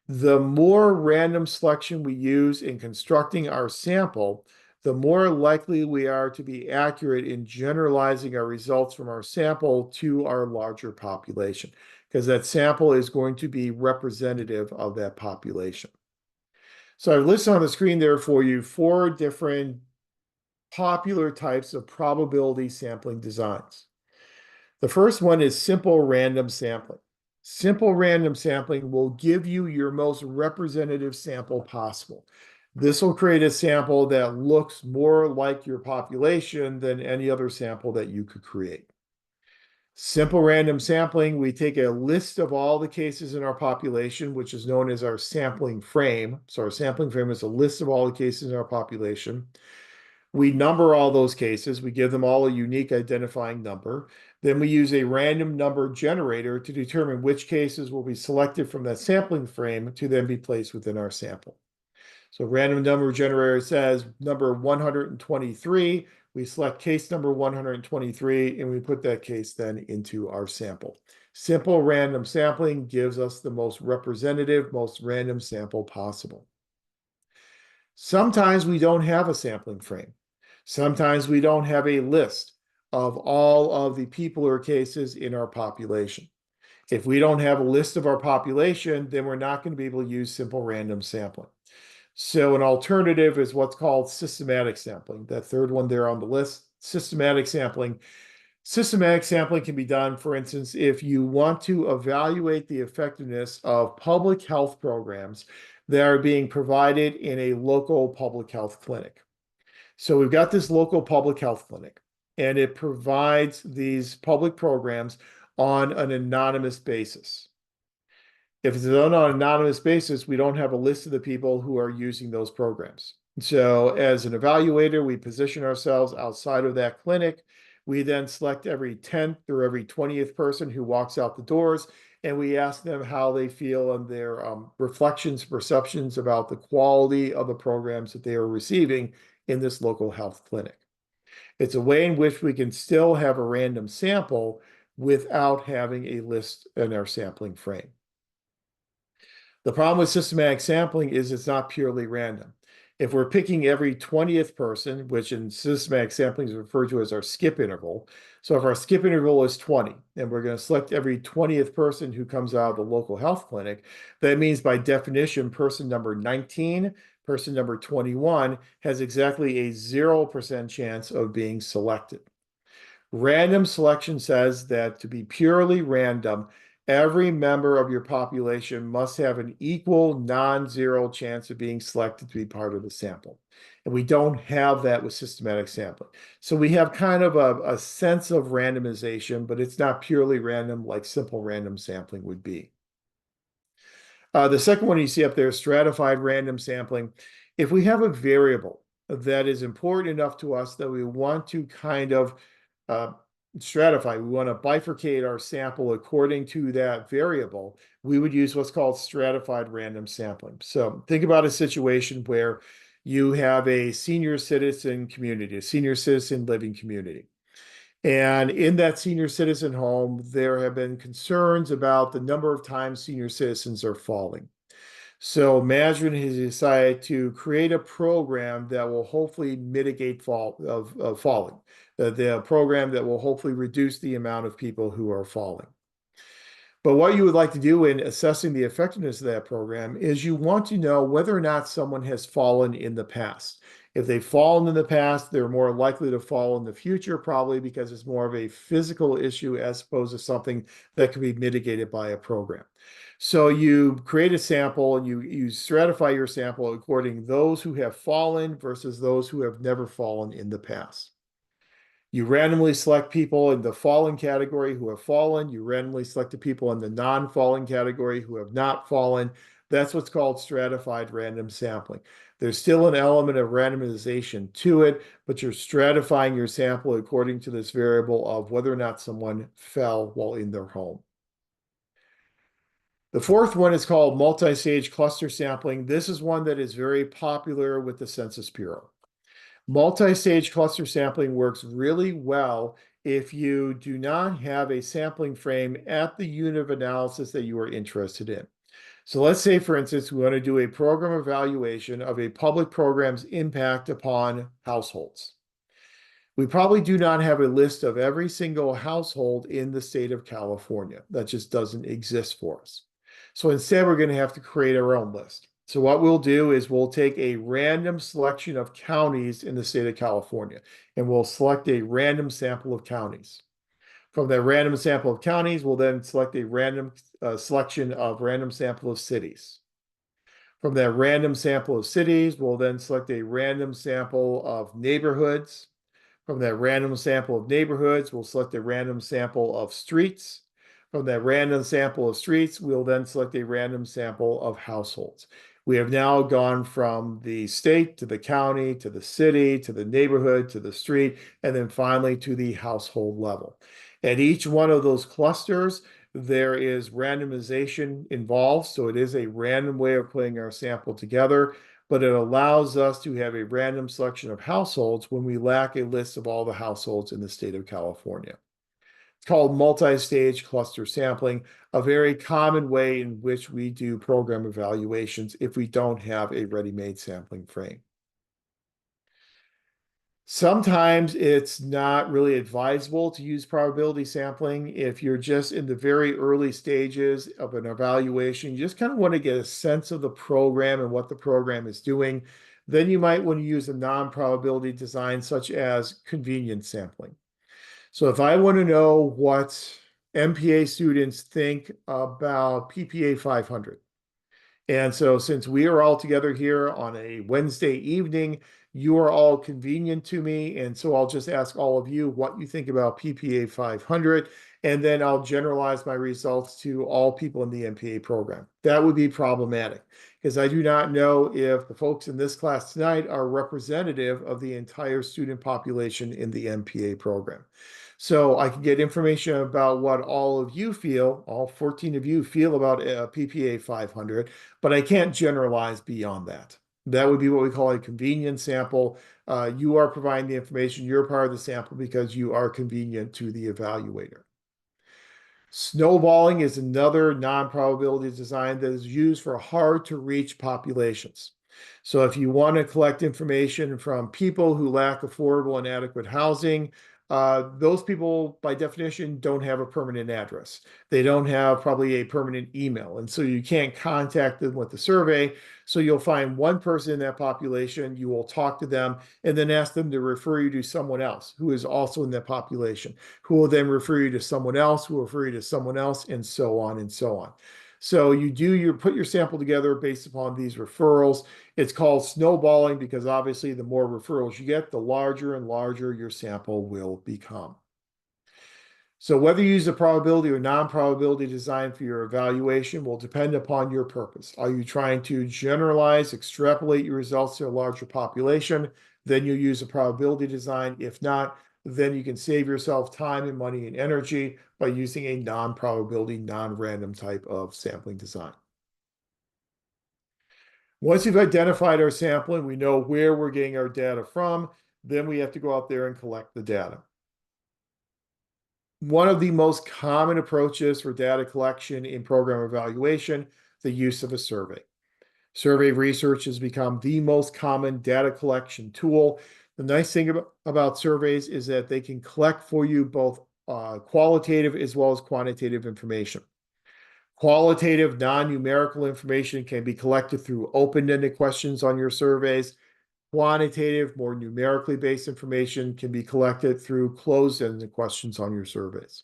the more random selection we use in constructing our sample, the more likely we are to be accurate in generalizing our results from our sample to our larger population, because that sample is going to be representative of that population. So I've listed on the screen there for you 4 different popular types of probability sampling designs. The first one is simple random sampling. Simple random sampling will give you your most representative sample possible. This will create a sample that looks more like your population than any other sample that you could create. Simple random sampling, we take a list of all the cases in our population, which is known as our sampling frame. So our sampling frame is a list of all the cases in our population. We number all those cases. We give them all a unique identifying number. Then we use a random number generator to determine which cases will be selected from that sampling frame to then be placed within our sample. So random number generator says number 123. We select case number 123 and we put that case then into our sample. Simple random sampling gives us the most representative, most random sample possible. Sometimes we don't have a sampling frame. Sometimes we don't have a list of all of the people or cases in our population. If we don't have a list of our population, then we're not going to be able to use simple random sampling. So an alternative is what's called systematic sampling. That third one there on the list, systematic sampling. Systematic sampling can be done, for instance, if you want to evaluate the effectiveness of public health programs that are being provided in a local public health clinic. So we've got this local public health clinic, and it provides these public programs on an anonymous basis. If it's done on an anonymous basis, we don't have a list of the people who are using those programs. So as an evaluator, we position ourselves outside of that clinic. We then select every 10th or every 20th person who walks out the doors, and we ask them how they feel and their reflections, perceptions about the quality of the programs that they are receiving in this local health clinic. It's a way in which we can still have a random sample without having a list in our sampling frame. The problem with systematic sampling is it's not purely random. If we're picking every 20th person, which in systematic sampling is referred to as our skip interval. So if our skip interval is 20, and we're going to select every 20th person who comes out of the local health clinic, that means by definition, person number 19, person number 21 has exactly a 0% chance of being selected. Random selection says that to be purely random, every member of your population must have an equal non-zero chance of being selected to be part of the sample. And we don't have that with systematic sampling. So we have kind of a sense of randomization, but it's not purely random like simple random sampling would be. The second one you see up there is stratified random sampling. If we have a variable that is important enough to us that we want to kind of stratify, we want to bifurcate our sample according to that variable, we would use what's called stratified random sampling. So think about a situation where you have a senior citizen community, a senior citizen living community. And in that senior citizen home, there have been concerns about the number of times senior citizens are falling. So management has decided to create a program that will hopefully mitigate falling, the program that will hopefully reduce the amount of people who are falling. But what you would like to do in assessing the effectiveness of that program is you want to know whether or not someone has fallen in the past. If they've fallen in the past, they're more likely to fall in the future, probably because it's more of a physical issue as opposed to something that can be mitigated by a program. So you create a sample and you stratify your sample according to those who have fallen versus those who have never fallen in the past. You randomly select people in the fallen category who have fallen. You randomly select the people in the non-fallen category who have not fallen. That's what's called stratified random sampling. There's still an element of randomization to it, but you're stratifying your sample according to this variable of whether or not someone fell while in their home. The fourth one is called multi-stage cluster sampling. This is one that is very popular with the Census Bureau. Multi-stage cluster sampling works really well if you do not have a sampling frame at the unit of analysis that you are interested in. So let's say, for instance, we want to do a program evaluation of a public program's impact upon households. We probably do not have a list of every single household in the state of California. That just doesn't exist for us. So instead, we're going to have to create our own list. So what we'll do is we'll take a random selection of counties in the state of California, and we'll select a random sample of counties. From that random sample of counties, we'll then select a random selection of random sample of cities. From that random sample of cities, we'll then select a random sample of neighborhoods. From that random sample of neighborhoods, we'll select a random sample of streets. From that random sample of streets, we'll then select a random sample of households. We have now gone from the state to the county to the city to the neighborhood to the street, and then finally to the household level. At each one of those clusters, there is randomization involved, so it is a random way of putting our sample together, but it allows us to have a random selection of households when we lack a list of all the households in the state of California. It's called multi-stage cluster sampling, a very common way in which we do program evaluations if we don't have a ready-made sampling frame. Sometimes it's not really advisable to use probability sampling if you're just in the very early stages of an evaluation. You just kind of want to get a sense of the program and what the program is doing. Then you might want to use a non-probability design such as convenience sampling. So if I want to know what MPA students think about PPA 500, and so since we are all together here on a Wednesday evening, you are all convenient to me. And so I'll just ask all of you what you think about PPA 500, and then I'll generalize my results to all people in the MPA program. That would be problematic because I do not know if the folks in this class tonight are representative of the entire student population in the MPA program. So I can get information about what all of you feel, all 14 of you feel about PPA 500, but I can't generalize beyond that. That would be what we call a convenience sample. You are providing the information, you're part of the sample because you are convenient to the evaluator. Snowballing is another non-probability design that is used for hard to reach populations. So if you want to collect information from people who lack affordable and adequate housing, those people by definition don't have a permanent address. They don't have probably a permanent email. And so you can't contact them with the survey. So you'll find one person in that population, you will talk to them and then ask them to refer you to someone else who is also in that population, who will then refer you to someone else, who will refer you to someone else, and so on and so on. So you put your sample together based upon these referrals. It's called snowballing because obviously the more referrals you get, the larger and larger your sample will become. So whether you use a probability or non-probability design for your evaluation will depend upon your purpose. Are you trying to generalize, extrapolate your results to a larger population? Then you use a probability design. If not, then you can save yourself time and money and energy by using a non-probability, non-random type of sampling design. Once we've identified our sampling, we know where we're getting our data from, then we have to go out there and collect the data. One of the most common approaches for data collection in program evaluation, the use of a survey. Survey research has become the most common data collection tool. The nice thing about surveys is that they can collect for you both qualitative as well as quantitative information. Qualitative, non-numerical information can be collected through open-ended questions on your surveys. Quantitative, more numerically based information can be collected through closed-ended questions on your surveys.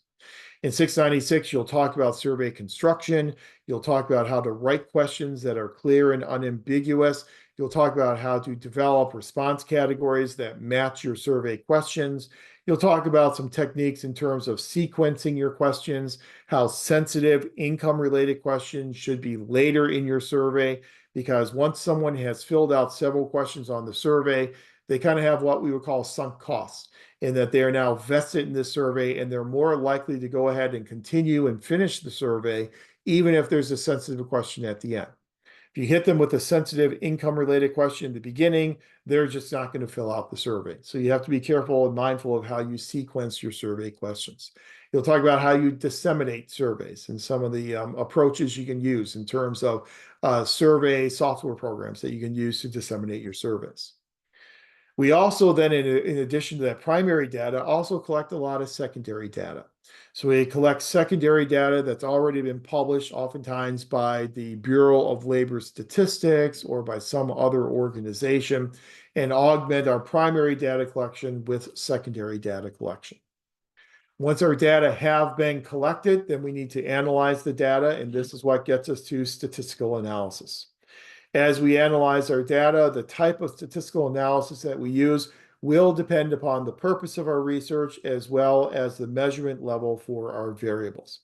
In 696, you'll talk about survey construction. You'll talk about how to write questions that are clear and unambiguous. You'll talk about how to develop response categories that match your survey questions. You'll talk about some techniques in terms of sequencing your questions, how sensitive income-related questions should be later in your survey, because once someone has filled out several questions on the survey, they kind of have what we would call sunk costs, in that they are now vested in this survey and they're more likely to go ahead and continue and finish the survey, even if there's a sensitive question at the end. If you hit them with a sensitive income-related question in the beginning, they're just not going to fill out the survey. So you have to be careful and mindful of how you sequence your survey questions. You'll talk about how you disseminate surveys and some of the approaches you can use in terms of survey software programs that you can use to disseminate your surveys. We also then, in addition to that primary data, also collect a lot of secondary data. So we collect secondary data that's already been published, oftentimes by the Bureau of Labor Statistics or by some other organization, and augment our primary data collection with secondary data collection. Once our data have been collected, then we need to analyze the data, and this is what gets us to statistical analysis. As we analyze our data, the type of statistical analysis that we use will depend upon the purpose of our research as well as the measurement level for our variables.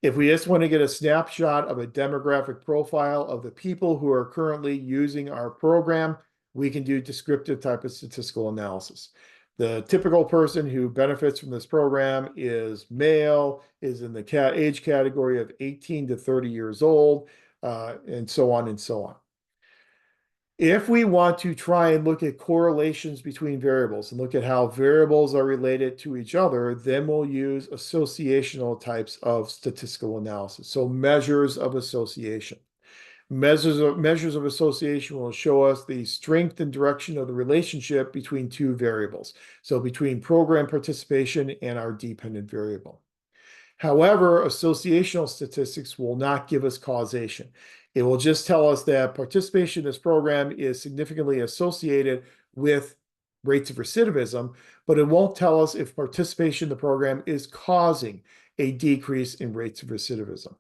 If we just want to get a snapshot of a demographic profile of the people who are currently using our program, we can do descriptive type of statistical analysis. The typical person who benefits from this program is male, is in the age category of 18 to 30 years old, and so on and so on. If we want to try and look at correlations between variables and look at how variables are related to each other, then we'll use associational types of statistical analysis. So measures of association. Measures of association will show us the strength and direction of the relationship between two variables. So between program participation and our dependent variable. However, associational statistics will not give us causation. It will just tell us that participation in this program is significantly associated with rates of recidivism, but it won't tell us if participation in the program is causing a decrease in rates of recidivism.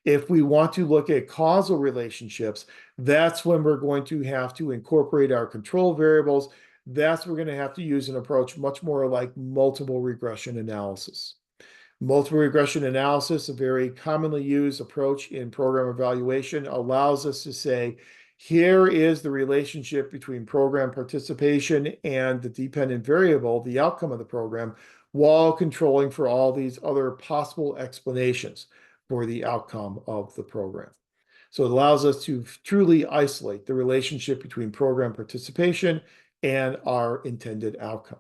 If we want to look at causal relationships, that's when we're going to have to incorporate our control variables. That's when we're going to have to use an approach much more like multiple regression analysis. Multiple regression analysis, a very commonly used approach in program evaluation, allows us to say, here is the relationship between program participation and the dependent variable, the outcome of the program, while controlling for all these other possible explanations for the outcome of the program. So it allows us to truly isolate the relationship between program participation and our intended outcome.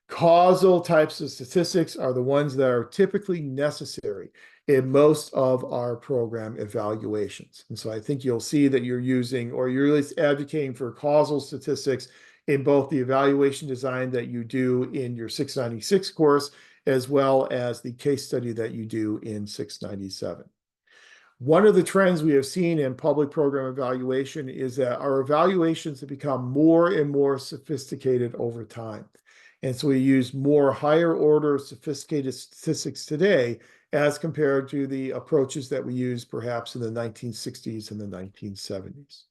Causal types of statistics are the ones that are typically necessary in most of our program evaluations. And so I think you'll see that you're using, or you're at least advocating for causal statistics in both the evaluation design that you do in your 696 course, as well as the case study that you do in 697. One of the trends we have seen in public program evaluation is that our evaluations have become more and more sophisticated over time. And so we use more higher order sophisticated statistics today as compared to the approaches that we used perhaps in the 1960s and the 1970s.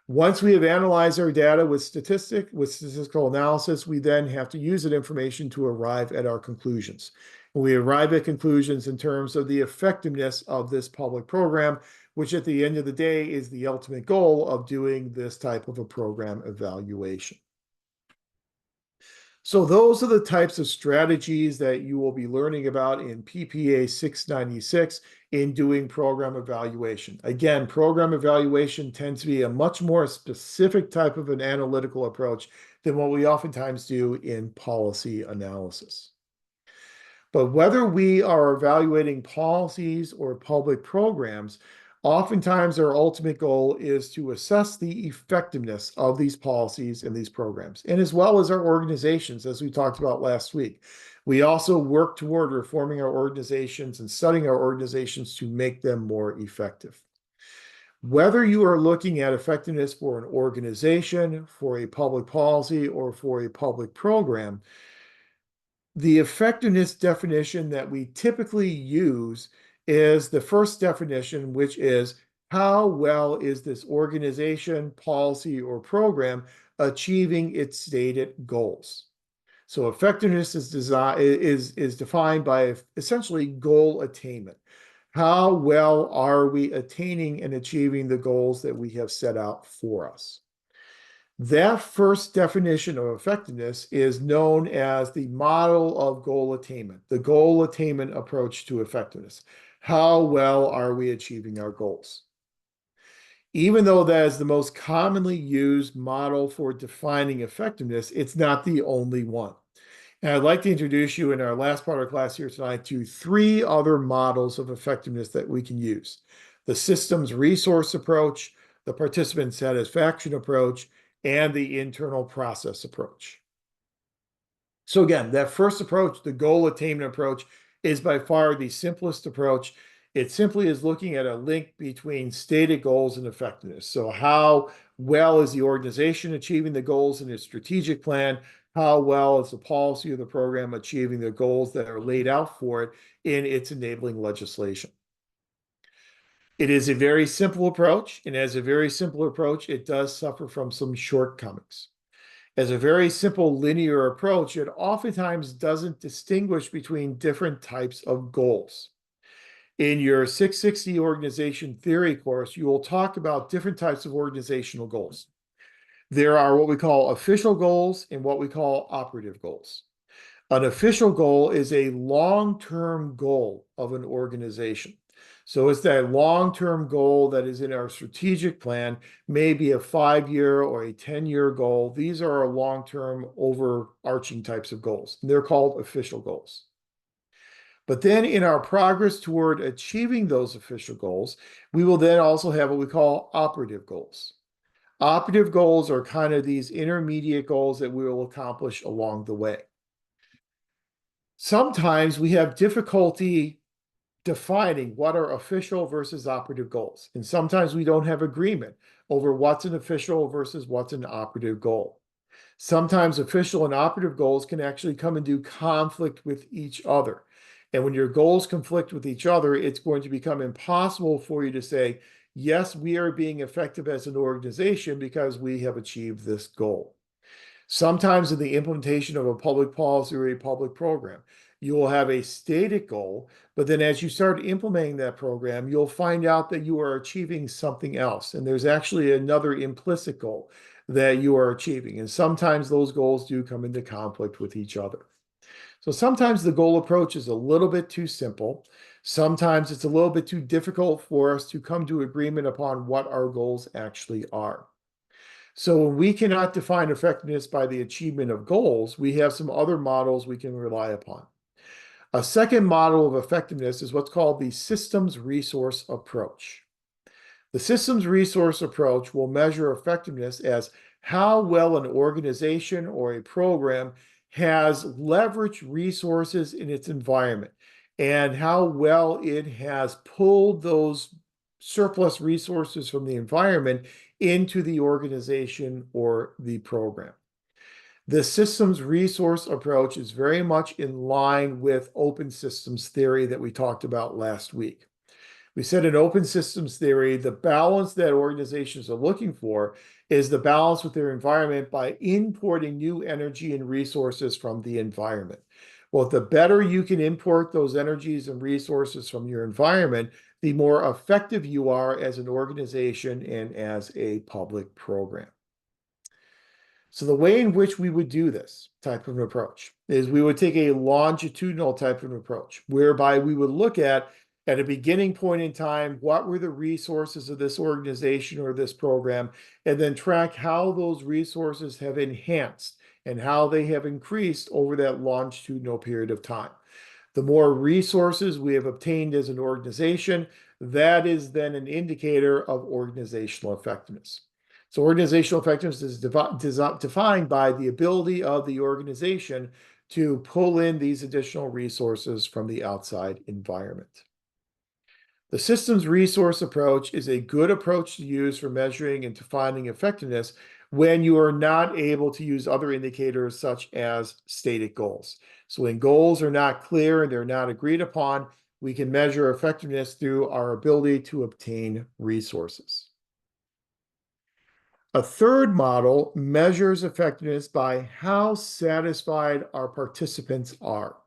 Once we have analyzed our data with statistical analysis, we then have to use that information to arrive at our conclusions. We arrive at conclusions in terms of the effectiveness of this public program, which at the end of the day is the ultimate goal of doing this type of a program evaluation. So those are the types of strategies that you will be learning about in PPA 696 in doing program evaluation. Again, program evaluation tends to be a much more specific type of an analytical approach than what we oftentimes do in policy analysis. But whether we are evaluating policies or public programs, oftentimes our ultimate goal is to assess the effectiveness of these policies and these programs, and as well as our organizations, as we talked about last week. We also work toward reforming our organizations and studying our organizations to make them more effective. Whether you are looking at effectiveness for an organization, for a public policy, or for a public program, the effectiveness definition that we typically use is the first definition, which is how well is this organization, policy, or program achieving its stated goals? So effectiveness is defined by essentially goal attainment. How well are we attaining and achieving the goals that we have set out for us? That first definition of effectiveness is known as the model of goal attainment, the goal attainment approach to effectiveness. How well are we achieving our goals? Even though that is the most commonly used model for defining effectiveness, it's not the only one. And I'd like to introduce you in our last part of class here tonight to 3 other models of effectiveness that we can use: the systems resource approach, the participant satisfaction approach, and the internal process approach. So again, that first approach, the goal attainment approach, is by far the simplest approach. It simply is looking at a link between stated goals and effectiveness. So how well is the organization achieving the goals in its strategic plan? How well is the policy of the program achieving the goals that are laid out for it in its enabling legislation? It is a very simple approach, and as a very simple approach, it does suffer from some shortcomings. As a very simple linear approach, it oftentimes doesn't distinguish between different types of goals. In your 660 organization theory course, you will talk about different types of organizational goals. There are what we call official goals and what we call operative goals. An official goal is a long-term goal of an organization. So it's that long-term goal that is in our strategic plan, maybe a 5-year or a 10-year goal. These are our long-term overarching types of goals. They're called official goals. But then in our progress toward achieving those official goals, we will then also have what we call operative goals. Operative goals are kind of these intermediate goals that we will accomplish along the way. Sometimes we have difficulty defining what are official versus operative goals. And sometimes we don't have agreement over what's an official versus what's an operative goal. Sometimes official and operative goals can actually come into conflict with each other. And when your goals conflict with each other, it's going to become impossible for you to say, yes, we are being effective as an organization because we have achieved this goal. Sometimes in the implementation of a public policy or a public program, you will have a stated goal, but then as you start implementing that program, you'll find out that you are achieving something else. And there's actually another implicit goal that you are achieving. And sometimes those goals do come into conflict with each other. So sometimes the goal approach is a little bit too simple. Sometimes it's a little bit too difficult for us to come to agreement upon what our goals actually are. So when we cannot define effectiveness by the achievement of goals, we have some other models we can rely upon. A second model of effectiveness is what's called the systems resource approach. The systems resource approach will measure effectiveness as how well an organization or a program has leveraged resources in its environment and how well it has pulled those surplus resources from the environment into the organization or the program. The systems resource approach is very much in line with open systems theory that we talked about last week. We said in open systems theory, the balance that organizations are looking for is the balance with their environment by importing new energy and resources from the environment. Well, the better you can import those energies and resources from your environment, the more effective you are as an organization and as a public program. So the way in which we would do this type of an approach is we would take a longitudinal type of approach, whereby we would look at a beginning point in time, what were the resources of this organization or this program, and then track how those resources have enhanced and how they have increased over that longitudinal period of time. The more resources we have obtained as an organization, that is then an indicator of organizational effectiveness. So organizational effectiveness is defined by the ability of the organization to pull in these additional resources from the outside environment. The systems resource approach is a good approach to use for measuring and defining effectiveness when you are not able to use other indicators such as stated goals. So when goals are not clear and they're not agreed upon, we can measure effectiveness through our ability to obtain resources. A third model measures effectiveness by how satisfied our participants are.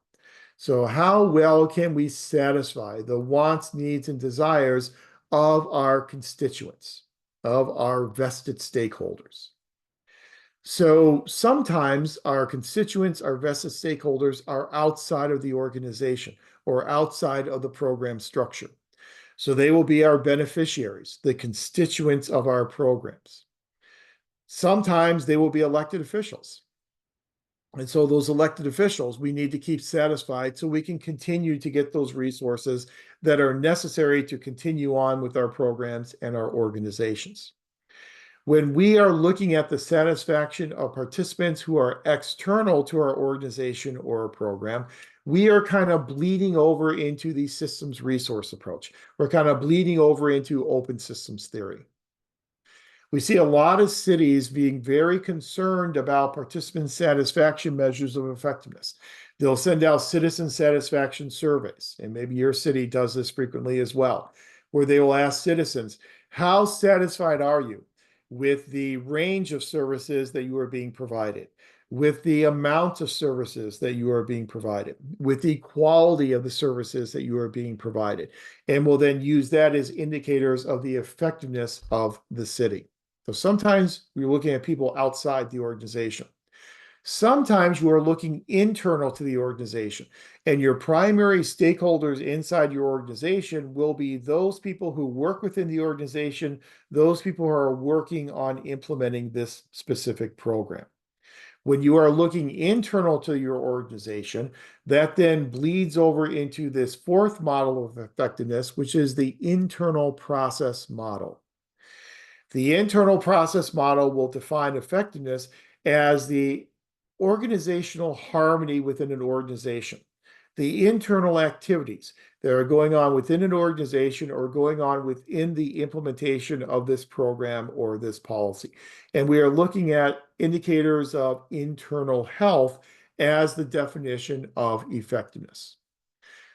So how well can we satisfy the wants, needs, and desires of our constituents, of our vested stakeholders? So sometimes our constituents, our vested stakeholders are outside of the organization or outside of the program structure. So they will be our beneficiaries, the constituents of our programs. Sometimes they will be elected officials. And so those elected officials, we need to keep satisfied so we can continue to get those resources that are necessary to continue on with our programs and our organizations. When we are looking at the satisfaction of participants who are external to our organization or a program, we are kind of bleeding over into the systems resource approach. We're kind of bleeding over into open systems theory. We see a lot of cities being very concerned about participant satisfaction measures of effectiveness. They'll send out citizen satisfaction surveys, and maybe your city does this frequently as well, where they will ask citizens, how satisfied are you with the range of services that you are being provided, with the amount of services that you are being provided, with the quality of the services that you are being provided, and will then use that as indicators of the effectiveness of the city. So sometimes we're looking at people outside the organization. Sometimes you are looking internal to the organization, and your primary stakeholders inside your organization will be those people who work within the organization, those people who are working on implementing this specific program. When you are looking internal to your organization, that then bleeds over into this fourth model of effectiveness, which is the internal process model. The internal process model will define effectiveness as the organizational harmony within an organization, the internal activities that are going on within an organization or going on within the implementation of this program or this policy. And we are looking at indicators of internal health as the definition of effectiveness.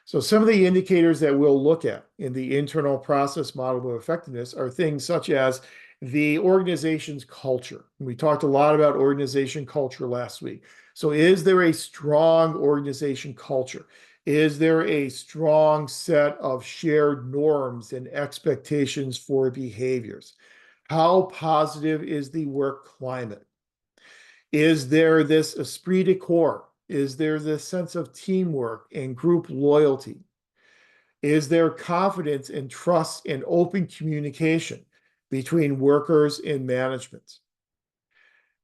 So some of the indicators that we'll look at in the internal process model of effectiveness are things such as the organization's culture. We talked a lot about organization culture last week. So is there a strong organization culture? Is there a strong set of shared norms and expectations for behaviors? How positive is the work climate? Is there this esprit de corps? Is there this sense of teamwork and group loyalty? Is there confidence and trust and open communication between workers and management?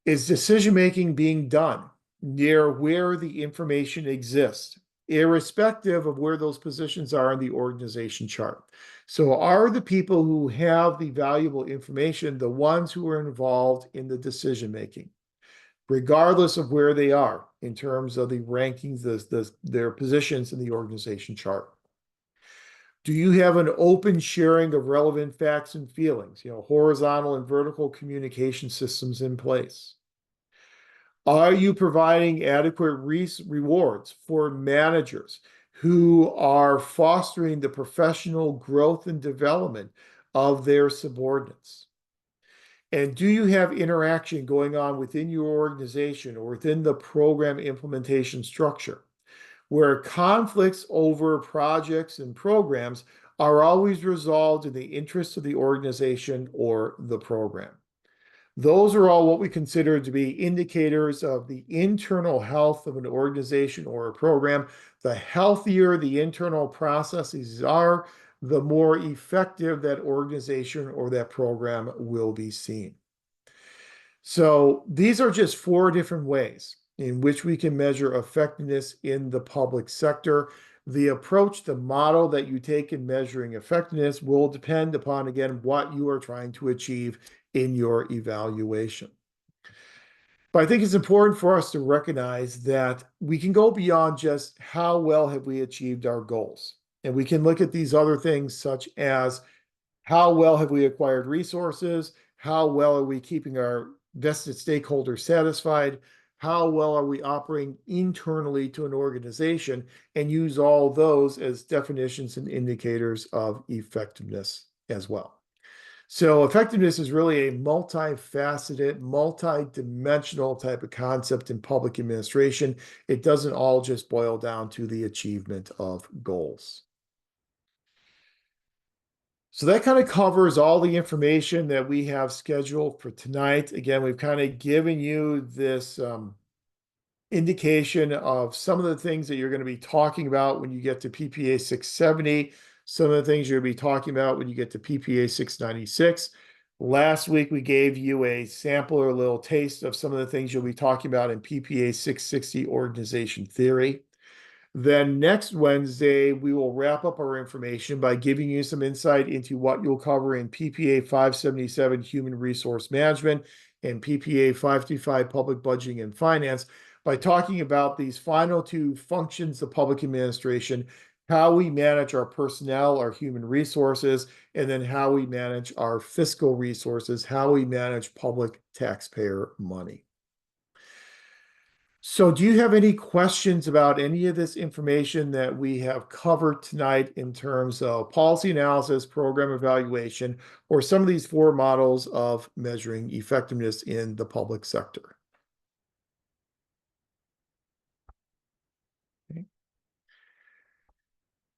Is decision-making being done near where the information exists, irrespective of where those positions are in the organization chart? So are the people who have the valuable information the ones who are involved in the decision-making, regardless of where they are in terms of the rankings, their positions in the organization chart? Do you have an open sharing of relevant facts and feelings, horizontal and vertical communication systems in place? Are you providing adequate rewards for managers who are fostering the professional growth and development of their subordinates? And do you have interaction going on within your organization or within the program implementation structure, where conflicts over projects and programs are always resolved in the interest of the organization or the program? Those are all what we consider to be indicators of the internal health of an organization or a program. The healthier the internal processes are, the more effective that organization or that program will be seen. So these are just 4 different ways in which we can measure effectiveness in the public sector. The approach, the model that you take in measuring effectiveness will depend upon, again, what you are trying to achieve in your evaluation. But I think it's important for us to recognize that we can go beyond just how well have we achieved our goals. And we can look at these other things such as how well have we acquired resources? How well are we keeping our vested stakeholders satisfied? How well are we operating internally to an organization? And use all those as definitions and indicators of effectiveness as well. So effectiveness is really a multifaceted, multi-dimensional type of concept in public administration. It doesn't all just boil down to the achievement of goals. So that kind of covers all the information that we have scheduled for tonight. Again, we've kind of given you this indication of some of the things that you're going to be talking about when you get to PPA 670, some of the things you're going to be talking about when you get to PPA 696. Last week, we gave you a sample or a little taste of some of the things you'll be talking about in PPA 660 organization theory. Then next Wednesday, we will wrap up our information by giving you some insight into what you'll cover in PPA 577 Human Resource Management and PPA 525 Public Budgeting and Finance. by talking about these final two functions of public administration, how we manage our personnel, our human resources, and then how we manage our fiscal resources, how we manage public taxpayer money. So do you have any questions about any of this information that we have covered tonight in terms of policy analysis, program evaluation, or some of these four models of measuring effectiveness in the public sector? Okay.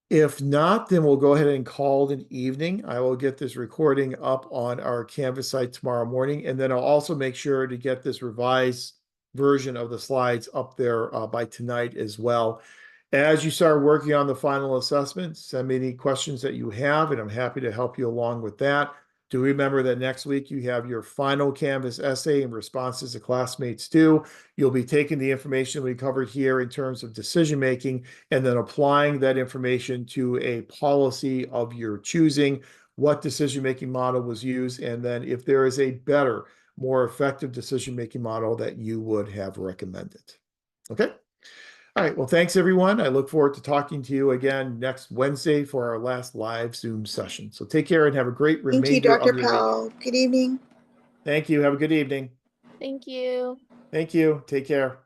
If not, then we'll go ahead and call it an evening. I will get this recording up on our Canvas site tomorrow morning, and then I'll also make sure to get this revised version of the slides up there by tonight as well. As you start working on the final assessment, send me any questions that you have, and I'm happy to help you along with that. Do remember that next week you have your final Canvas essay and responses to classmates due. You'll be taking the information we covered here in terms of decision making and then applying that information to a policy of your choosing, what decision-making model was used, and then if there is a better, more effective decision-making model that you would have recommended. Okay? All right. Well, thanks, everyone. I look forward to talking to you again next Wednesday for our last live Zoom session. So take care and have a great Thank you, remainder of Dr. your week. Powell. Good evening. Thank you. Have a good evening. Thank you. Thank you. Take care.